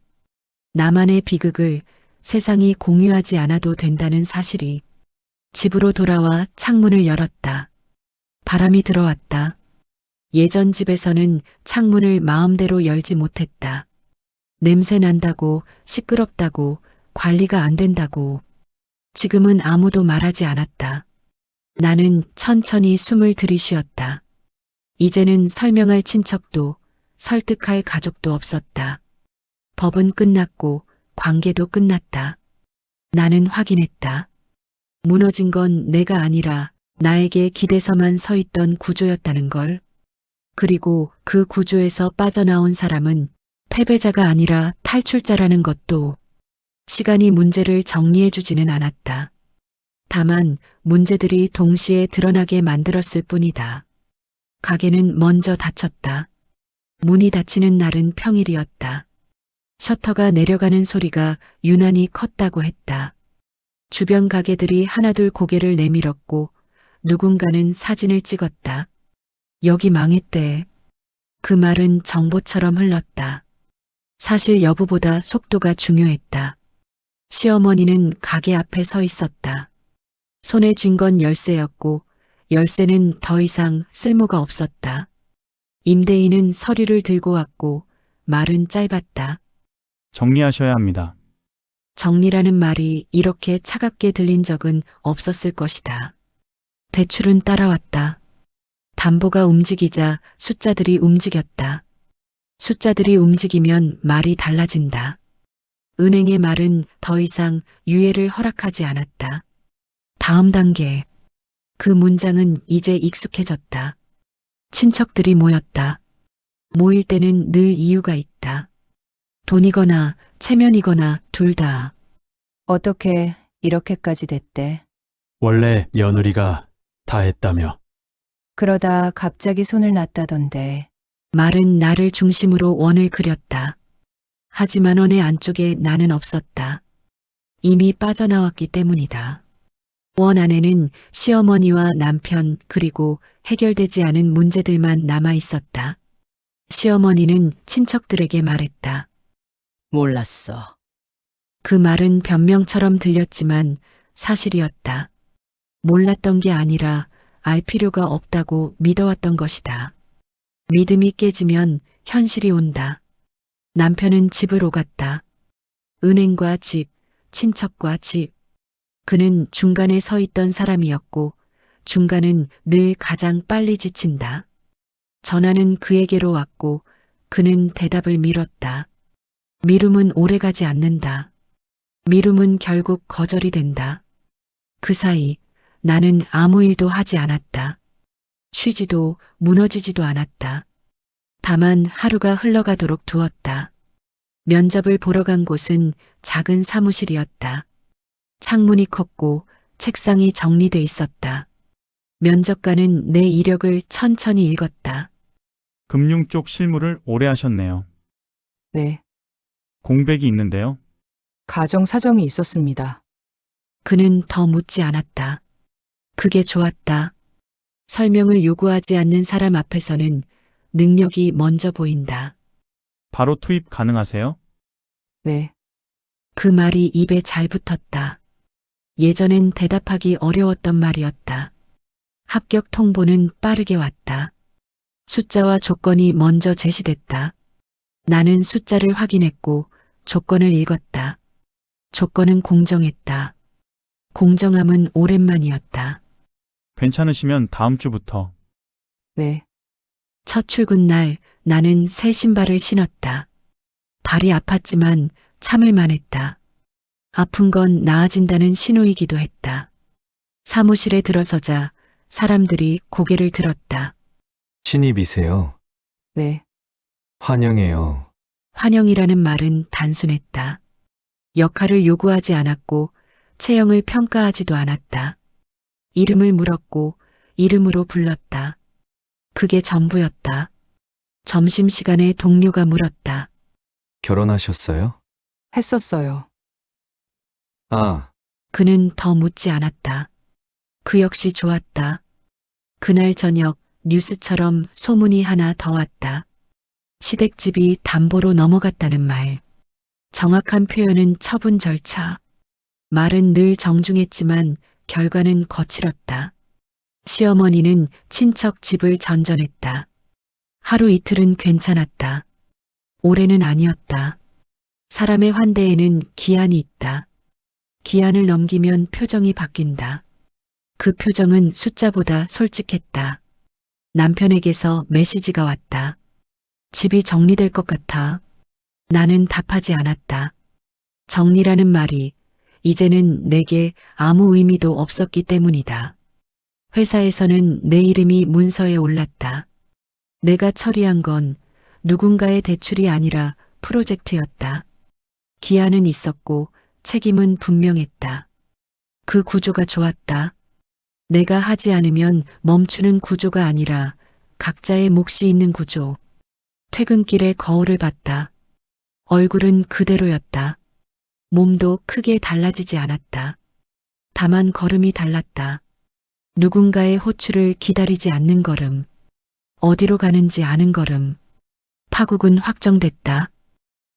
나만의 비극을 세상이 공유하지 않아도 된다는 사실이. 집으로 돌아와 창문을 열었다. 바람이 들어왔다. 예전 집에서는 창문을 마음대로 열지 못했다. 냄새 난다고, 시끄럽다고, 관리가 안 된다고. 지금은 아무도 말하지 않았다. 나는 천천히 숨을 들이쉬었다. 이제는 설명할 친척도, 설득할 가족도 없었다. 법은 끝났고 관계도 끝났다. 나는 확인했다. 무너진 건 내가 아니라 나에게 기대서만 서 있던 구조였다는 걸. 그리고 그 구조에서 빠져나온 사람은 패배자가 아니라 탈출자라는 것도. 시간이 문제를 정리해주지는 않았다. 다만 문제들이 동시에 드러나게 만들었을 뿐이다. 가게는 먼저 닫혔다. 문이 닫히는 날은 평일이었다. 셔터가 내려가는 소리가 유난히 컸다고 했다. 주변 가게들이 하나둘 고개를 내밀었고 누군가는 사진을 찍었다. 여기 망했대. 그 말은 정보처럼 흘렀다. 사실 여부보다 속도가 중요했다. 시어머니는 가게 앞에 서 있었다. 손에 쥔 건 열쇠였고 열쇠는 더 이상 쓸모가 없었다. 임대인은 서류를 들고 왔고 말은 짧았다. 정리하셔야 합니다. 정리라는 말이 이렇게 차갑게 들린 적은 없었을 것이다. 대출은 따라왔다. 담보가 움직이자 숫자들이 움직였다. 숫자들이 움직이면 말이 달라진다. 은행의 말은 더 이상 유예를 허락하지 않았다. 다음 단계. 그 문장은 이제 익숙해졌다. 친척들이 모였다. 모일 때는 늘 이유가 있다. 돈이거나 체면이거나 둘 다. 어떻게 이렇게까지 됐대? 원래 며느리가 다 했다며. 그러다 갑자기 손을 놨다던데. 말은 나를 중심으로 원을 그렸다. 하지만 원의 안쪽에 나는 없었다. 이미 빠져나왔기 때문이다. 원 안에는 시어머니와 남편 그리고 해결되지 않은 문제들만 남아 있었다. 시어머니는 친척들에게 말했다. 몰랐어. 그 말은 변명처럼 들렸지만 사실이었다. 몰랐던 게 아니라 알 필요가 없다고 믿어왔던 것이다. 믿음이 깨지면 현실이 온다. 남편은 집을 오갔다. 은행과 집, 친척과 집. 그는 중간에 서 있던 사람이었고 중간은 늘 가장 빨리 지친다. 전화는 그에게로 왔고 그는 대답을 미뤘다. 미룸은 오래가지 않는다. 미룸은 결국 거절이 된다. 그 사이 나는 아무 일도 하지 않았다. 쉬지도 무너지지도 않았다. 다만 하루가 흘러가도록 두었다. 면접을 보러 간 곳은 작은 사무실이었다. 창문이 컸고 책상이 정리돼 있었다. 면접관은 내 이력을 천천히 읽었다. 금융 쪽 실무를 오래 하셨네요. 네, 공백이 있는데요. 가정 사정이 있었습니다. 그는 더 묻지 않았다. 그게 좋았다. 설명을 요구하지 않는 사람 앞에서는 능력이 먼저 보인다. 바로 투입 가능하세요? 네, 그 말이 입에 잘 붙었다. 예전엔 대답하기 어려웠던 말이었다. 합격 통보는 빠르게 왔다. 숫자와 조건이 먼저 제시됐다. 나는 숫자를 확인했고 조건을 읽었다. 조건은 공정했다. 공정함은 오랜만이었다. 괜찮으시면 다음 주부터. 네, 첫 출근 날 나는 새 신발을 신었다. 발이 아팠지만 참을만 했다. 아픈 건 나아진다는 신호이기도 했다. 사무실에 들어서자 사람들이 고개를 들었다. 신입이세요. 네, 환영해요. 환영이라는 말은 단순했다. 역할을 요구하지 않았고 체형을 평가하지도 않았다. 이름을 물었고 이름으로 불렀다. 그게 전부였다. 점심시간에 동료가 물었다. 결혼하셨어요? 했었어요. 아, 그는 더 묻지 않았다. 그 역시 좋았다. 그날 저녁 뉴스처럼 소문이 하나 더 왔다. 시댁집이 담보로 넘어갔다는 말. 정확한 표현은 처분 절차. 말은 늘 정중했지만 결과는 거칠었다. 시어머니는 친척 집을 전전했다. 하루 이틀은 괜찮았다. 올해는 아니었다. 사람의 환대에는 기한이 있다. 기한을 넘기면 표정이 바뀐다. 그 표정은 숫자보다 솔직했다. 남편에게서 메시지가 왔다. 집이 정리될 것 같아. 나는 답하지 않았다. 정리라는 말이 이제는 내게 아무 의미도 없었기 때문이다. 회사에서는 내 이름이 문서에 올랐다. 내가 처리한 건 누군가의 대출이 아니라 프로젝트였다. 기한은 있었고 책임은 분명했다. 그 구조가 좋았다. 내가 하지 않으면 멈추는 구조가 아니라 각자의 몫이 있는 구조. 퇴근길에 거울을 봤다. 얼굴은 그대로였다. 몸도 크게 달라지지 않았다. 다만 걸음이 달랐다. 누군가의 호출을 기다리지 않는 걸음. 어디로 가는지 아는 걸음. 파국은 확정됐다.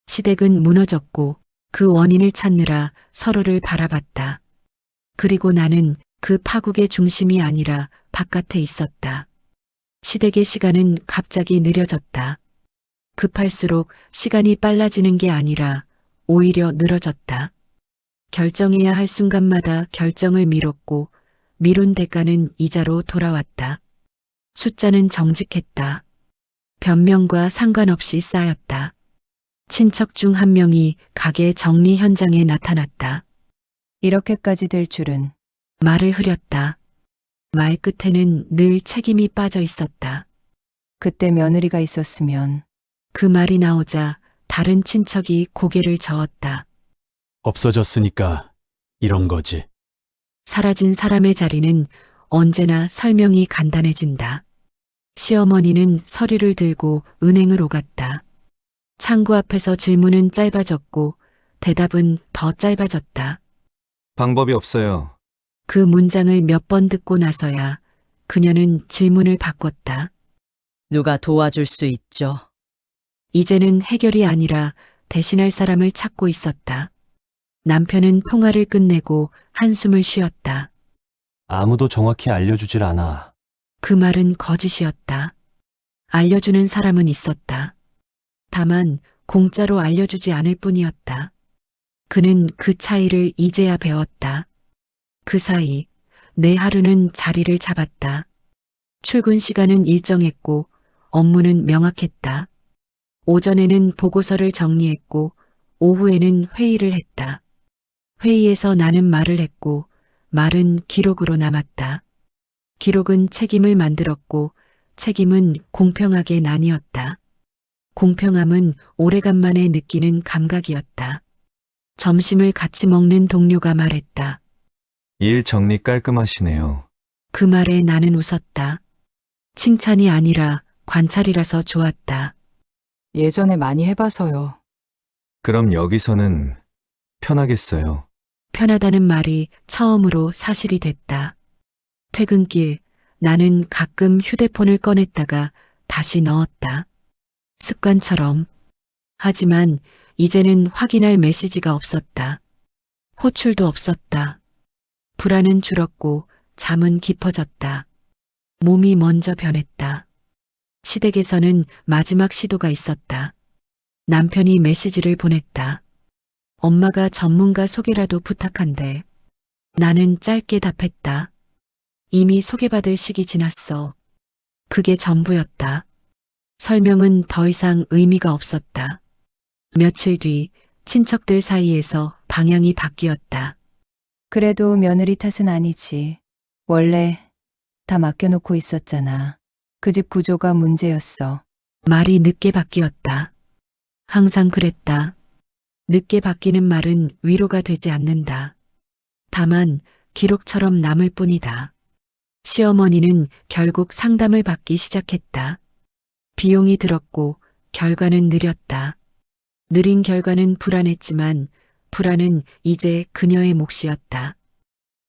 시댁은 무너졌고 그 원인을 찾느라 서로를 바라봤다. 그리고 나는 그 파국의 중심이 아니라 바깥에 있었다. 시댁의 시간은 갑자기 느려졌다. 급할수록 시간이 빨라지는 게 아니라 오히려 늘어졌다. 결정해야 할 순간마다 결정을 미뤘고 미룬 대가는 이자로 돌아왔다. 숫자는 정직했다. 변명과 상관없이 쌓였다. 친척 중 한 명이 가게 정리 현장에 나타났다. 이렇게까지 될 줄은. 말을 흐렸다. 말 끝에는 늘 책임이 빠져 있었다. 그때 며느리가 있었으면. 그 말이 나오자 다른 친척이 고개를 저었다. 없어졌으니까 이런 거지. 사라진 사람의 자리는 언제나 설명이 간단해진다. 시어머니는 서류를 들고 은행을 오갔다. 창구 앞에서 질문은 짧아졌고 대답은 더 짧아졌다. 방법이 없어요. 그 문장을 몇 번 듣고 나서야 그녀는 질문을 바꿨다. 누가 도와줄 수 있죠? 이제는 해결이 아니라 대신할 사람을 찾고 있었다. 남편은 통화를 끝내고 한숨을 쉬었다. 아무도 정확히 알려주질 않아. 그 말은 거짓이었다. 알려주는 사람은 있었다. 다만 공짜로 알려주지 않을 뿐이었다. 그는 그 차이를 이제야 배웠다. 그 사이 내 하루는 자리를 잡았다. 출근 시간은 일정했고 업무는 명확했다. 오전에는 보고서를 정리했고 오후에는 회의를 했다. 회의에서 나는 말을 했고 말은 기록으로 남았다. 기록은 책임을 만들었고 책임은 공평하게 나뉘었다. 공평함은 오래간만에 느끼는 감각이었다. 점심을 같이 먹는 동료가 말했다. 일 정리 깔끔하시네요. 그 말에 나는 웃었다. 칭찬이 아니라 관찰이라서 좋았다. 예전에 많이 해봐서요. 그럼 여기서는 편하겠어요. 편하다는 말이 처음으로 사실이 됐다. 퇴근길 나는 가끔 휴대폰을 꺼냈다가 다시 넣었다. 습관처럼. 하지만 이제는 확인할 메시지가 없었다. 호출도 없었다. 불안은 줄었고 잠은 깊어졌다. 몸이 먼저 변했다. 시댁에서는 마지막 시도가 있었다. 남편이 메시지를 보냈다. 엄마가 전문가 소개라도 부탁한대. 나는 짧게 답했다. 이미 소개받을 시기 지났어. 그게 전부였다. 설명은 더 이상 의미가 없었다. 며칠 뒤 친척들 사이에서 방향이 바뀌었다. 그래도 며느리 탓은 아니지. 원래 다 맡겨놓고 있었잖아. 그 집 구조가 문제였어. 말이 늦게 바뀌었다. 항상 그랬다. 늦게 바뀌는 말은 위로가 되지 않는다. 다만 기록처럼 남을 뿐이다. 시어머니는 결국 상담을 받기 시작했다. 비용이 들었고 결과는 느렸다. 느린 결과는 불안했지만 불안은 이제 그녀의 몫이었다.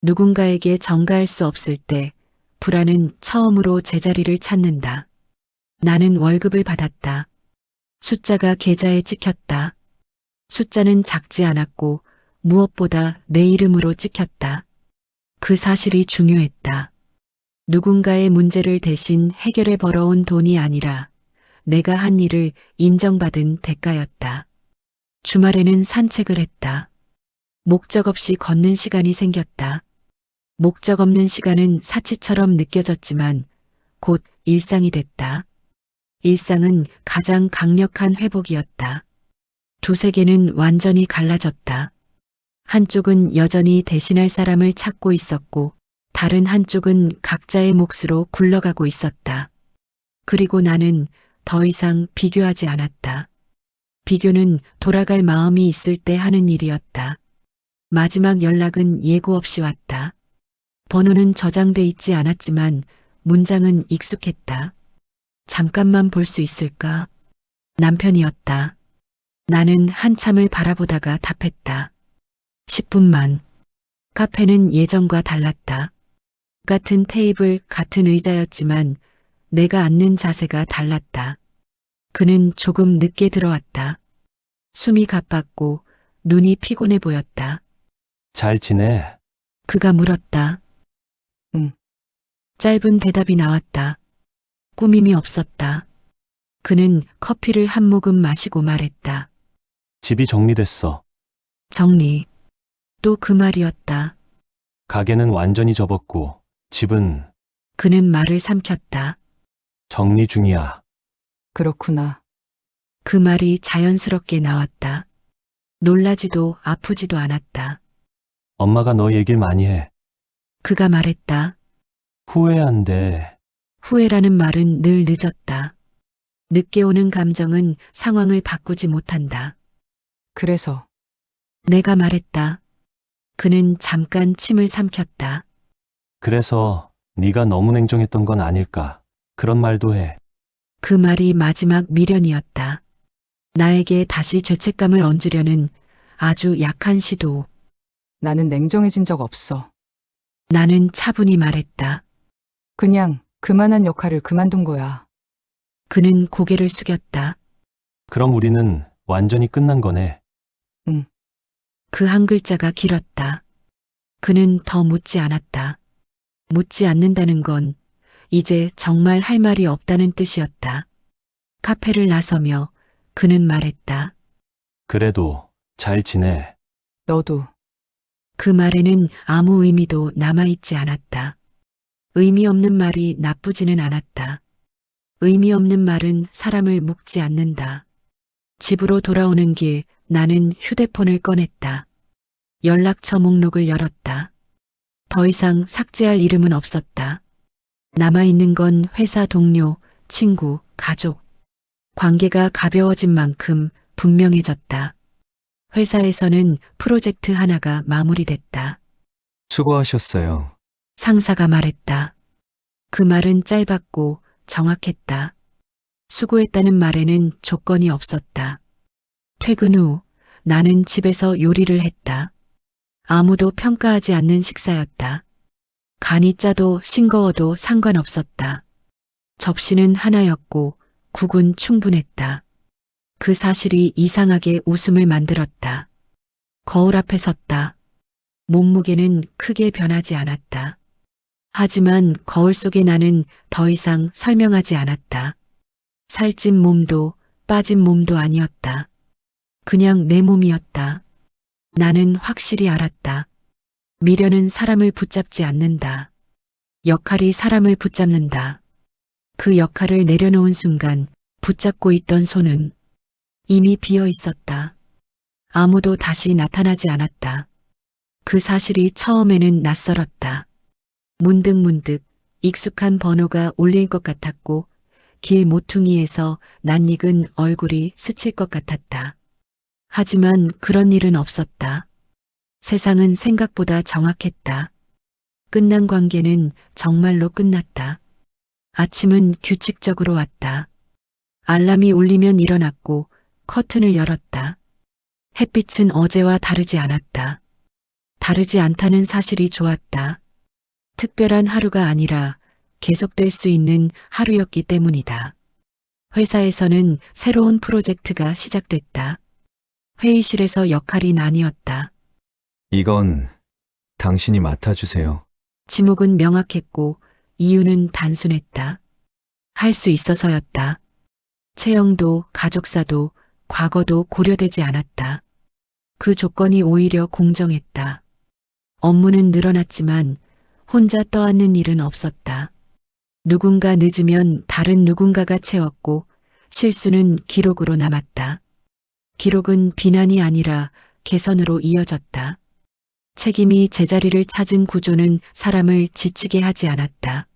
누군가에게 전가할 수 없을 때 불안은 처음으로 제자리를 찾는다. 나는 월급을 받았다. 숫자가 계좌에 찍혔다. 숫자는 작지 않았고 무엇보다 내 이름으로 찍혔다. 그 사실이 중요했다. 누군가의 문제를 대신 해결해 벌어온 돈이 아니라 내가 한 일을 인정받은 대가였다. 주말에는 산책을 했다. 목적 없이 걷는 시간이 생겼다. 목적 없는 시간은 사치처럼 느껴졌지만 곧 일상이 됐다. 일상은 가장 강력한 회복이었다. 두 세계는 완전히 갈라졌다. 한쪽은 여전히 대신할 사람을 찾고 있었고 다른 한쪽은 각자의 몫으로 굴러가고 있었다. 그리고 나는 더 이상 비교하지 않았다. 비교는 돌아갈 마음이 있을 때 하는 일이었다. 마지막 연락은 예고 없이 왔다. 번호는 저장돼 있지 않았지만 문장은 익숙했다. 잠깐만 볼 수 있을까? 남편이었다. 나는 한참을 바라보다가 답했다. 10분만. 카페는 예전과 달랐다. 같은 테이블, 같은 의자였지만 내가 앉는 자세가 달랐다. 그는 조금 늦게 들어왔다. 숨이 가빴고 눈이 피곤해 보였다. 잘 지내? 그가 물었다. 응. 짧은 대답이 나왔다. 꾸밈이 없었다. 그는 커피를 한 모금 마시고 말했다. 집이 정리됐어. 정리. 또 그 말이었다. 가게는 완전히 접었고, 집은 그는 말을 삼켰다. 정리 중이야. 그렇구나. 그 말이 자연스럽게 나왔다. 놀라지도 아프지도 않았다. 엄마가 너 얘길 많이 해. 그가 말했다. 후회한대. 후회라는 말은 늘 늦었다. 늦게 오는 감정은 상황을 바꾸지 못한다. 그래서 내가 말했다. 그는 잠깐 침을 삼켰다. 그래서 네가 너무 냉정했던 건 아닐까. 그런 말도 해. 그 말이 마지막 미련이었다. 나에게 다시 죄책감을 얹으려는 아주 약한 시도. 나는 냉정해진 적 없어. 나는 차분히 말했다. 그냥 그만한 역할을 그만둔 거야. 그는 고개를 숙였다. 그럼 우리는 완전히 끝난 거네. 그 한 글자가 길었다. 그는 더 묻지 않았다. 묻지 않는다는 건 이제 정말 할 말이 없다는 뜻이었다. 카페를 나서며 그는 말했다. 그래도 잘 지내. 너도. 그 말에는 아무 의미도 남아있지 않았다. 의미 없는 말이 나쁘지는 않았다. 의미 없는 말은 사람을 묶지 않는다. 집으로 돌아오는 길 나는 휴대폰을 꺼냈다. 연락처 목록을 열었다. 더 이상 삭제할 이름은 없었다. 남아있는 건 회사 동료, 친구, 가족. 관계가 가벼워진 만큼 분명해졌다. 회사에서는 프로젝트 하나가 마무리됐다. 수고하셨어요. 상사가 말했다. 그 말은 짧았고 정확했다. 수고했다는 말에는 조건이 없었다. 퇴근 후 나는 집에서 요리를 했다. 아무도 평가하지 않는 식사였다. 간이 짜도 싱거워도 상관없었다. 접시는 하나였고 국은 충분했다. 그 사실이 이상하게 웃음을 만들었다. 거울 앞에 섰다. 몸무게는 크게 변하지 않았다. 하지만 거울 속의 나는 더 이상 설명하지 않았다. 살찐 몸도 빠진 몸도 아니었다. 그냥 내 몸이었다. 나는 확실히 알았다. 미련은 사람을 붙잡지 않는다. 역할이 사람을 붙잡는다. 그 역할을 내려놓은 순간 붙잡고 있던 손은 이미 비어 있었다. 아무도 다시 나타나지 않았다. 그 사실이 처음에는 낯설었다. 문득문득 익숙한 번호가 울릴 것 같았고 길 모퉁이에서 낯익은 얼굴이 스칠 것 같았다. 하지만 그런 일은 없었다. 세상은 생각보다 정확했다. 끝난 관계는 정말로 끝났다. 아침은 규칙적으로 왔다. 알람이 울리면 일어났고 커튼을 열었다. 햇빛은 어제와 다르지 않았다. 다르지 않다는 사실이 좋았다. 특별한 하루가 아니라 계속될 수 있는 하루였기 때문이다. 회사에서는 새로운 프로젝트가 시작됐다. 회의실에서 역할이 나뉘었다. 이건 당신이 맡아주세요. 지목은 명확했고 이유는 단순했다. 할 수 있어서였다. 체형도 가족사도 과거도 고려되지 않았다. 그 조건이 오히려 공정했다. 업무는 늘어났지만 혼자 떠안는 일은 없었다. 누군가 늦으면 다른 누군가가 채웠고 실수는 기록으로 남았다. 기록은 비난이 아니라 개선으로 이어졌다. 책임이 제자리를 찾은 구조는 사람을 지치게 하지 않았다.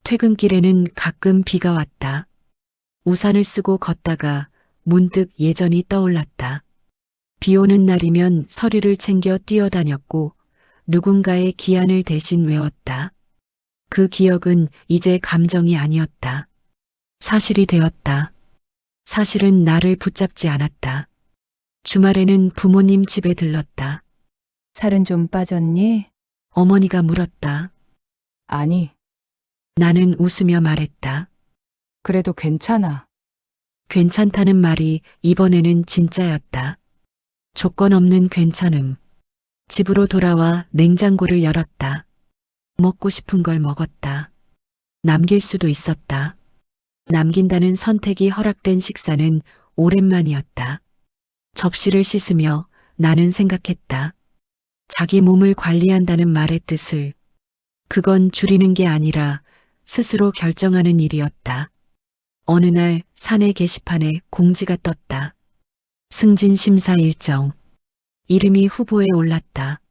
퇴근길에는 가끔 비가 왔다. 우산을 쓰고 걷다가 문득 예전이 떠올랐다. 비 오는 날이면 서류를 챙겨 뛰어다녔고 누군가의 기한을 대신 외웠다. 그 기억은 이제 감정이 아니었다. 사실이 되었다. 사실은 나를 붙잡지 않았다. 주말에는 부모님 집에 들렀다. 살은 좀 빠졌니? 어머니가 물었다. 아니, 나는 웃으며 말했다. 그래도 괜찮아. 괜찮다는 말이 이번에는 진짜였다. 조건 없는 괜찮음. 집으로 돌아와 냉장고를 열었다. 먹고 싶은 걸 먹었다. 남길 수도 있었다. 남긴다는 선택이 허락된 식사는 오랜만이었다. 접시를 씻으며 나는 생각했다. 자기 몸을 관리한다는 말의 뜻을. 그건 줄이는 게 아니라 스스로 결정하는 일이었다. 어느 날 사내 게시판에 공지가 떴다. 승진 심사 일정. 이름이 후보에 올랐다.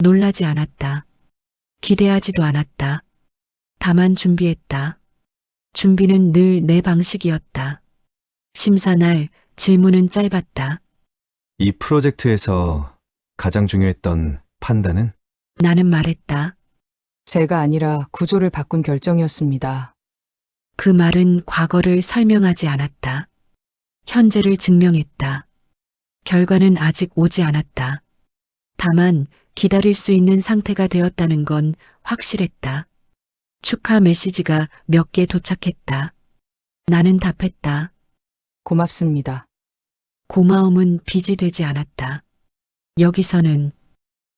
놀라지 않았다. 기대하지도 않았다. 다만 준비했다. 준비는 늘 내 방식이었다. 심사 날 질문은 짧았다. 이 프로젝트에서 가장 중요했던 판단은? 나는 말했다. 제가 아니라 구조를 바꾼 결정이었습니다. 그 말은 과거를 설명하지 않았다. 현재를 증명했다. 결과는 아직 오지 않았다. 다만 기다릴 수 있는 상태가 되었다는 건 확실했다. 축하 메시지가 몇 개 도착했다. 나는 답했다. 고맙습니다. 고마움은 빚이 되지 않았다. 여기서는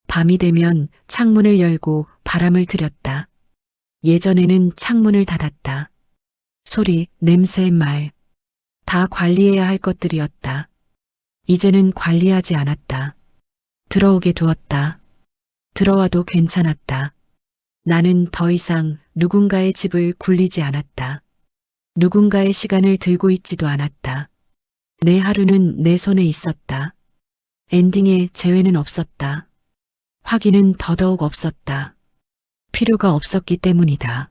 밤이 되면 창문을 열고 바람을 들였다. 예전에는 창문을 닫았다. 소리, 냄새, 말. 다 관리해야 할 것들이었다. 이제는 관리하지 않았다. 들어오게 두었다. 들어와도 괜찮았다. 나는 더 이상 누군가의 집을 굴리지 않았다. 누군가의 시간을 들고 있지도 않았다. 내 하루는 내 손에 있었다. 엔딩에 재회는 없었다. 확인은 더더욱 없었다. 필요가 없었기 때문이다.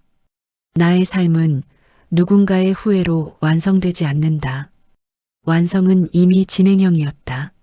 나의 삶은 누군가의 후회로 완성되지 않는다. 완성은 이미 진행형이었다.